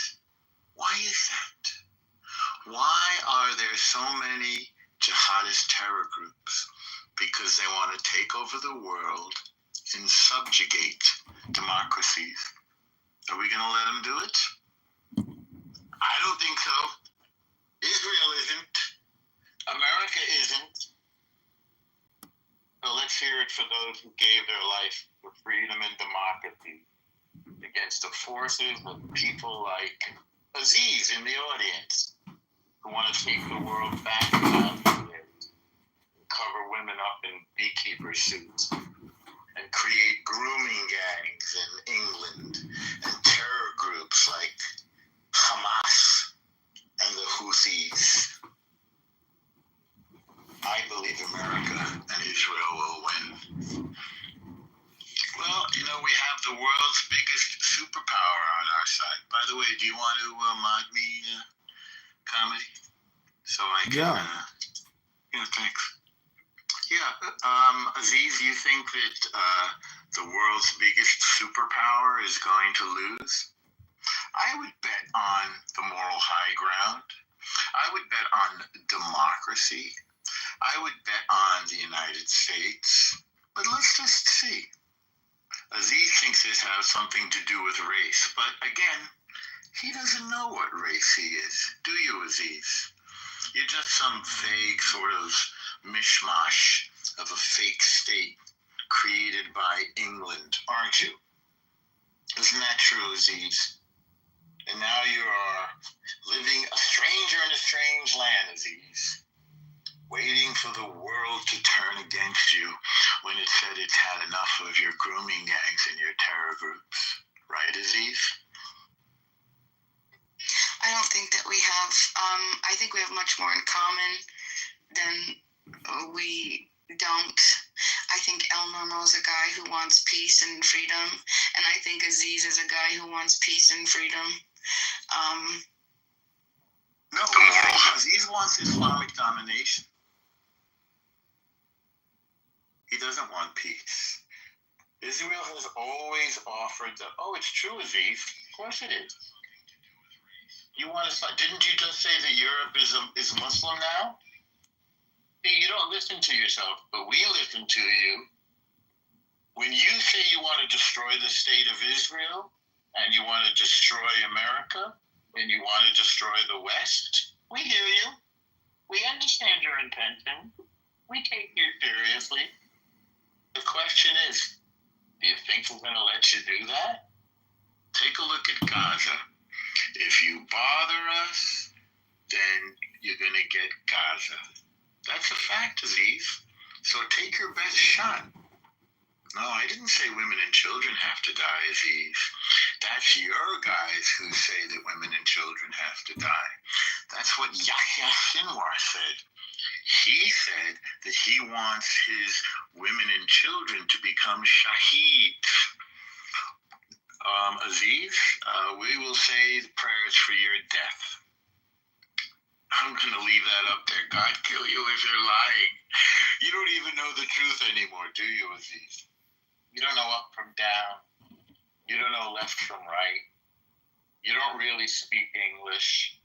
Why is that? Why are there so many jihadist terror groups? Because they want to take over the world and subjugate democracies. Are we going to let them do it? I don't think so. Israel isn't. America isn't. So let's hear it for those who gave their life for freedom and democracy against the forces of people like Aziz in the audience, who want to take the world back and cover women up in beekeeper suits and create grooming gangs in England and terror groups like Hamas and the Houthis. I believe America and Israel will win. Well, you know, we have the world's biggest superpower on our side. By the way, do you want to mod me, Comedy? So I can, thanks. Yeah, Aziz, you think that the world's biggest superpower is going to lose? I would bet on the moral high ground. I would bet on democracy. I would bet on the United States. But let's just see. Aziz thinks this has something to do with race. But again, he doesn't know what race he is. Do you, Aziz? You're just some vague sort of mishmash of a fake state created by England, aren't you? Isn't that true, Aziz? And now you are living a stranger in a strange land, Aziz, waiting for the world to turn against you when it said it's had enough of your grooming gangs and your terror groups. Right, Aziz? I don't think that we have. I think we have much more in common than we don't. I think El Normo is a guy who wants peace and freedom, and I think Aziz is a guy who wants peace and freedom. No, Aziz wants Islamic domination. He doesn't want peace. Israel has always offered the, oh, it's true, Aziz. Of course it is. You want to, didn't you just say that Europe is Muslim now? See, you don't listen to yourself, but we listen to you. When you say you want to destroy the state of Israel, and you want to destroy America, and you want to destroy the West, we hear you. We understand your intention. We take you seriously. The question is, do you think we're going to let you do that? Take a look at Gaza. If you bother us, then you're going to get Gaza. That's a fact, Aziz. So take your best shot. No, I didn't say women and children have to die, Aziz. That's your guys who say that women and children have to die. That's what Yahya Sinwar said. He said that he wants his women and children to become shaheeds. Aziz, we will say the prayers for your death. I'm going to leave that up there. God kill you if you're lying. You don't even know the truth anymore, do you, Aziz? You don't know up from down. You don't know left from right. You don't really speak English.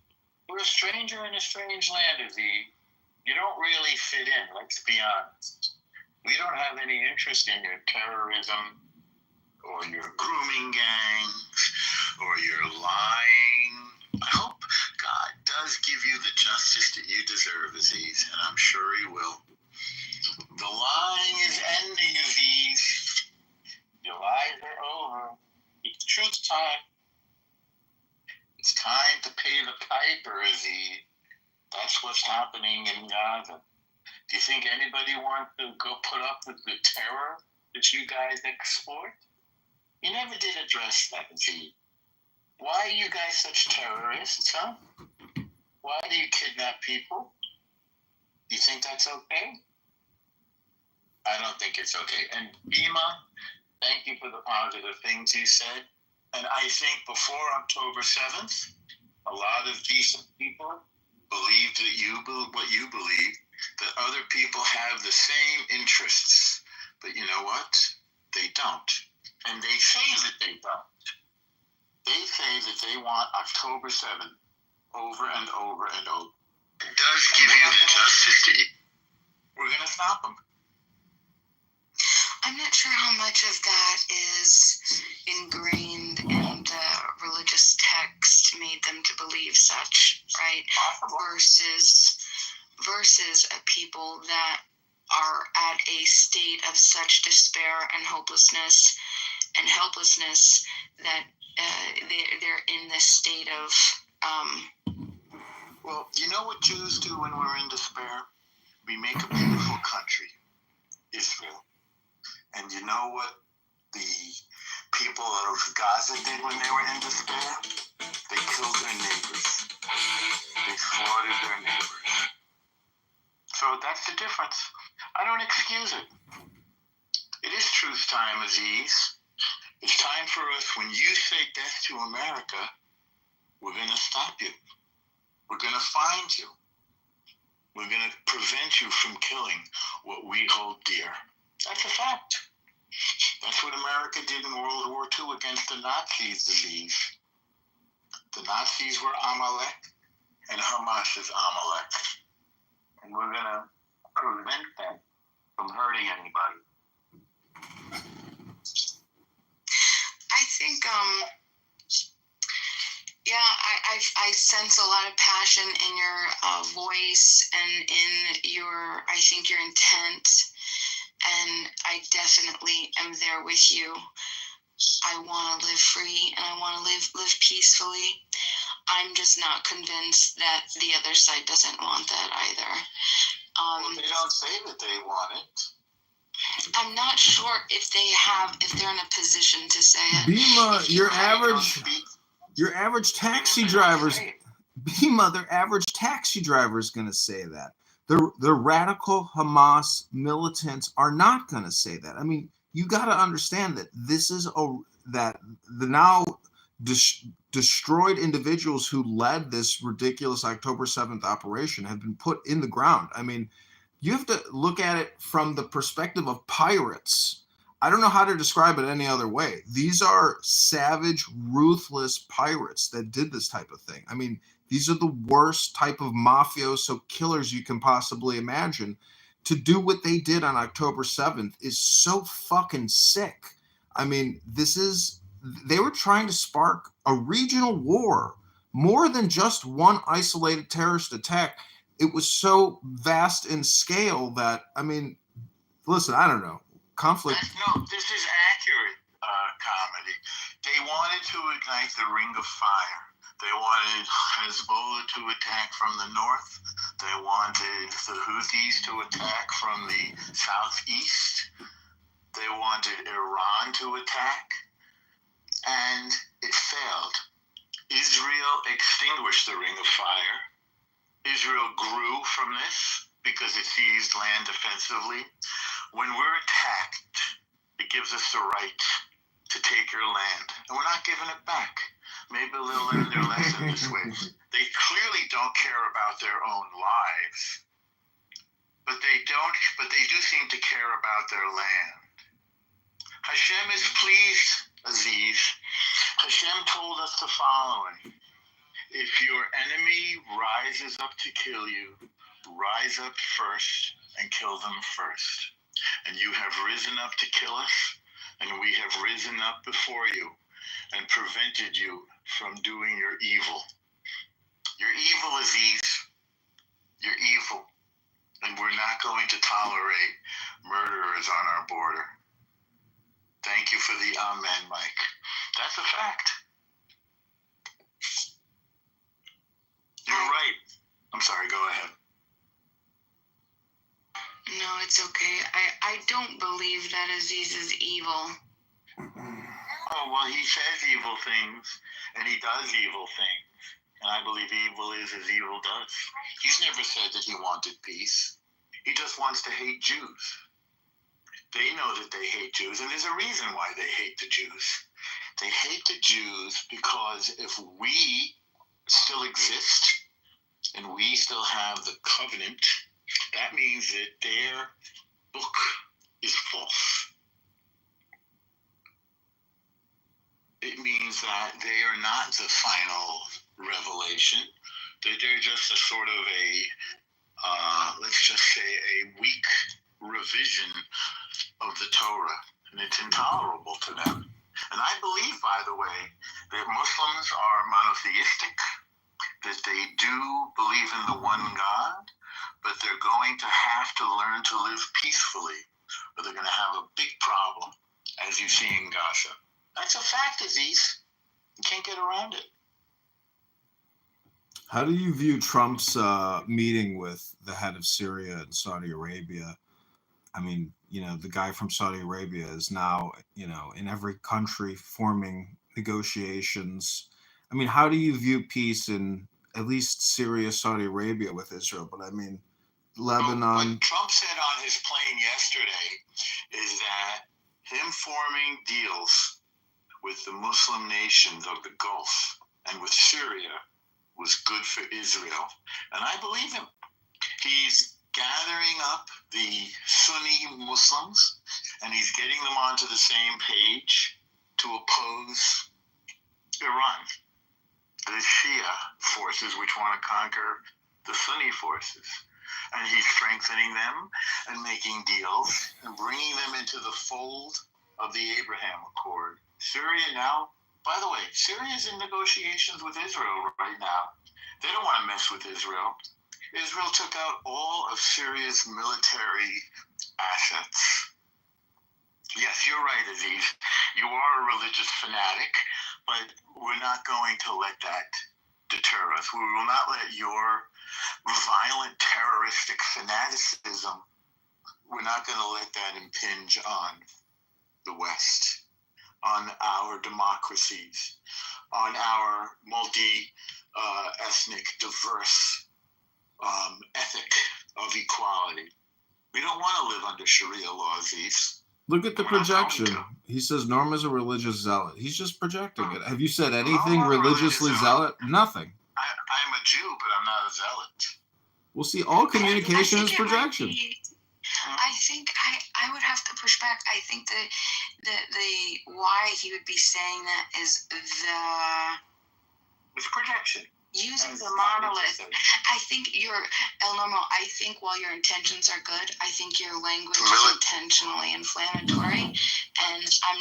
We're a stranger in a strange land, Aziz. You don't really fit in, let's be honest. We don't have any interest in your terrorism or your grooming gangs or your lying. I hope God does give you the justice that you deserve, Aziz, and I'm sure he will. The lying is ending, Aziz. Your lies are over. It's truth time. It's time to pay the piper, Aziz. That's what's happening in Gaza. Do you think anybody wants to go put up with the terror that you guys export? You never did address that, Aziz. Why are you guys such terrorists, huh? Why do you kidnap people? Do you think that's okay? I don't think it's okay. And Bima, thank you for the positive things you said. And I think before October 7th, a lot of decent people believed that what you believe, that other people have the same interests. But you know what? They don't. And they say that they don't. They say that they want October 7th over and over and over. It does give you the justice to eat. We're going to stop them. I'm not sure how much of that is ingrained in the religious text made them to believe such, right? Versus a people that are at a state of such despair and hopelessness and helplessness that they're in this state of... Well, you know what Jews do when we're in despair? We make a beautiful country, Israel. And you know what the people of Gaza did when they were in despair? They killed their neighbors. They slaughtered their neighbors. So that's the difference. I don't excuse it. It is truth time, Aziz. It's time for us, when you say death to America, we're going to stop you. We're going to find you. We're going to prevent you from killing what we hold dear. That's a fact. That's what America did in World War II against the Nazis, Aziz. The Nazis were Amalek, and Hamas is Amalek. And we're going to prevent them from hurting anybody. I think, I sense a lot of passion in your voice and in your, I think, your intent. And I definitely am there with you. I want to live free and I want to live peacefully. I'm just not convinced that the other side doesn't want that either. Well, they don't say that they want it. I'm not sure if they're in a position to say it. Bima, your average taxi drivers, Bima, their average taxi driver is going to say that. The radical Hamas militants are not going to say that. I mean, you got to understand that this is that the now destroyed individuals who led this ridiculous October 7th operation have been put in the ground. I mean, you have to look at it from the perspective of pirates. I don't know how to describe it any other way. These are savage, ruthless pirates that did this type of thing. I mean, these are the worst type of mafioso killers you can possibly imagine. To do what they did on October 7th is so fucking sick. I mean, they were trying to spark a regional war, more than just one isolated terrorist attack. It was so vast in scale that, I mean, listen, I don't know. Conflict. No, this is accurate comedy. They wanted to ignite the ring of fire. They wanted Hezbollah to attack from the north. They wanted the Houthis to attack from the southeast. They wanted Iran to attack. And it failed. Israel extinguished the ring of fire. Israel grew from this because it seized land defensively. When we're attacked, it gives us the right to take your land, and we're not giving it back. Maybe they'll learn their lesson this way. They clearly don't care about their own lives, but they do seem to care about their land. Hashem is pleased, Aziz. Hashem told us the following: if your enemy rises up to kill you, rise up first and kill them first. And you have risen up to kill us, and we have risen up before you and prevented you from doing your evil. You're evil, Aziz. You're evil. And we're not going to tolerate murderers on our border. Thank you for the amen, Mike. That's a fact. You're right. I'm sorry, go ahead. No, it's okay. I don't believe that Aziz is evil. Oh, well, he says evil things, and he does evil things. And I believe evil is as evil does. He's never said that he wanted peace. He just wants to hate Jews. They know that they hate Jews, and there's a reason why they hate the Jews. They hate the Jews because if we still exist, and we still have the covenant, that means that their book is false. It means that they are not the final revelation. They're just a sort of let's just say a weak revision of the Torah. And it's intolerable to them. And I believe, by the way, that Muslims are monotheistic, that they do believe in the one God, but they're going to have to learn to live peacefully, or they're going to have a big problem, as you see in Gaza. That's a fact, Aziz. You can't get around it. How do you view Trump's meeting with the head of Syria and Saudi Arabia? I mean, the guy from Saudi Arabia is now, in every country forming negotiations. I mean, how do you view peace in at least Syria, Saudi Arabia with Israel? But I mean, Lebanon. What Trump said on his plane yesterday is that him forming deals with the Muslim nations of the Gulf and with Syria was good for Israel. And I believe him. He's gathering up the Sunni Muslims and he's getting them onto the same page to oppose Iran, the Shia forces which want to conquer the Sunni forces. And he's strengthening them and making deals and bringing them into the fold of the Abraham Accord. Syria now, by the way, Syria is in negotiations with Israel right now. They don't want to mess with Israel. Israel took out all of Syria's military assets. Yes, you're right, Aziz. You are a religious fanatic, but we're not going to let that deter us. We will not let your violent, terroristic fanaticism, we're not going to let that impinge on the West, on our democracies, on our multi-ethnic, diverse ethic of equality. We don't want to live under Sharia law, Aziz. Look at the projection. He says Norm is a religious zealot. He's just projecting it. Have you said anything religiously zealot? Nothing. I'm a Jew, but I'm not a zealot. Well, see, all communication is projection. I think I would have to push back. I think the why he would be saying that is It's projection. Using the monolith. I think El Normo, I think while your intentions are good, I think your language is intentionally inflammatory. And I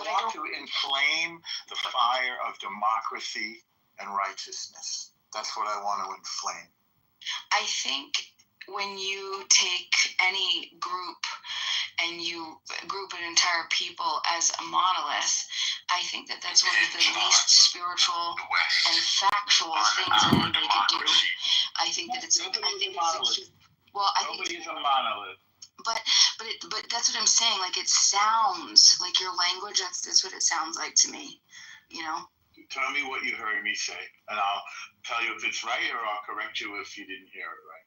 want to inflame the fire of democracy and righteousness. That's what I want to inflame. I think when you take any group and you group an entire people as a monolith, I think that's one of the least spiritual and factual things that anybody could do. I think that it's. Nobody's a monolith. But that's what I'm saying. Like, it sounds like your language. That's what it sounds like to me. You know. Tell me what you heard me say, and I'll tell you if it's right, or I'll correct you if you didn't hear it right.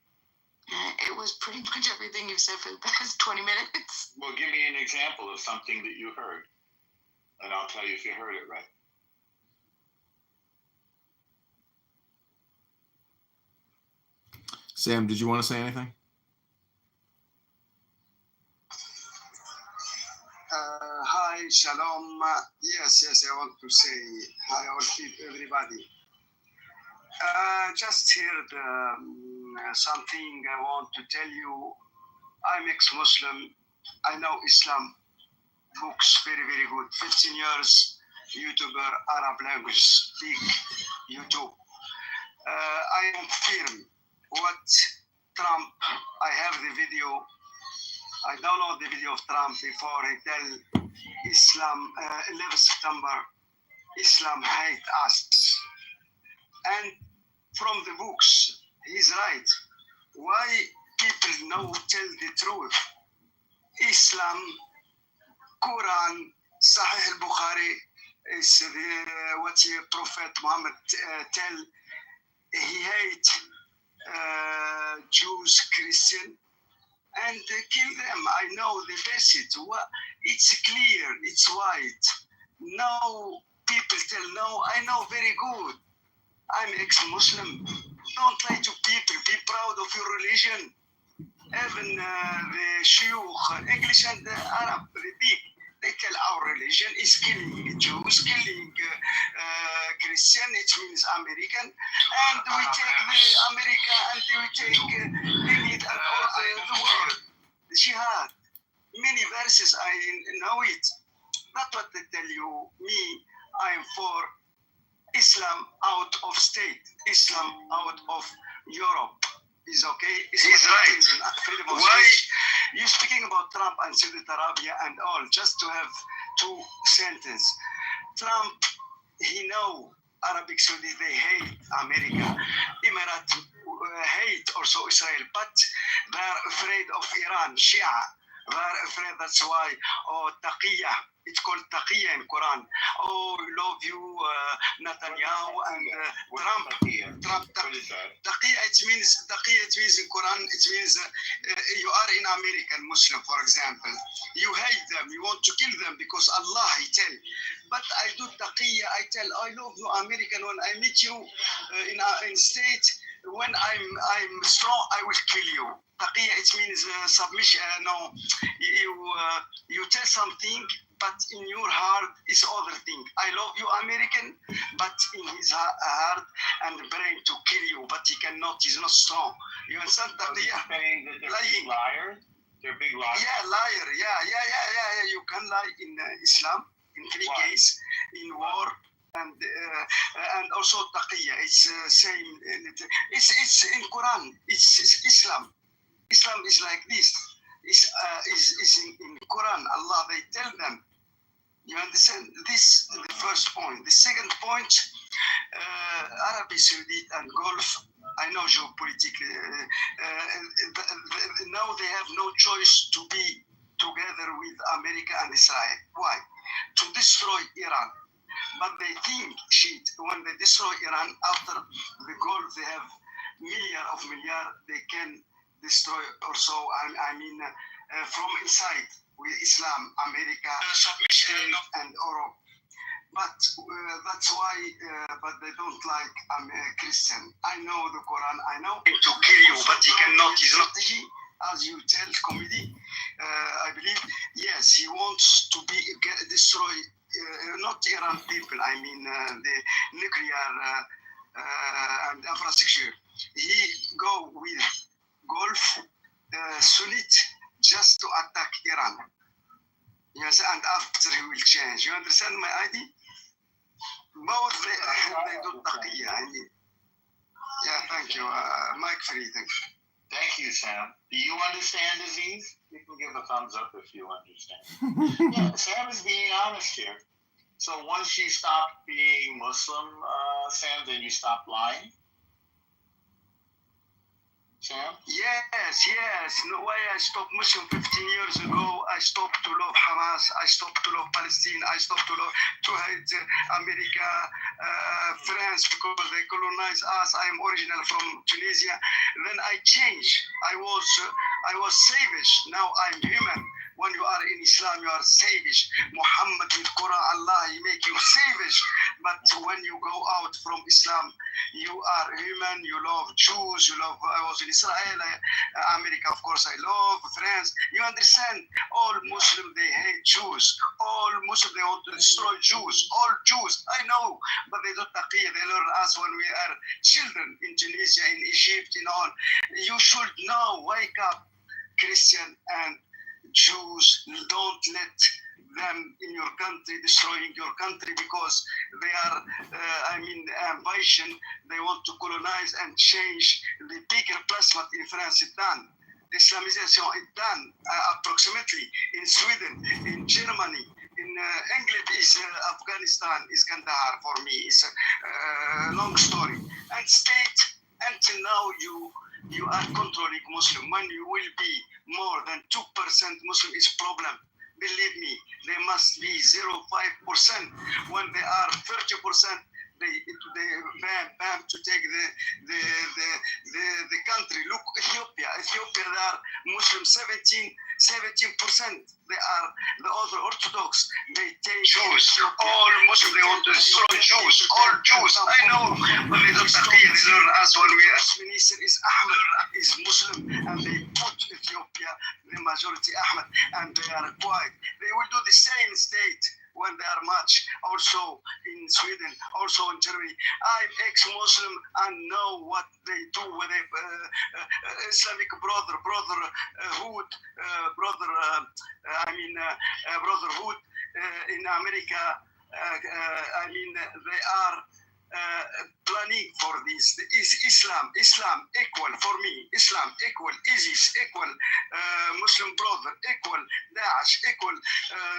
It was pretty much everything you've said for the past 20 minutes. Well, give me an example of something that you heard, and I'll tell you if you heard it right. Sam, did you want to say anything? Hi, Shalom. Yes, I want to say hi, I will keep everybody. Just heard something I want to tell you. I'm ex-Muslim. I know Islam books very, very good. 15 years YouTuber, Arab language, speak YouTube. I am firm what Trump, I have the video. I download the video of Trump before he tell Islam, 11 September, Islam hate us. And from the books, he's right. Why people know tell the truth? Islam, Quran, Sahih al-Bukhari is what Prophet Muhammad tell. He hate Jews, Christian, and kill them. I know the passage. It's clear. It's white. No people tell no. I know very good. I'm ex-Muslim. Don't lie to people. Be proud of your religion. Even the Shuyukh, English and Arab, they tell our religion is killing Jews, killing Christian, it means American. And we take the America and we take England and all the world. Jihad. Many verses, I know it. Not what they tell you. Me, I am for Islam out of state, Islam out of Europe. Is okay. He's right. Why? You're speaking about Trump and Saudi Arabia and all, just to have two sentences. Trump, he know Arabic Saudi, they hate America. Emirates hate also Israel, but they're afraid of Iran, Shia. They're afraid, that's why, taqiyya. It's called taqiyya in Quran. Oh, love you, Netanyahu and Trump. Trump. Taqiyya, it means in Quran, it means you are in American Muslim, for example. You hate them, you want to kill them because Allah, he tell. But I do taqiyya, I tell, I love you, American. When I meet you in state, when I'm strong, I will kill you. Taqiyya, it means submission. No, you tell something, but in your heart is other thing. I love you, American, but in his heart and brain to kill you, but he cannot. He's not strong. You understand? Saying that they're big liars. They're big liars. Yeah, liar. Yeah. You can lie in Islam in three cases: in war, and also taqiyya. It's same. It's in Quran. It's Islam. Islam is like this. Is in Quran. Allah, they tell them. You understand? This is the first point. The second point, Arabic Saudi and Gulf. I know geopolitically. Now they have no choice to be together with America and Israel. Why? To destroy Iran. But they think, when they destroy Iran, after the Gulf, they have milliard, they can destroy also, from inside, with Islam, America, and Europe. But that's why, but they don't like Christian. I know the Quran, I know to kill you, but he cannot, he's not he, as you tell comedy, I believe, yes, he wants to destroy, not Iran people, the nuclear and infrastructure. He go with Gulf, Sunnite, just to attack Iran. Yes, and after he will change. You understand my idea? Both they do taqiyya, Yeah, thank you. Mike Free, thank you. Thank you, Sam. Do you understand, Aziz? You can give a thumbs up if you understand. Yeah, Sam is being honest here. So once you stop being Muslim, Sam, then you stop lying? Sam? Yes. No way I stopped Muslim 15 years ago. I stopped to love Hamas. I stopped to love Palestine. I stopped to hate America, France, because they colonized us. I am original from Tunisia. Then I changed. I was savage. Now I'm human. When you are in Islam, you are savage. Muhammad with Quran, Allah, he make you savage. But when you go out from Islam, you are human. You love Jews. You love. I was in Israel, America, of course. I love France. You understand? All Muslims they hate Jews. All Muslims they want to destroy Jews. All Jews. I know, but they don't taqiyya. They learn us when we are children in Tunisia, in Egypt, in all. You should know. Wake up, Christian and Jews, don't let them in your country, destroying your country, because they are, invasion, they want to colonize and change the bigger plasma in France. It's done. Islamization is done, approximately in Sweden, in Germany, in England is Afghanistan, is Kandahar for me. It's a long story. And state, until now you are controlling Muslim. When you will be more than 2% Muslim is problem. Believe me, they must be 0.5%. When they are 30%, they bam to take the country. Look, Ethiopia, they are Muslim 17%. They are the other Orthodox. They take Jews. All Muslims, they want to destroy Jews. All Jews. I know, but they don't learn us when we are. Minister is Ahmed, is Muslim, and they put Ethiopia, the majority Ahmed, and they are quiet. They will do the same state when they are much, also in Sweden, also in Germany. I'm ex-Muslim and know what they do with Islamic brotherhood in America. They are planning for this. Is Islam equal for me? Islam equal ISIS equal Muslim brother equal Daesh equal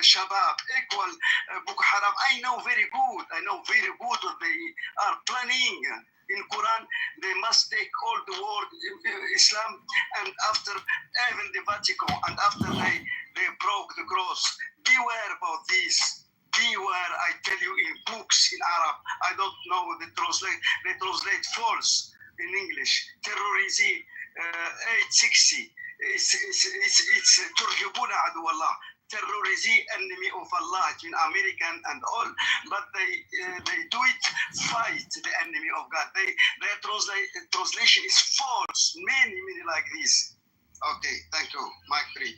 Shabab equal Boko Haram. I know very good what they are planning. In Quran, they must take all the world Islam, and after even the Vatican, and after they broke the cross. Beware about this. Beware, I tell you, in books in Arab. I don't know they translate false in English. Terrorism 860. It's ترهبون عدو الله. Terrorism, enemy of Allah, in American and all, but they do it fight the enemy of God. Their translation is false. Many like this. Okay, thank you. Mike Free.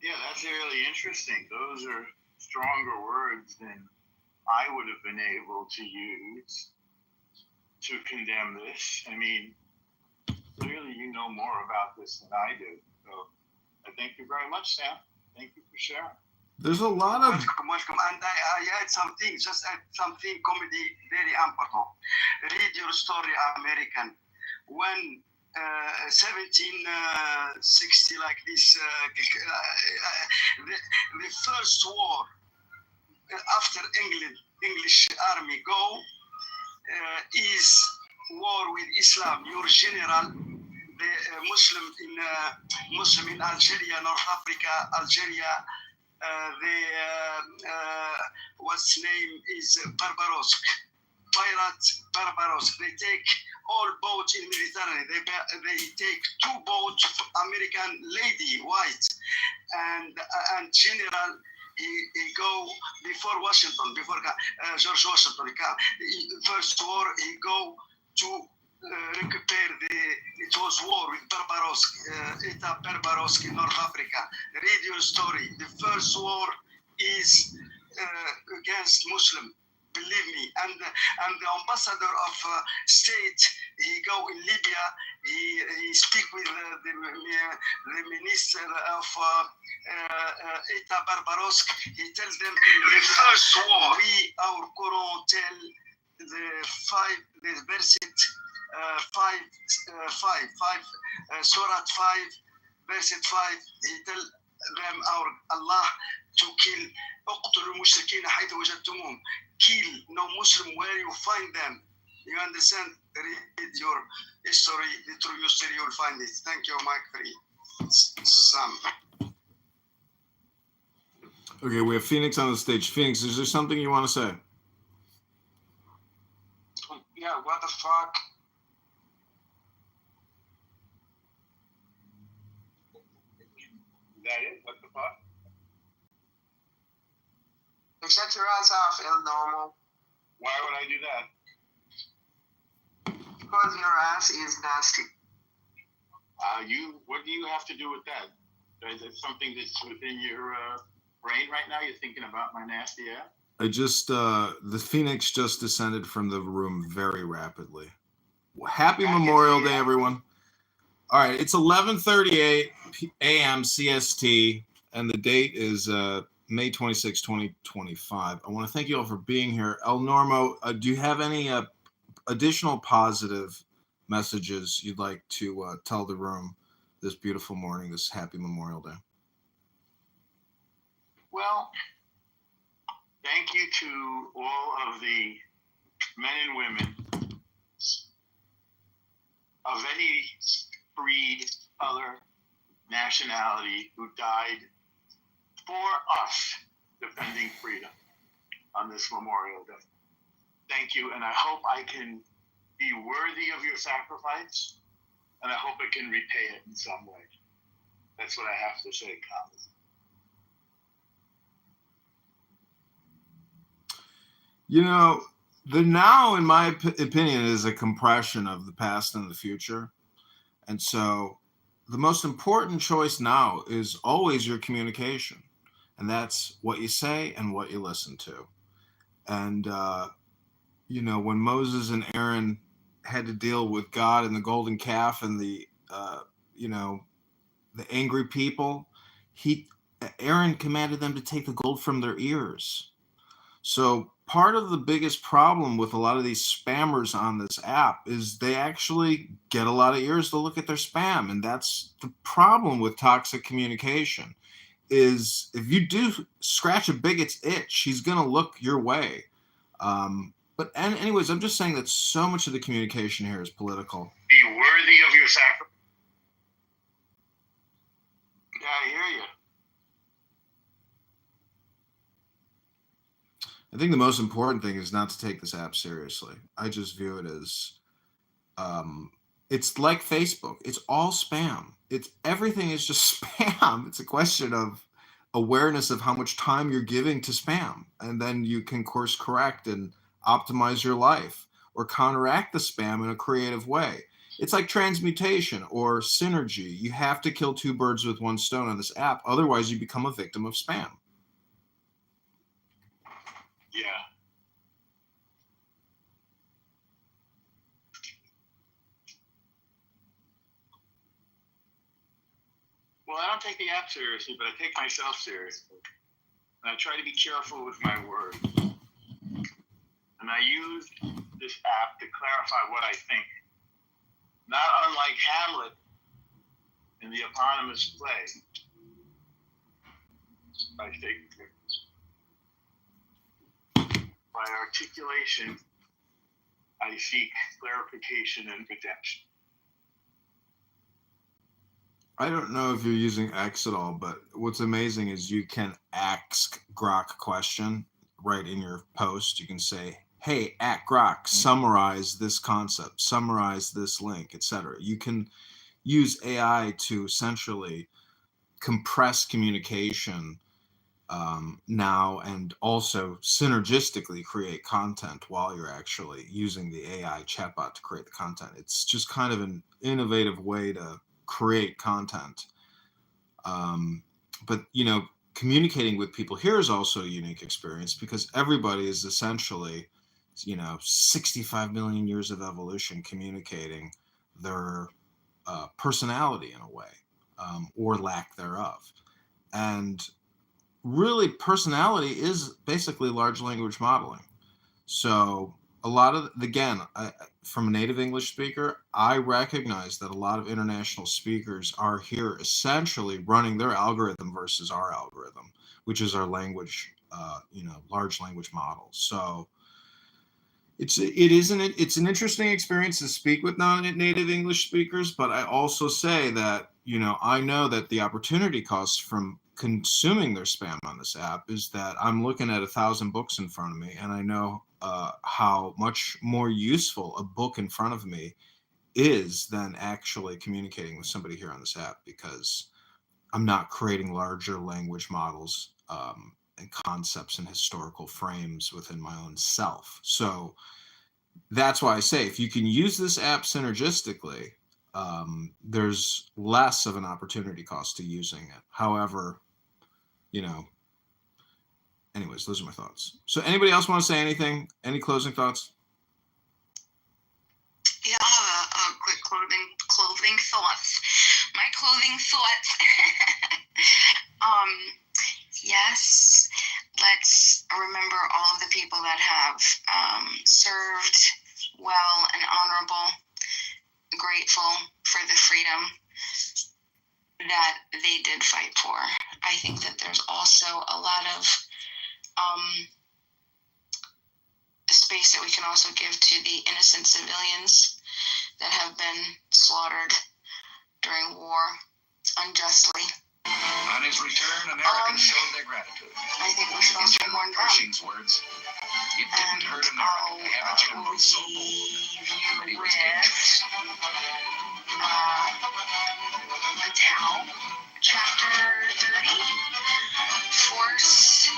Yeah, that's really interesting. Those are stronger words than I would have been able to use to condemn this. I mean, clearly you know more about this than I do. So I thank you very much, Sam. Thank you for sharing. There's a lot of welcome. And I add something, just add something comedy very important. Read your story, American. When 1760 like this, the first war after English army go is war with Islam. Your general, the Muslim in Algeria, North Africa, Algeria. What's name is Barbaros. Pirate Barbaros. They take all boats in Mediterranean. They take 2 boats, American lady, white, and general. He go before Washington, before George Washington. First war, he go to recuperate it was war with Barbaros, Eta Barbaros in North Africa. Read your story. The first war is against Muslim. Believe me, and the ambassador of state, he go in Libya. He speak with the minister of Eta Barbaros. He tells them the first war. Our Quran tell the verse 5, Surah 5, verse 5. He tell them our Allah to kill. اقتلوا المشركين حيث وجدتموهم. Kill no Muslim where you find them. You understand? Read your history, the true history, you'll find it. Thank you, Mike. Sam. Okay, we have Phoenix on the stage. Phoenix, is there something you want to say? Yeah, what the fuck? Is that it? What the fuck? Shut your ass off, El Normal. Why would I do that? Because your ass is nasty. What do you have to do with that? Is it something that's within your brain right now? You're thinking about my nasty ass? I just, the Phoenix just descended from the room very rapidly. Happy Memorial Day, everyone. All right, it's 11:38 a.m. CST, and the date is May 26, 2025. I want to thank you all for being here. El Normo, do you have any additional positive messages you'd like to tell the room this beautiful morning, this happy Memorial Day? Well, thank you to all of the men and women of any breed, color, nationality who died for us defending freedom on this Memorial Day. Thank you, and I hope I can be worthy of your sacrifice, and I hope I can repay it in some way. That's what I have to say, Congressman. You know, the now, in my opinion, is a compression of the past and the future. And so the most important choice now is always your communication. And that's what you say and what you listen to. And, you know, when Moses and Aaron had to deal with God and the golden calf and the, you know, the angry people, Aaron commanded them to take the gold from their ears. So part of the biggest problem with a lot of these spammers on this app is they actually get a lot of ears to look at their spam. And that's the problem with toxic communication, is if you do scratch a bigot's itch, he's going to look your way. But anyways, I'm just saying that so much of the communication here is political. Be worthy of your sacrifice. Yeah, I hear you. I think the most important thing is not to take this app seriously. I just view it as, it's like Facebook. It's all spam. Everything is just spam. It's a question of awareness of how much time you're giving to spam. And then you can course correct and optimize your life or counteract the spam in a creative way. It's like transmutation or synergy. You have to kill 2 birds with 1 stone on this app. Otherwise, you become a victim of spam. Yeah. Well, I don't take the app seriously, but I take myself seriously. And I try to be careful with my words. And I use this app to clarify what I think. Not unlike Hamlet in the eponymous play by Shakespeare. By articulation, I seek clarification and redemption. I don't know if you're using X at all, but what's amazing is you can ask Grok question right in your post. You can say, hey, at Grok, summarize this concept, summarize this link, etc. You can use AI to essentially compress communication now, and also synergistically create content while you're actually using the AI chatbot to create the content. It's just kind of an innovative way to create content. But, you know, communicating with people here is also a unique experience because everybody is essentially, you know, 65 million years of evolution communicating their personality in a way, or lack thereof. And really, personality is basically large language modeling. So a lot of, again, from a native English speaker, I recognize that a lot of international speakers are here essentially running their algorithm versus our algorithm, which is our language, you know, large language model. So it's an interesting experience to speak with non-native English speakers, but I also say that, you know, I know that the opportunity cost from consuming their spam on this app is that I'm looking at 1,000 books in front of me, and I know how much more useful a book in front of me is than actually communicating with somebody here on this app, because I'm not creating larger language models and concepts and historical frames within my own self. So that's why I say, if you can use this app synergistically, there's less of an opportunity cost to using it. However, you know, anyways, those are my thoughts. So anybody else want to say anything? Any closing thoughts? Yeah, I'll have a quick clothing thoughts. My clothing thoughts. Yes, let's remember all of the people that have served well and honorable, grateful for the freedom that they did fight for. I think that there's also a lot of space that we can also give to the innocent civilians that have been slaughtered during war unjustly. On his return, Americans showed their gratitude. I think we should also mourn them. Pershing's words, it didn't hurt America to have a general so bold that he was dangerous. The Tao, chapter 30. Force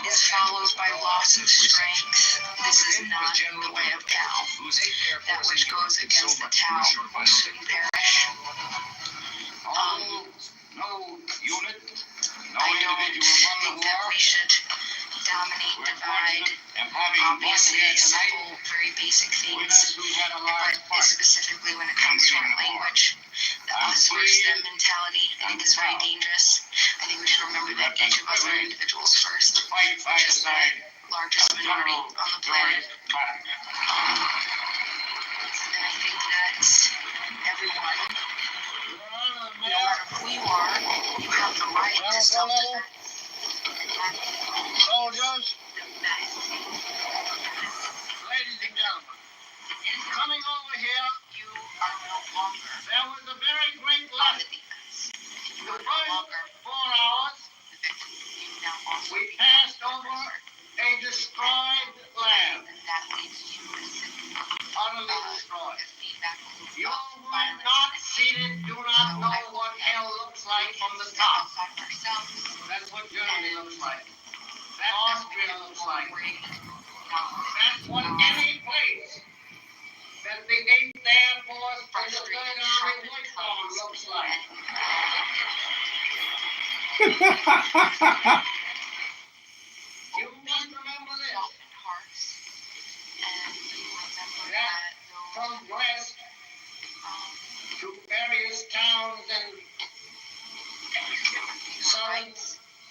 is followed by loss of strength. This is not the way of Tao. That which goes against the Tao will soon perish. No unit, no I don't individual won the think that war. we should dominate, divide. Obviously, simple, very basic things, but specifically when it comes to our language, the us versus them mentality, I think is very dangerous. I think we should remember that each of us are individuals first, which is the largest minority on the planet. And I think that everyone, no matter who you are, you have the right to self-defense. And that is Soldiers, the best thing. ladies and gentlemen, coming over here, You are no longer there was a very great on the lesson. defense. You The are no longer first 4 hours, the victim. You now also we passed over a destroyed land, and that leads you to utterly destroyed. the feedback You who have not seen it do not know what hell looks like from the top. That's what Germany looks like. That's Austria looks like. That's what any place that the 8th Air Force and the 3rd Army works on looks like. You must remember this. That from west to various towns and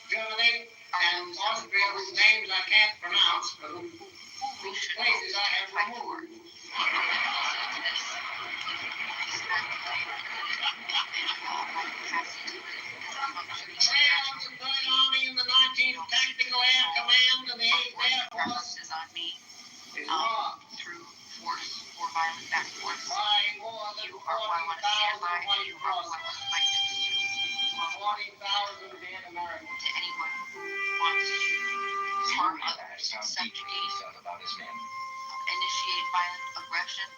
Germany, and Austria, whose names I can't pronounce, but whose places I have removed. The trail of the Third Army and the 19th Tactical Air Command and the 8th Air Force is wrong. Through force or violent back force. By more than 40,000 white crosses. 40,000 dead Americans. To anyone who wants to harm others, subjugate, initiate violent aggression,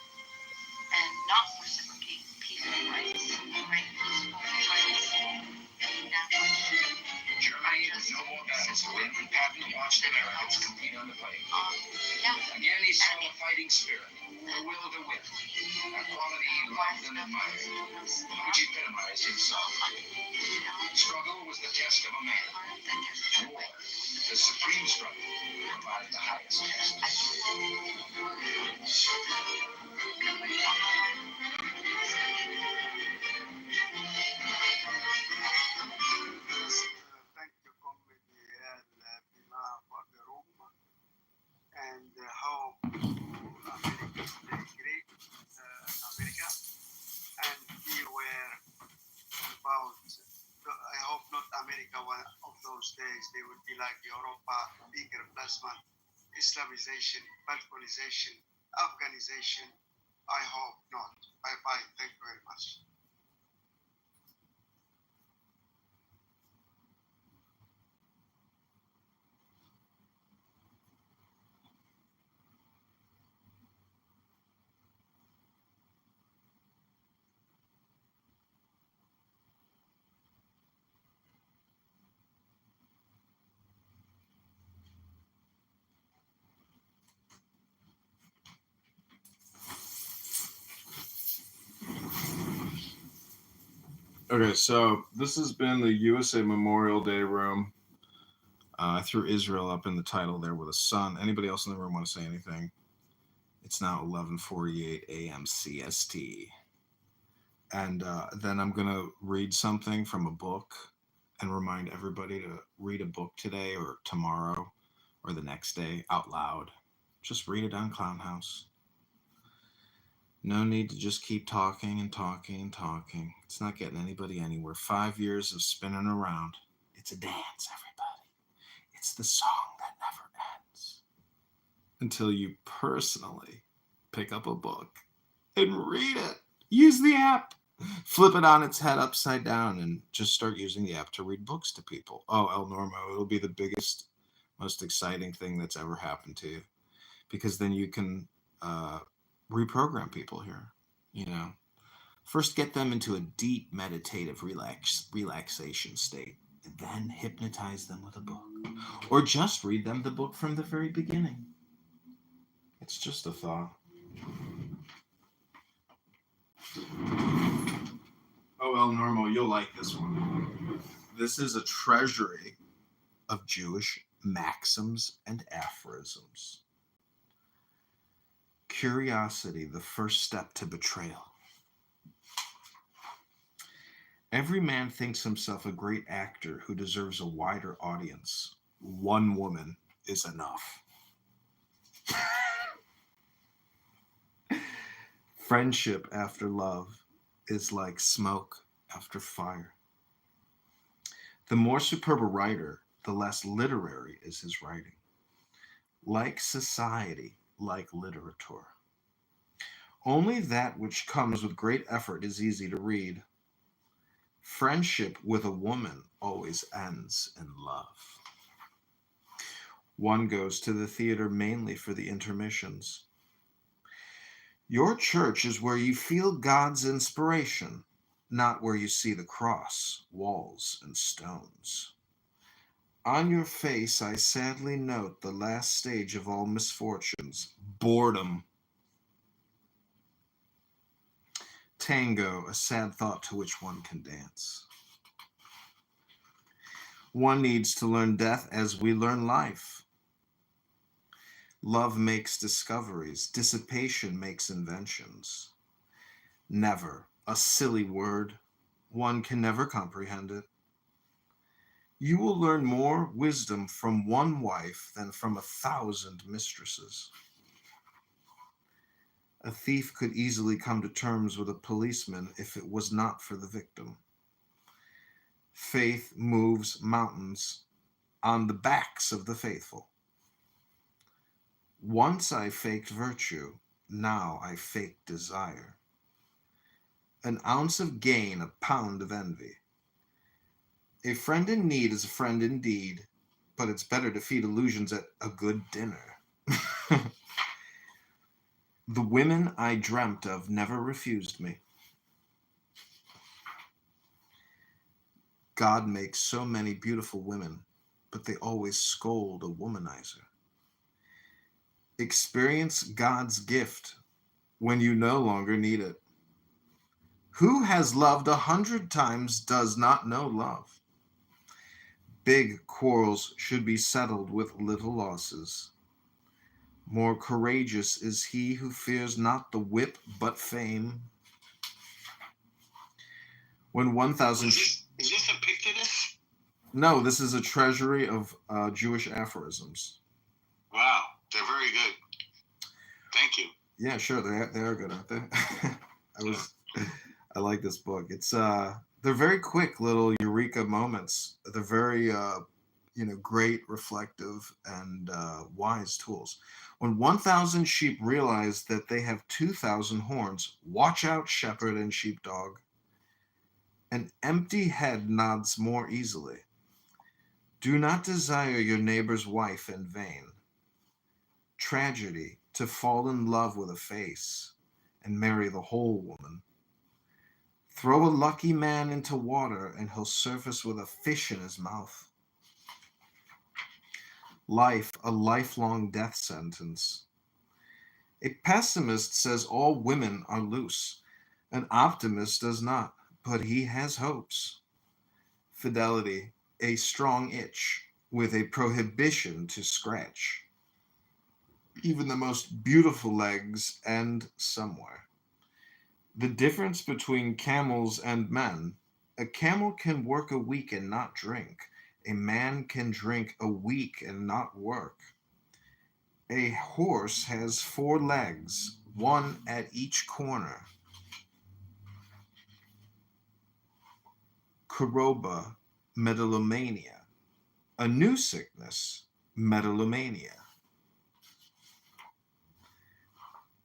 and not reciprocate peaceful rights, right? Peaceful rights. Germany is no more battles to win. Patton watched Americans compete on the playing field. Again, he saw the fighting spirit, the will to win, a quality he loved and admired, which epitomized himself. Struggle was the test of a man. War, the supreme struggle, provided the highest test. Thank you, committee, بما قدروا, and hope America stay great, America, and beware about. I hope not America one of those days they will be like Europa, bigger plasma, Islamization, Balkanization, Afghanization. I hope not. Bye bye. Thank you very much. Okay, so this has been the USA Memorial Day room. I threw Israel up in the title there with a sun. Anybody else in the room want to say anything? It's now 11:48 a.m. CST. And then I'm going to read something from a book and remind everybody to read a book today or tomorrow or the next day out loud. Just read it on Clown House. No need to just keep talking and talking and talking. It's not getting anybody anywhere. 5 years of spinning around. It's a dance, everybody. It's the song that never ends. Until you personally pick up a book and read it. Use the app. Flip it on its head upside down and just start using the app to read books to people. Oh, El Normo, it'll be the biggest, most exciting thing that's ever happened to you. Because then you can reprogram people here, you know. First, get them into a deep meditative relaxation state, and then hypnotize them with a book. Or just read them the book from the very beginning. It's just a thought. Oh, El Normo, you'll like this one. This is a treasury of Jewish maxims and aphorisms. Curiosity, the first step to betrayal. Every man thinks himself a great actor who deserves a wider audience. One woman is enough. Friendship after love is like smoke after fire. The more superb a writer, the less literary is his writing. Like society, like literature. Only that which comes with great effort is easy to read. Friendship with a woman always ends in love. One goes to the theater mainly for the intermissions. Your church is where you feel God's inspiration, not where you see the cross, walls, and stones. On your face, I sadly note the last stage of all misfortunes, boredom. Tango, a sad thought to which one can dance. One needs to learn death as we learn life. Love makes discoveries. Dissipation makes inventions. Never, a silly word. One can never comprehend it. You will learn more wisdom from one wife than from 1,000 mistresses. A thief could easily come to terms with a policeman if it was not for the victim. Faith moves mountains on the backs of the faithful. Once I faked virtue, now I fake desire. An ounce of gain, a pound of envy. A friend in need is a friend indeed, but it's better to feed illusions at a good dinner. The women I dreamt of never refused me. God makes so many beautiful women, but they always scold a womanizer. Experience God's gift when you no longer need it. Who has loved 100 times does not know love. Big quarrels should be settled with little losses. More courageous is he who fears not the whip but fame. When 1,000... Is this a Pictodus? No, this is a treasury of Jewish aphorisms. Wow, they're very good. Thank you. Yeah, sure, they are good, aren't they? I like this book. It's they're very quick little eureka moments. They're very great, reflective, and wise tools. When 1,000 sheep realize that they have 2,000 horns, watch out, shepherd and sheepdog. An empty head nods more easily. Do not desire your neighbor's wife in vain. Tragedy to fall in love with a face and marry the whole woman. Throw a lucky man into water and he'll surface with a fish in his mouth. Life, a lifelong death sentence. A pessimist says all women are loose. An optimist does not, but he has hopes. Fidelity, a strong itch with a prohibition to scratch. Even the most beautiful legs end somewhere. The difference between camels and men: a camel can work a week and not drink. A man can drink a week and not work. A horse has 4 legs, one at each corner. Choroba, megalomania. A new sickness, megalomania.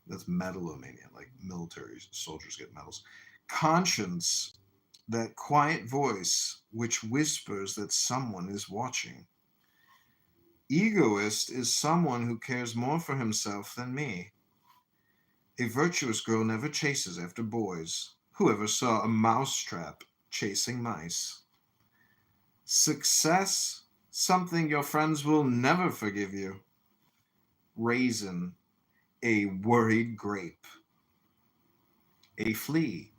That's megalomania, like military soldiers get medals. Conscience, that quiet voice which whispers that someone is watching. Egoist is someone who cares more for himself than me. A virtuous girl never chases after boys. Whoever saw a mousetrap chasing mice? Success, something your friends will never forgive you. Raisin, a worried grape. A flea,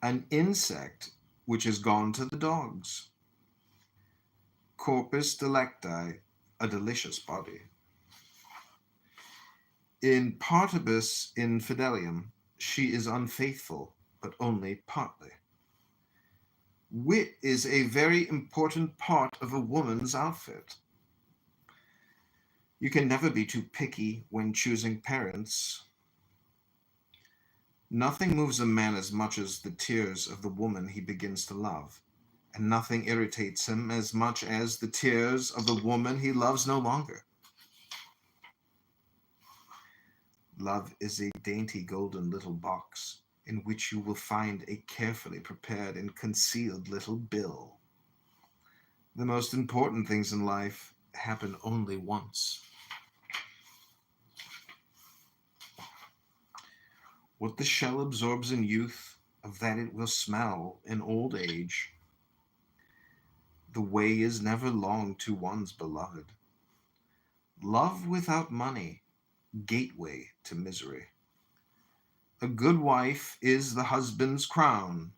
an insect which has gone to the dogs. Corpus delecti, a delicious body. In partibus infidelium, she is unfaithful, but only partly. Wit is a very important part of a woman's outfit. You can never be too picky when choosing parents. Nothing moves a man as much as the tears of the woman he begins to love, and nothing irritates him as much as the tears of the woman he loves no longer. Love is a dainty golden little box in which you will find a carefully prepared and concealed little bill. The most important things in life happen only once. What the shell absorbs in youth, of that it will smell in old age. The way is never long to one's beloved. Love without money, gateway to misery. A good wife is the husband's crown.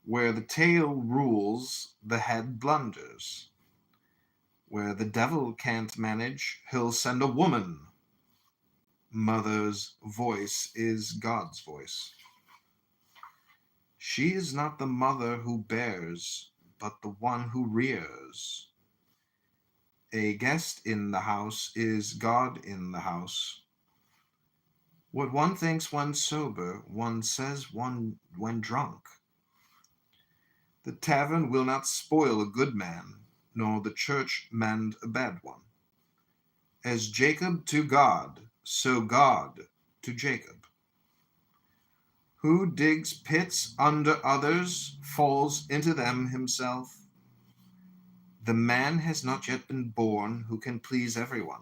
Where the tail rules, the head blunders. Where the devil can't manage, he'll send a woman. Mother's voice is God's voice. She is not the mother who bears, but the one who rears. A guest in the house is God in the house. What one thinks when sober, one says one when drunk. The tavern will not spoil a good man, nor the church mend a bad one. As Jacob to God, so God to Jacob. Who digs pits under others falls into them himself. The man has not yet been born who can please everyone.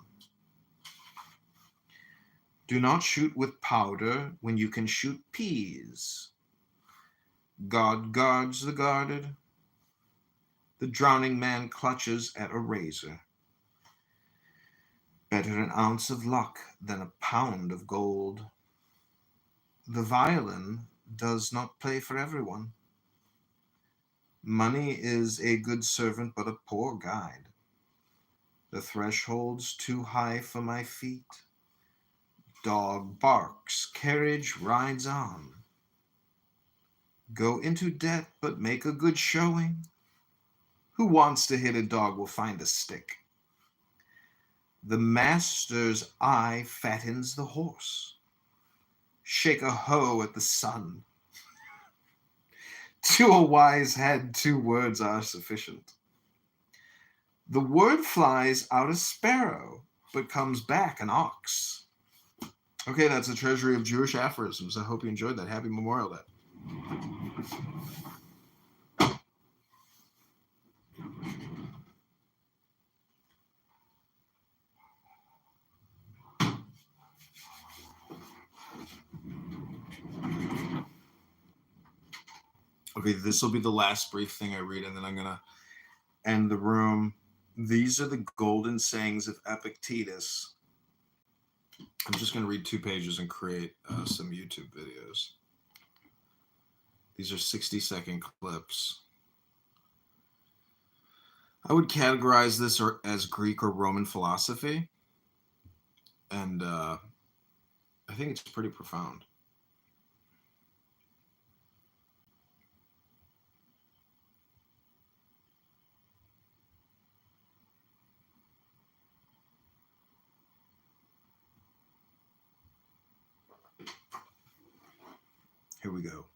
Do not shoot with powder when you can shoot peas. God guards the guarded. The drowning man clutches at a razor. Better an ounce of luck than a pound of gold. The violin does not play for everyone. Money is a good servant but a poor guide. The threshold's too high for my feet. Dog barks, carriage rides on. Go into debt but make a good showing. Who wants to hit a dog will find a stick. The master's eye fattens the horse. Shake a hoe at the sun. To a wise head, 2 words are sufficient. The word flies out a sparrow, but comes back an ox. Okay, that's a treasury of Jewish aphorisms. I hope you enjoyed that. Happy Memorial Day. Okay, this will be the last brief thing I read, and then I'm going to end the room. These are the golden sayings of Epictetus. I'm just going to read 2 pages and create some YouTube videos. These are 60-second clips. I would categorize this as Greek or Roman philosophy, and I think it's pretty profound. Here we go.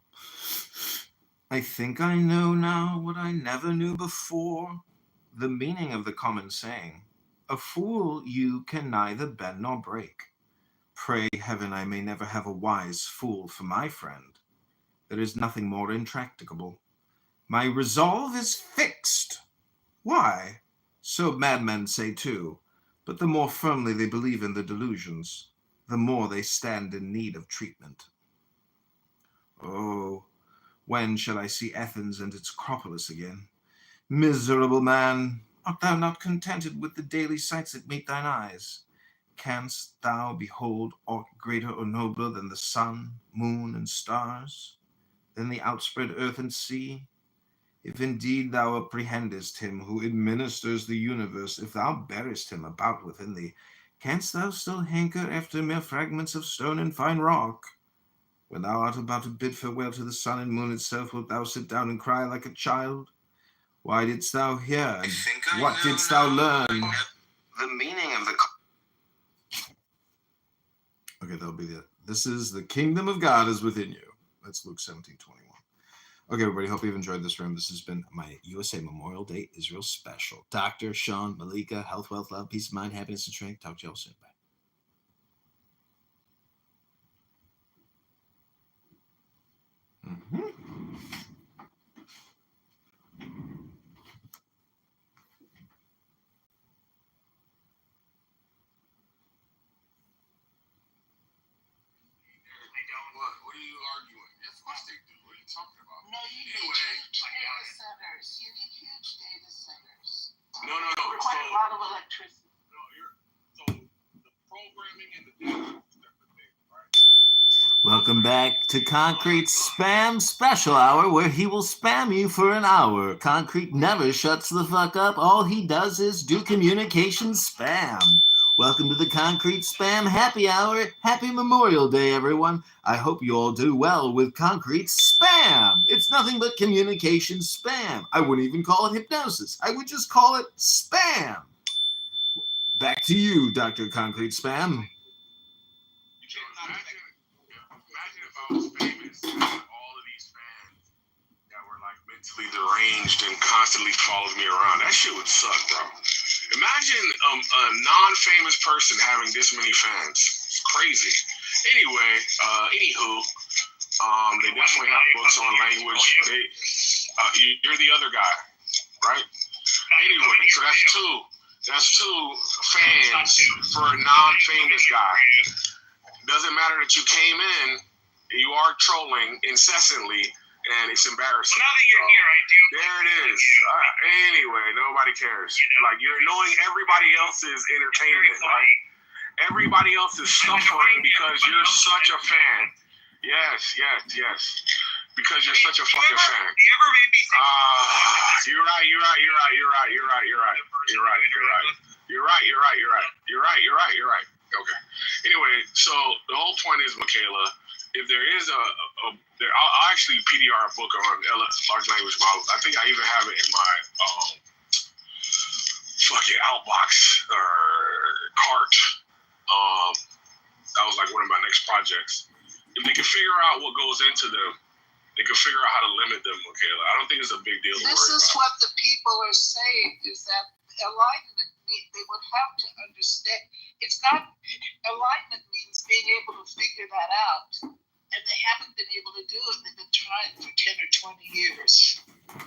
I think I know now what I never knew before, the meaning of the common saying, a fool you can neither bend nor break. Pray heaven I may never have a wise fool for my friend. There is nothing more intractable. My resolve is fixed. Why? So madmen say too, but the more firmly they believe in their delusions, the more they stand in need of treatment. Oh, when shall I see Athens and its Acropolis again? Miserable man, art thou not contented with the daily sights that meet thine eyes? Canst thou behold aught greater or nobler than the sun, moon, and stars, than the outspread earth and sea? If indeed thou apprehendest him who administers the universe, if thou bearest him about within thee, canst thou still hanker after mere fragments of stone and fine rock? When thou art about to bid farewell to the sun and moon itself, wilt thou sit down and cry like a child? Why didst thou hear? And what didst thou learn? The meaning of the... Okay, that'll be the... This is the kingdom of God is within you. That's Luke 17:21. Okay, everybody, hope you've enjoyed this room. This has been my USA Memorial Day Israel special. Dr. Sean, Malika, health, wealth, love, peace of mind, happiness, and strength. Talk to y'all soon. Bye. What are you arguing? Of course they do. What are you talking about? No, you need huge data centers. You need huge data centers. No. Require a lot of electricity. So the programming and the data is different things, right? Welcome back to Concrete's Spam Special Hour, where he will spam you for an hour. Concrete never shuts the fuck up. All he does is do communication spam. Welcome to the Concrete Spam Happy Hour. Happy Memorial Day, everyone. I hope you all do well with Concrete Spam. It's nothing but communication spam. I wouldn't even call it hypnosis. I would just call it spam. Back to you, Dr. Concrete Spam. Imagine if I was famous and all of these fans that were like mentally deranged and constantly followed me around. That shit would suck, bro. Imagine a non-famous person having this many fans. It's crazy. Anyway, they definitely have books on language. You're the other guy, right? Anyway, so that's two fans for a non-famous guy. Doesn't matter that you came in, you are trolling incessantly, and it's embarrassing. Now that you're here, I do. There it is. Anyway, nobody cares. Like, you're annoying everybody else's entertainment, right? Everybody else is suffering because you're such a fan. Yes. Because you're such a fucking fan. You ever made me think? You're right. Okay. Anyway, so the whole point is, Michaela, if there is I'll actually PDR a book on large language models. I think I even have it in my fucking outbox or cart. That was like one of my next projects. If they can figure out what goes into them, they can figure out how to limit them, Michaela. I don't think it's a big deal to This worry is about. what the people are saying, is that alignment, they would have to understand. It's not, alignment means being able to figure that out. And they haven't been able to do it. They've been trying for 10 or 20 years.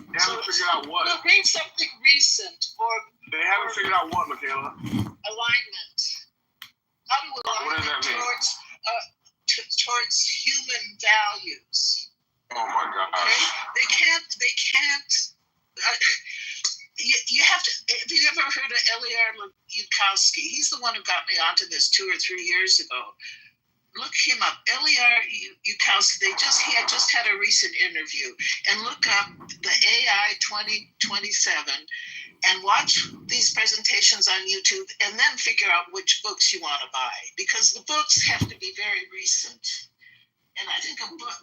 They haven't figured out what? Well, bring something recent or... They haven't figured out what, Michaela? Alignment. How to align What does that mean? towards human values. Oh my God. Okay? They can't. You have to. Have you ever heard of Eliar Yudkowsky? He's the one who got me onto this 2 or 3 years ago. Look him up, Eliar Yudkowsky. He had just had a recent interview, and look up the AI 2027, and watch these presentations on YouTube, and then figure out which books you want to buy, because the books have to be very recent. And I think a book.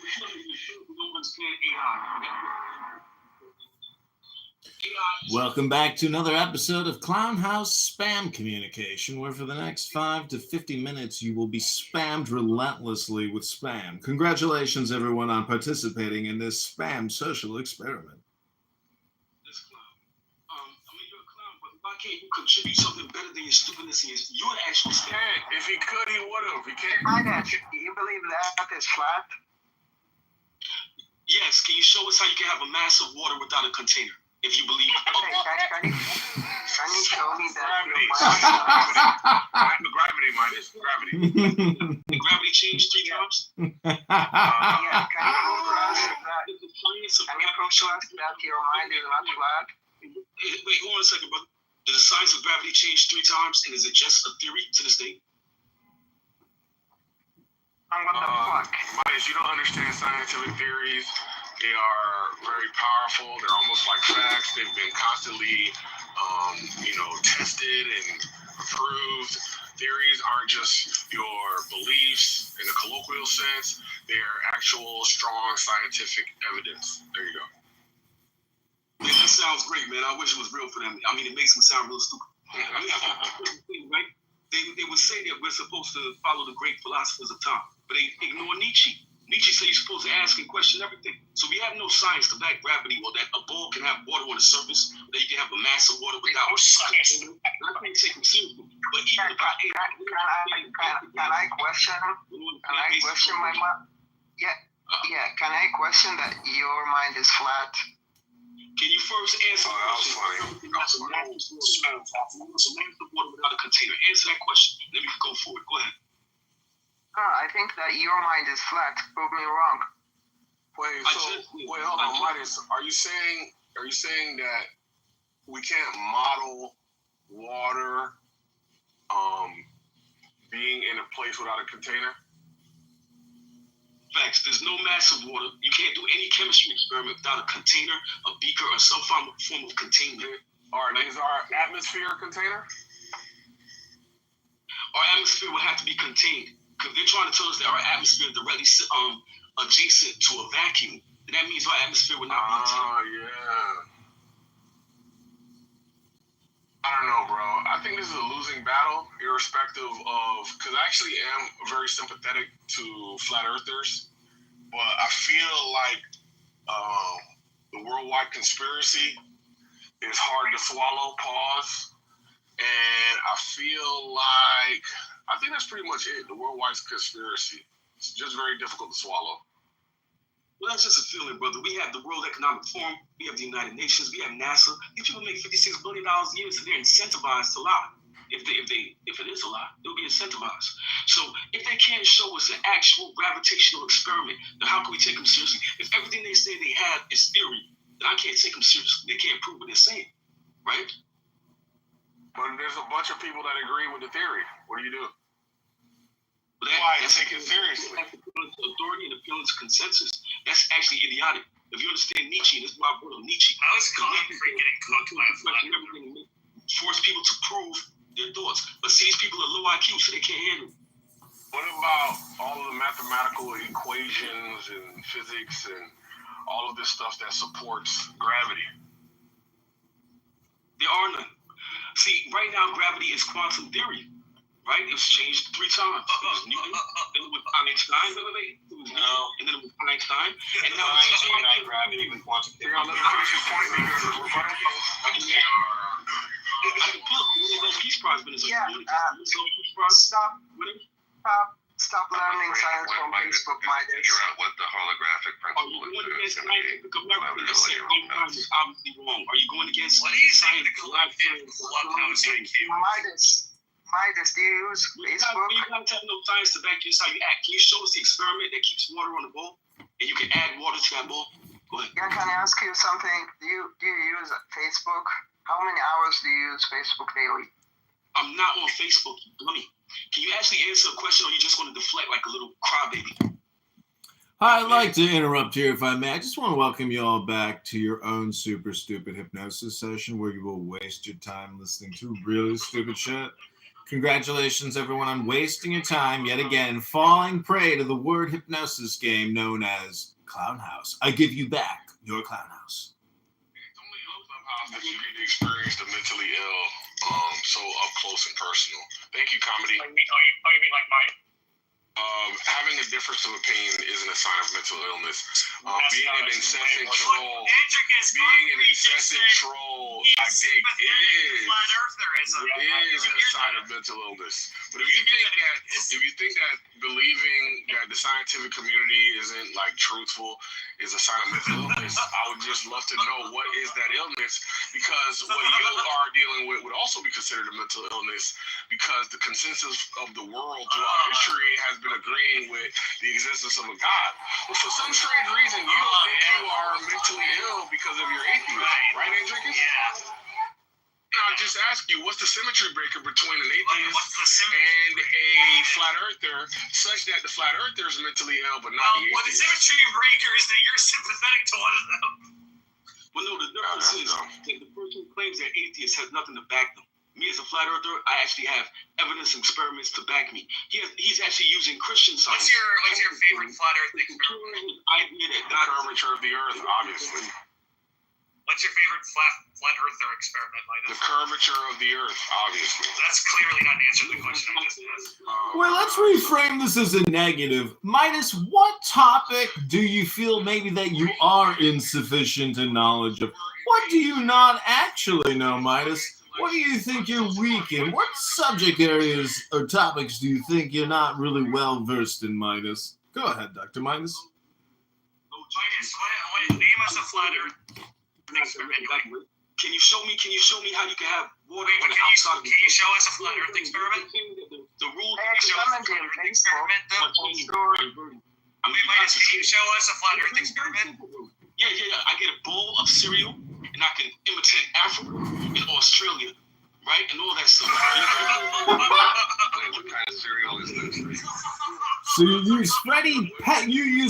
Welcome back to another episode of Clown House Spam Communication, where for the next 5 to 50 minutes you will be spammed relentlessly with spam. Congratulations, everyone, on participating in this spam social experiment. This clown. You're a clown, but why can't you contribute something better than your stupidness? You would actually can't. If he could, he would have. He can't. You believe that is flat? Yes. Can you show us how you can have a mass of water without a container? If you believe. Can you show me that? Gravity minus gravity. Gravity changed 3 times? Yeah, can you prove to us that your mind is not flat? Wait, hold on a second, brother. Does the science of gravity change 3 times, and is it just a theory to this day? What the fuck? Miles, you don't understand scientific theories. They are very powerful. They're almost like facts. They've been constantly, tested and approved. Theories aren't just your beliefs in a colloquial sense. They're actual, strong scientific evidence. There you go. Man, that sounds great, man. I wish it was real for them. I mean, it makes them sound real stupid. Right? They would say that we're supposed to follow the great philosophers of time, but they ignore Nietzsche. Nietzsche said you're supposed to ask and question everything. So we have no science to back gravity, or that a ball can have water on the surface, that you can have a mass of water without science. I can't take them seriously. But even if can I question? Can I question my mind? Yeah. Can I question that your mind is flat? Can you first answer that was funny. That's a mass of water without a container. Answer that question. Let me go forward. Go ahead. I think that your mind is flat. Prove me wrong. Wait, hold on, Midas. Are you saying that we can't model water being in a place without a container? Facts. There's no mass of water. You can't do any chemistry experiment without a container, a beaker, or some form of containment. All right, is our atmosphere a container? our atmosphere would have to be contained. Because they're trying to tell us that our atmosphere is directly adjacent to a vacuum. And that means our atmosphere would not be contained. Oh, yeah. I don't know, bro. I think this is a losing battle, irrespective of, because I actually am very sympathetic to flat earthers, but I feel like the worldwide conspiracy is hard to swallow, pause, and I feel like, I think that's pretty much it, the worldwide conspiracy. It's just very difficult to swallow. Well, that's just a feeling, brother. We have the World Economic Forum, we have the United Nations, we have NASA. These people make $56 billion a year, so they're incentivized to lie. If it is a lie, they'll be incentivized. So if they can't show us an actual gravitational experiment, then how can we take them seriously? If everything they say they have is theory, then I can't take them seriously. They can't prove what they're saying, right? But there's a bunch of people that agree with the theory. What do you do? Why take it seriously? Authority and appealing to consensus. That's actually idiotic. If you understand Nietzsche, this is why I brought up Nietzsche. I was calling for getting cooked by a flat earther. Force people to prove their thoughts. But see, these people are low IQ, so they can't handle it. What about all of the mathematical equations and physics and all of this stuff that supports gravity? There are none. See, right now, gravity is quantum theory. Right? It was changed 3 times. It was Newton, then it was Einstein, and then it was Einstein, and now it's Einstein gravity with quantum theory. I can pull up Peace Prize winners. Stop learning science from Facebook, Midas. Figure out what the holographic principle is. Obviously wrong. Are you going against what do you science? Midas, do you use Facebook? You gotta tell no science to back you. How you act. Can you show us the experiment that keeps water on the bowl, and you can add water to that bowl? Go ahead. Yeah, can I ask you something? Do you use Facebook? How many hours do you use Facebook daily? I'm not on Facebook, you dummy. Can you actually answer a question, or are you just going to deflect like a little crybaby? I'd like to interrupt here, if I may. I just want to welcome you all back to your own super stupid hypnosis session where you will waste your time listening to really stupid shit. Congratulations, everyone, on wasting your time yet again, falling prey to the word hypnosis game known as Clown House. I give you back your Clown House. It's only in Clubhouse that you get to experience the mentally ill so up close and personal. Thank you, comedy. You mean like mine? Having a difference of opinion isn't a sign of mental illness. Being an incessant troll, I think is a sign of mental illness. But if you think that believing that the scientific community isn't like truthful is a sign of mental illness, I would just love to know what is that illness, because what you are dealing with would also be considered a mental illness, because the consensus of the world throughout history has been agreeing with the existence of a God. But for some strange reason, you think you are mentally ill because of your atheism, right, Andricus? Yeah. I'll just ask you, what's the symmetry breaker between an atheist and a flat earther, such that the flat earther is mentally ill, but not the atheist? Well, the symmetry breaker is that you're sympathetic to one of them. Well, no, the difference is that the person who claims they're atheist has nothing to back them. Me as a flat earther, I actually have evidence and experiments to back me. He's actually using Christian science. What's your favorite flat earth experiment? Idea that God curvature of the earth, obviously. What's your favorite flat earther experiment, Midas? The curvature of the earth, obviously. That's clearly not an answer to the question I just asked. Well, let's reframe this as a negative. Midas, what topic do you feel maybe that you are insufficient in knowledge of? What do you not actually know, Midas? What do you think you're weak in? What subject areas or topics do you think you're not really well versed in, Midas? Go ahead, Dr. Midas. Midas, name us a flat earth experiment. Can you show me how you can have water on the Can outside of the you show us a flat earth experiment? The rule experiment though. Midas, can you show us a flat earth experiment? Yeah. I get a bowl of cereal and I can imitate Africa and Australia, right? And all that stuff. What kind of cereal is this? So you use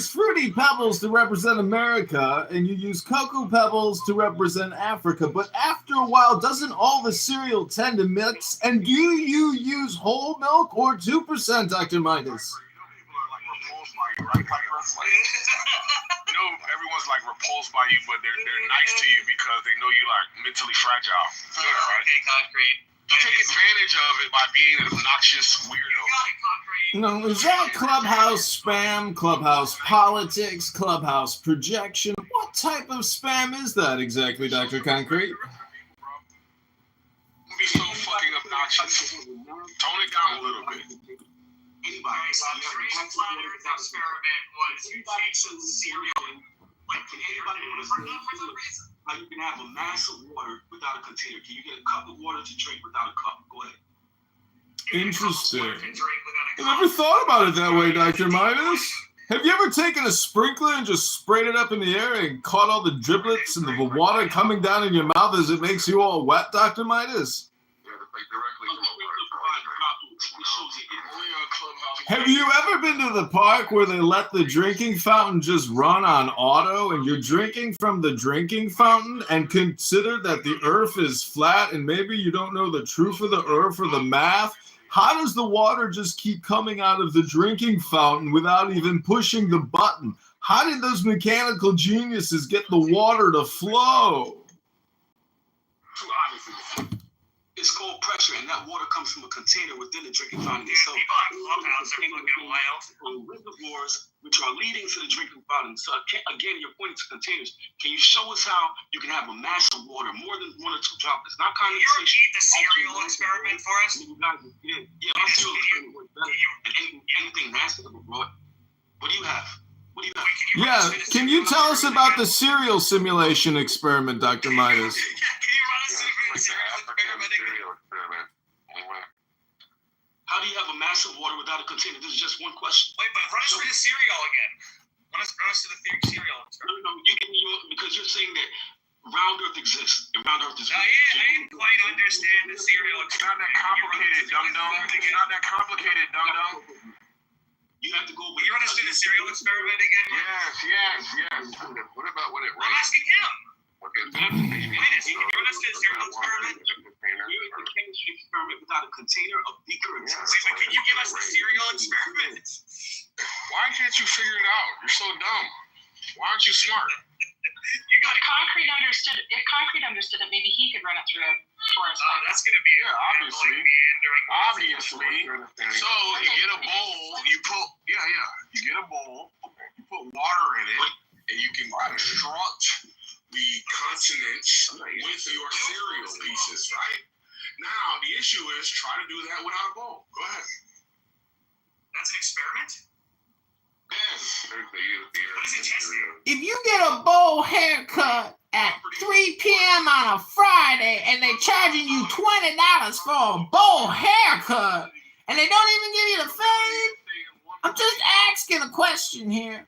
Fruity Pebbles to represent America, and you use Cocoa Pebbles to represent Africa. But after a while, doesn't all the cereal tend to mix? And do you use whole milk or 2%, Dr. Midas? Everyone's like repulsed by you, but they're nice to you because they know you like mentally fragile. Yeah, right? Okay, concrete. You take advantage of it by being an obnoxious weirdo. No, is that clubhouse spam, clubhouse politics, clubhouse projection? What type of spam is that exactly, Dr. Concrete? Don't be so fucking obnoxious. Tone it down a little bit. Anybody. So the reason flat Earth experiment was you take some cereal. Like, can anybody do this for no reason? How you can have a mass of water without a container? Can you get a cup of water to drink without a cup? Go ahead. Interesting. I never thought about it that way, Dr. Midas. Have you ever taken a sprinkler and just sprayed it up in the air and caught all the driblets and the water coming down in your mouth as it makes you all wet, Dr. Midas? Have you ever been to the park where they let the drinking fountain just run on auto and you're drinking from the drinking fountain and consider that the earth is flat and maybe you don't know the truth of the earth or the math? How does the water just keep coming out of the drinking fountain without even pushing the button? How did those mechanical geniuses get the water to flow? It's called pressure, and that water comes from a container within the drinking fountain itself. Reservoirs, which are leading to the drinking fountain. So again, you're pointing to containers. Can you show us how you can have a mass of water, more than 1 or 2 droplets? Not condensation. Can you repeat the cereal experiment for us? Yeah, my cereal experiment works better than anything NASA ever brought. What do you have? Yeah, can you tell us about the cereal simulation experiment, Dr. Midas? How do you have a mass of water without a container? This is just one question. Wait, but run us through the cereal again. Run us to the cereal experiment. No, because you're saying that round Earth exists. And round Earth is real. I didn't quite understand the cereal experiment. It's not that complicated, dum-dum. It's not that complicated, dum-dum. You have to go. Will you run us through the cereal experiment again? Yes. What about what it I'm asking him. Can you run us through the cereal experiment? You're the chemistry experiment without a container, a beaker, and Wait, can you give us the cereal experiment? Why can't you figure it out? You're so dumb. Why aren't you smart? You got Concrete understood. If Concrete understood it, maybe he could run it through for us. That's gonna be obviously. So you get a bowl. You get a bowl. You put water in it, and you can construct the consonants with your cereal pieces, right? Now the issue is try to do that without a bowl. Go ahead. That's an experiment? Yes. If you get a bowl haircut at 3 p.m. on a Friday and they're charging you $20 for a bowl haircut and they don't even give you the fame, I'm just asking a question here.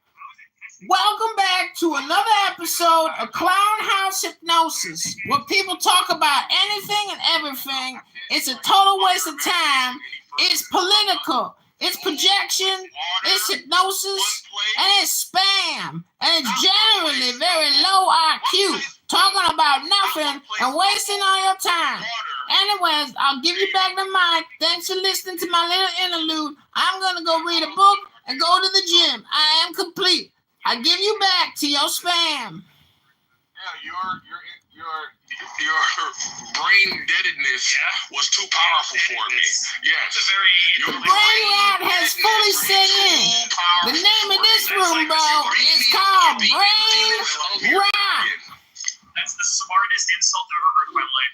Welcome back to another episode of Clown House Hypnosis, where people talk about anything and everything. It's a total waste of time. It's political. It's projection. It's hypnosis. And it's spam. And it's generally very low IQ. Talking about nothing and wasting all your time. Anyways, I'll give you back the mic. Thanks for listening to my little interlude. I'm going to go read a book and go to the gym. I am complete. I give you back to your spam. Yeah, your brain deadedness was too powerful for me. Yes. The brain rot has fully set in. The name of this room, bro, is called Brain Rot. That's the smartest insult I've ever heard in my life.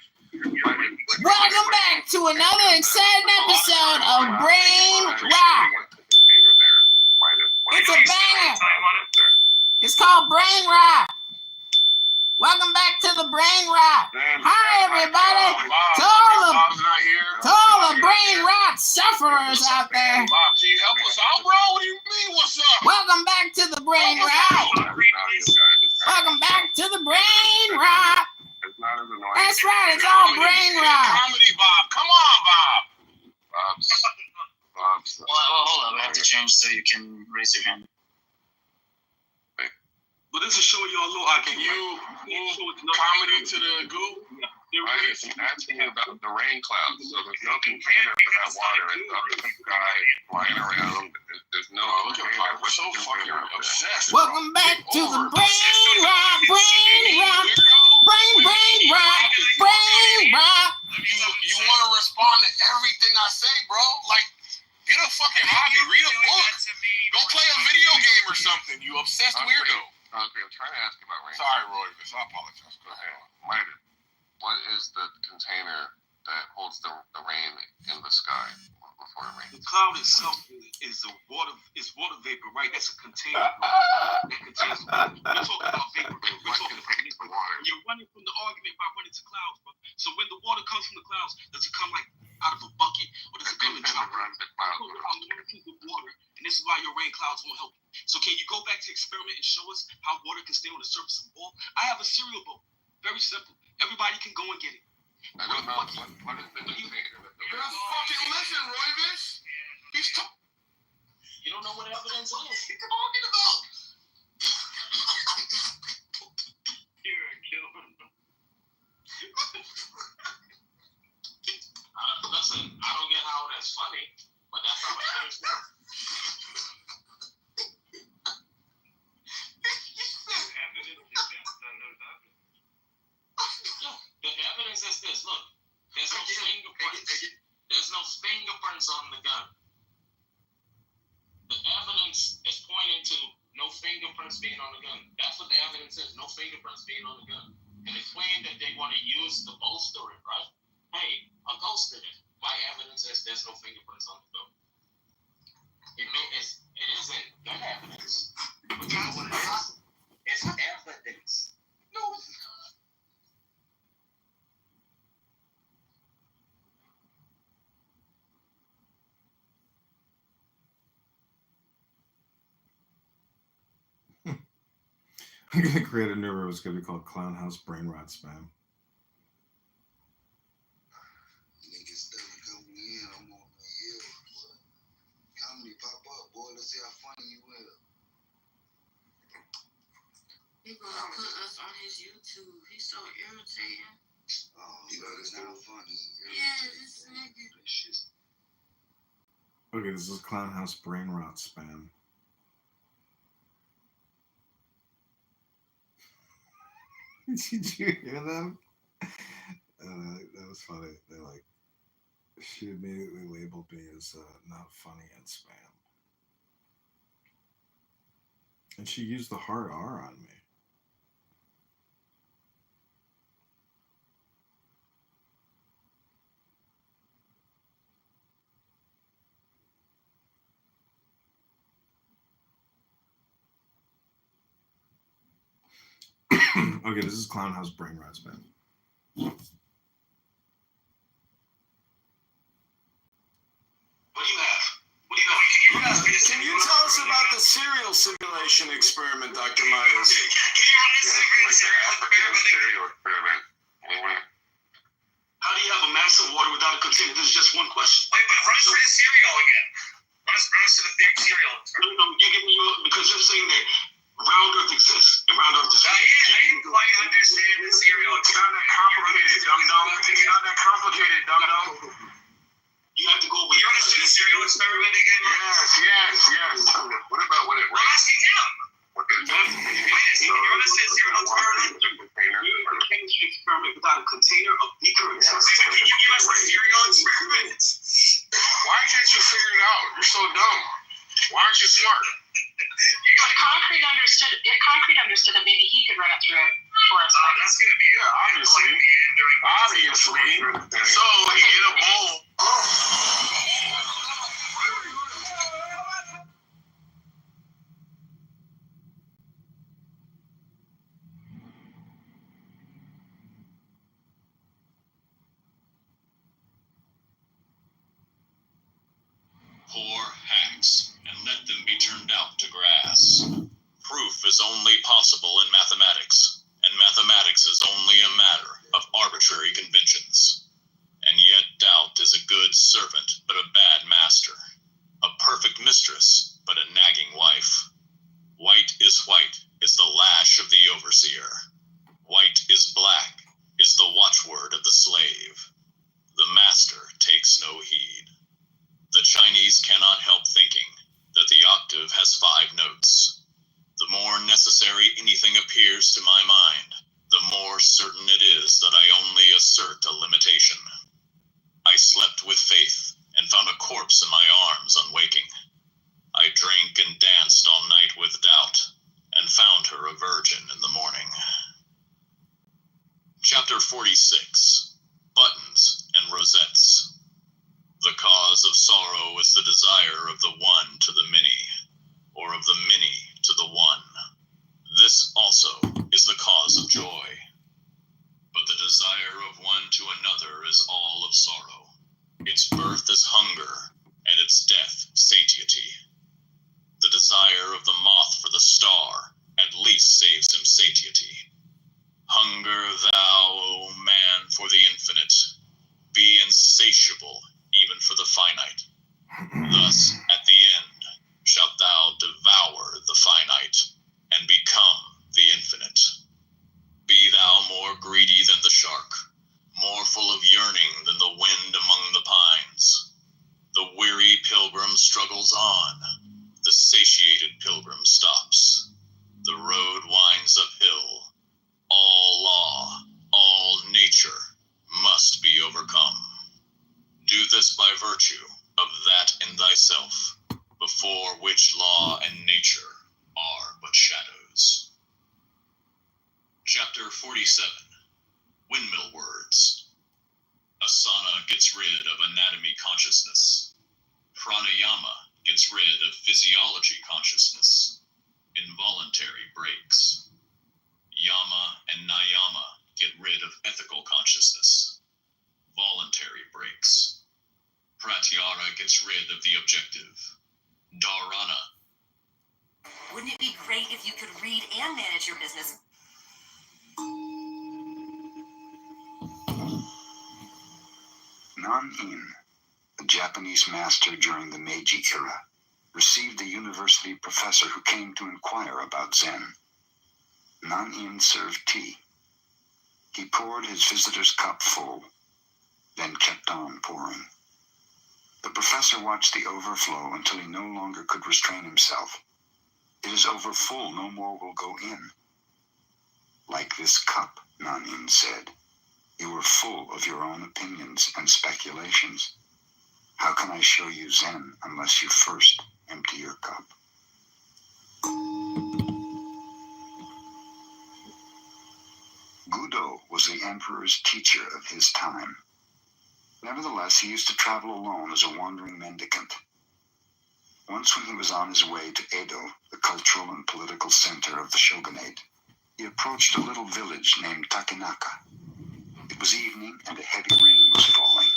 Welcome back to another exciting episode of Brain Rot. It's a banger. It's called Brain Rot. Welcome back to the Brain Rot. Hi, everybody. To all the Brain Rot sufferers out there. Bob, can you help us out, bro? What do you mean, what's up? Welcome back to the Brain Rot. Welcome back to the Brain Rot. That's right, it's all Brain Rot. Comedy, Bob. Come on, Bob. Well, hold on. I have to change so you can raise your hand. But this is showing y'all low IQ. Can you move comedy to the goo? I was asking you about the rain clouds. So there's no container for that water. It's up in the sky, flying around. There's no container. We're so fucking obsessed. Welcome back to the brain rock, brain rock, brain rock, brain rock. You want to respond to everything I say, bro? Like, get a fucking hobby. Read a book. Go play a video game or something. You obsessed weirdo. Concrete, I'm trying to ask you about rain. Sorry, Roy. I apologize. Go ahead. Minor. What is the container that holds the rain in the sky before it rains? The cloud itself is water vapor, right? That's a container that contains water. We're talking about vapor. We're talking about water. You're running from the argument by running to clouds, bro. So when the water comes from the clouds, does it come like out of a bucket or does it come in droplets? I'm running with water, and this is why your rain clouds won't help you. So can you go back to experiment and show us how water can stay on the surface of the ball? I have a cereal bowl. Very simple. Everybody can go and get it. I don't know what is the container. You're not fucking listen, Royvis. He's talking. You don't know what evidence is? What are you talking about? You're a killer. Listen, I don't get how that's funny, but that's how it is. The evidence is this. Look, there's no fingerprints. There's no fingerprints on the gun. The evidence is pointing to no fingerprints being on the gun. That's what the evidence is. No fingerprints being on the gun. And they claim that they want to use the bolster it, right? Hey, a ghost did it. My evidence is there's no fingerprints on the gun. It isn't gun evidence. But you know what it is? It's evidence. No, it's not. I'm gonna create a new room. It's gonna be called Clown House Brain Rot Spam. Niggas started coming in. I'm on my ear. Comedy pop up, boy. Let's see how funny you will. He gonna put us on his YouTube. He's so irritating. Oh, you know, it's not funny. Yeah, this nigga. Okay, this is Clown House Brain Rot Spam. Did you hear them? That was funny. They're like, she immediately labeled me as not funny and spam. And she used the hard R on me. Okay, this is Clown House Brain Rot Spam. What do you have? Can you tell us about the serial simulation experiment, Dr. Midas? Serial experiment. How do you have a mass of water without a container? This is just one question. Wait, but run us through the cereal again. Run us to the big cereal. No, you give me because you're saying that round Earth exists. And round Earth is I didn't quite understand the cereal. It's not that complicated, dum-dum. It's not that complicated, dum-dum. You have to go with. You run us through the cereal experiment again? Yes. What about when it I'm asking him. What the You run us through the cereal experiment? A chemistry experiment without a container, a beaker, and Can you give us the cereal experiment? Why can't you figure it out? You're so dumb. Why aren't you smart? Concrete understood that maybe he could run it through for us. That's going to be Obviously. So you get a bowl. Poor hacks, and let them be turned out to grass. Proof is only possible in mathematics, and mathematics is only a matter of arbitrary conventions. And yet doubt is a good servant, but a bad master. A perfect mistress, but black is the watchword of the slave. The master takes no heed. The Chinese cannot help thinking that the octave has 5 notes. The more necessary anything appears to my mind, the more certain it is that I only assert a limitation. I slept with faith and found a corpse in my arms on waking. I drank and danced all night with doubt and found her a virgin in the morning. Chapter 46. Buttons and Rosettes. The cause of sorrow is the desire of the one to the many, or of the many to the one. This also is the cause of joy. But the desire of one to another is all of sorrow. Its birth is hunger, and its death satiety. The desire of the moth for the star at least saves him satiety. Hunger thou, O man, for the infinite. Be insatiable even for the finite. Thus, at the end, shalt thou devour the finite and become the infinite. Be thou more greedy than the shark, more full of yearning than the wind among the pines. The weary pilgrim struggles on. The satiated pilgrim stops. The road winds uphill. All law, all nature must be overcome. Do this by virtue of that in thyself, before which law and nature are but shadows. Chapter 47. Windmill Words. Asana gets rid of anatomy consciousness. Pranayama gets rid of physiology consciousness. Involuntary breaks. Yama and Nayama get rid of ethical consciousness. Voluntary breaks. Pratyahara gets rid of the objective. Dharana. Wouldn't it be great if you could read and manage your business? Nan-in, a Japanese master during the Meiji era, received a university professor who came to inquire about Zen. Nan-in served tea. He poured his visitor's cup full, then kept on pouring. The professor watched the overflow until he no longer could restrain himself. It is over full, no more will go in. Like this cup, Nan-in said, you are full of your own opinions and speculations. How can I show you Zen unless you first empty your cup? Gudo was the emperor's teacher of his time. Nevertheless, he used to travel alone as a wandering mendicant. Once when he was on his way to Edo, the cultural and political center of the shogunate, he approached a little village named Takenaka. It was evening and a heavy rain was falling.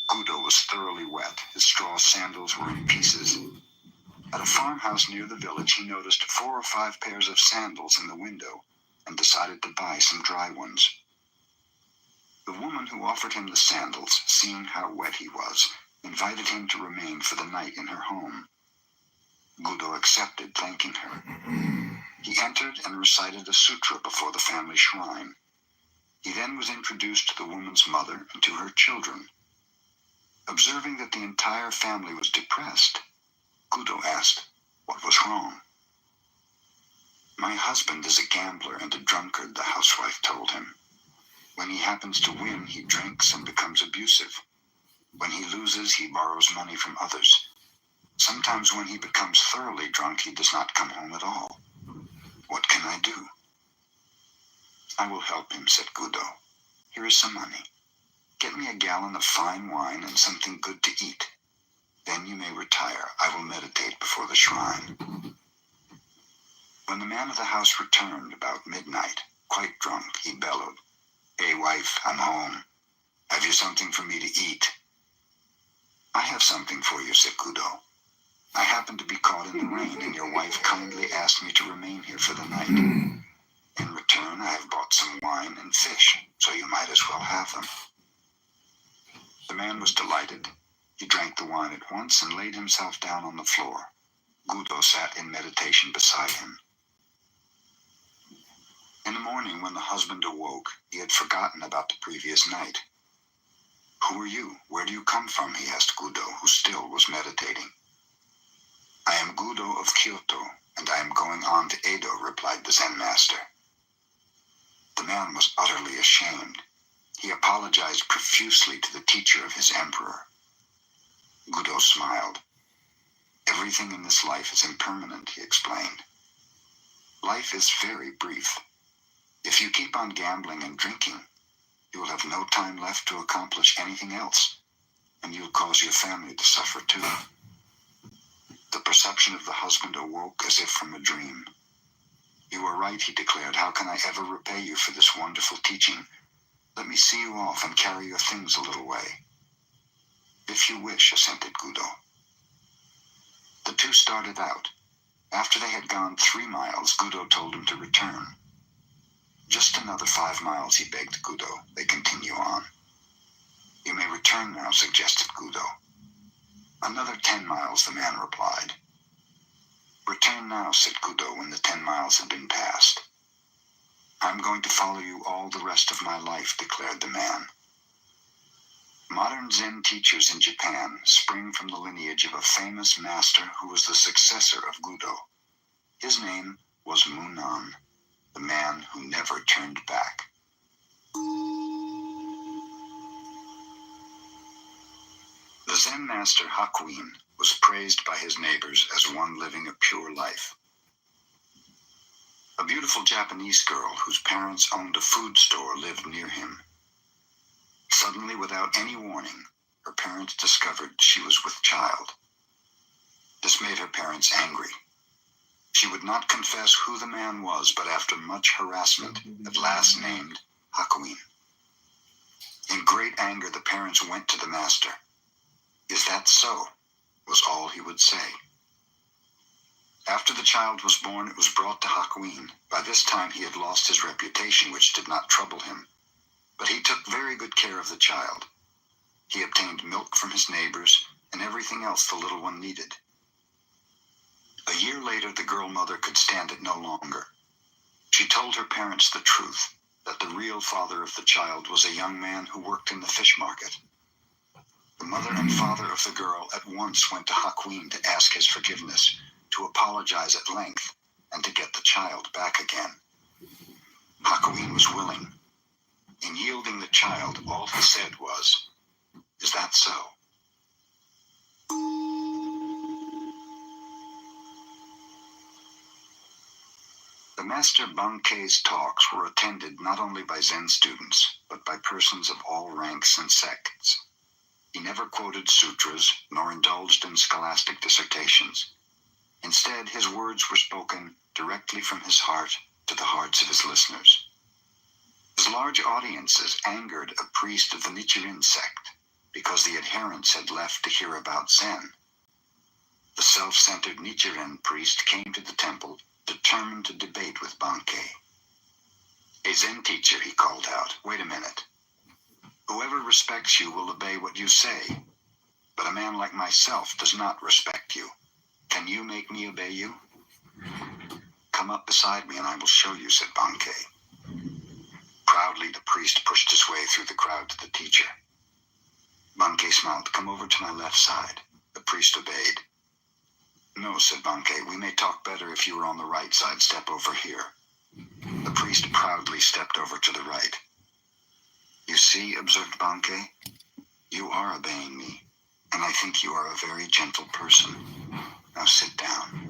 Gudo was thoroughly wet. His straw sandals were in pieces. At a farmhouse near the village, he noticed 4 or 5 pairs of sandals in the window and decided to buy some dry ones. The woman who offered him the sandals, seeing how wet he was, invited him to remain for the night in her home. Gudo accepted, thanking her. He entered and recited a sutra before the family shrine. He then was introduced to the woman's mother and to her children. Observing that the entire family was depressed, Gudo asked, what was wrong? My husband is a gambler and a drunkard, the housewife told him. When he happens to win, he drinks and becomes abusive. When he loses, he borrows money from others. Sometimes when he becomes thoroughly drunk, he does not come home at all. What can I do? I will help him, said Gudo. Here is some money. Get me a gallon of fine wine and something good to eat. Then you may retire. I will meditate before the shrine. When the man of the house returned about midnight, quite drunk, he bellowed, Hey, wife, I'm home. Have you something for me to eat? I have something for you, said Gudo. I happened to be caught in the rain, and your wife kindly asked me to remain here for the night. In return, I have bought some wine and fish, so you might as well have them. The man was delighted. He drank the wine at once and laid himself down on the floor. Gudo sat in meditation beside him. In the morning, when the husband awoke, he had forgotten about the previous night. "Who are you? Where do you come from?" he asked Gudo, who still was meditating. "I am Gudo of Kyoto, and I am going on to Edo," replied the Zen master. The man was utterly ashamed. He apologized profusely to the teacher of his emperor. Gudo smiled. "Everything in this life is impermanent," he explained. "Life is very brief. If you keep on gambling and drinking, you will have no time left to accomplish anything else, and you'll cause your family to suffer too." The perception of the husband awoke as if from a dream. "You are right," he declared. "How can I ever repay you for this wonderful teaching? Let me see you off and carry your things a little way." "If you wish," assented Gudo. The two started out. After they had gone 3 miles, Gudo told him to return. "Just another 5 miles, he begged Gudo. They continue on. "You may return now," suggested Gudo. "Another 10 miles, the man replied. "Return now," said Gudo when the 10 miles had been passed. "I'm going to follow you all the rest of my life," declared the man. Modern Zen teachers in Japan spring from the lineage of a famous master who was the successor of Gudo. His name was Munan, the man who never turned back. The Zen master Hakuin was praised by his neighbors as one living a pure life. A beautiful Japanese girl whose parents owned a food store lived near him. Suddenly, without any warning, her parents discovered she was with child. This made her parents angry. She would not confess who the man was, but after much harassment, at last named Hakuin. In great anger, the parents went to the master. "Is that so?" was all he would say. After the child was born, it was brought to Hakuin. By this time, he had lost his reputation, which did not trouble him. But he took very good care of the child. He obtained milk from his neighbors and everything else the little one needed. A year later, the girl mother could stand it no longer. She told her parents the truth, that the real father of the child was a young man who worked in the fish market. The mother and father of the girl at once went to Hakuin to ask his forgiveness, to apologize at length, and to get the child back again. Hakuin was willing. In yielding the child, all he said was, "Is that so?" The Master Bankei's talks were attended not only by Zen students, but by persons of all ranks and sects. He never quoted sutras, nor indulged in scholastic dissertations. Instead, his words were spoken directly from his heart to the hearts of his listeners. His large audiences angered a priest of the Nichiren sect, because the adherents had left to hear about Zen. The self-centered Nichiren priest came to the temple, determined to debate with Bankei. "A Zen teacher," he called out, "wait a minute. Whoever respects you will obey what you say, but a man like myself does not respect you. Can you make me obey you?" "Come up beside me and I will show you," said Bankei. Proudly, the priest pushed his way through the crowd to the teacher. Bankei smiled. "Come over to my left side." The priest obeyed. "No," said Bankei, "we may talk better if you are on the right side. Step over here." The priest proudly stepped over to the right. "You see," observed Bankei, "you are obeying me, and I think you are a very gentle person. Now sit down."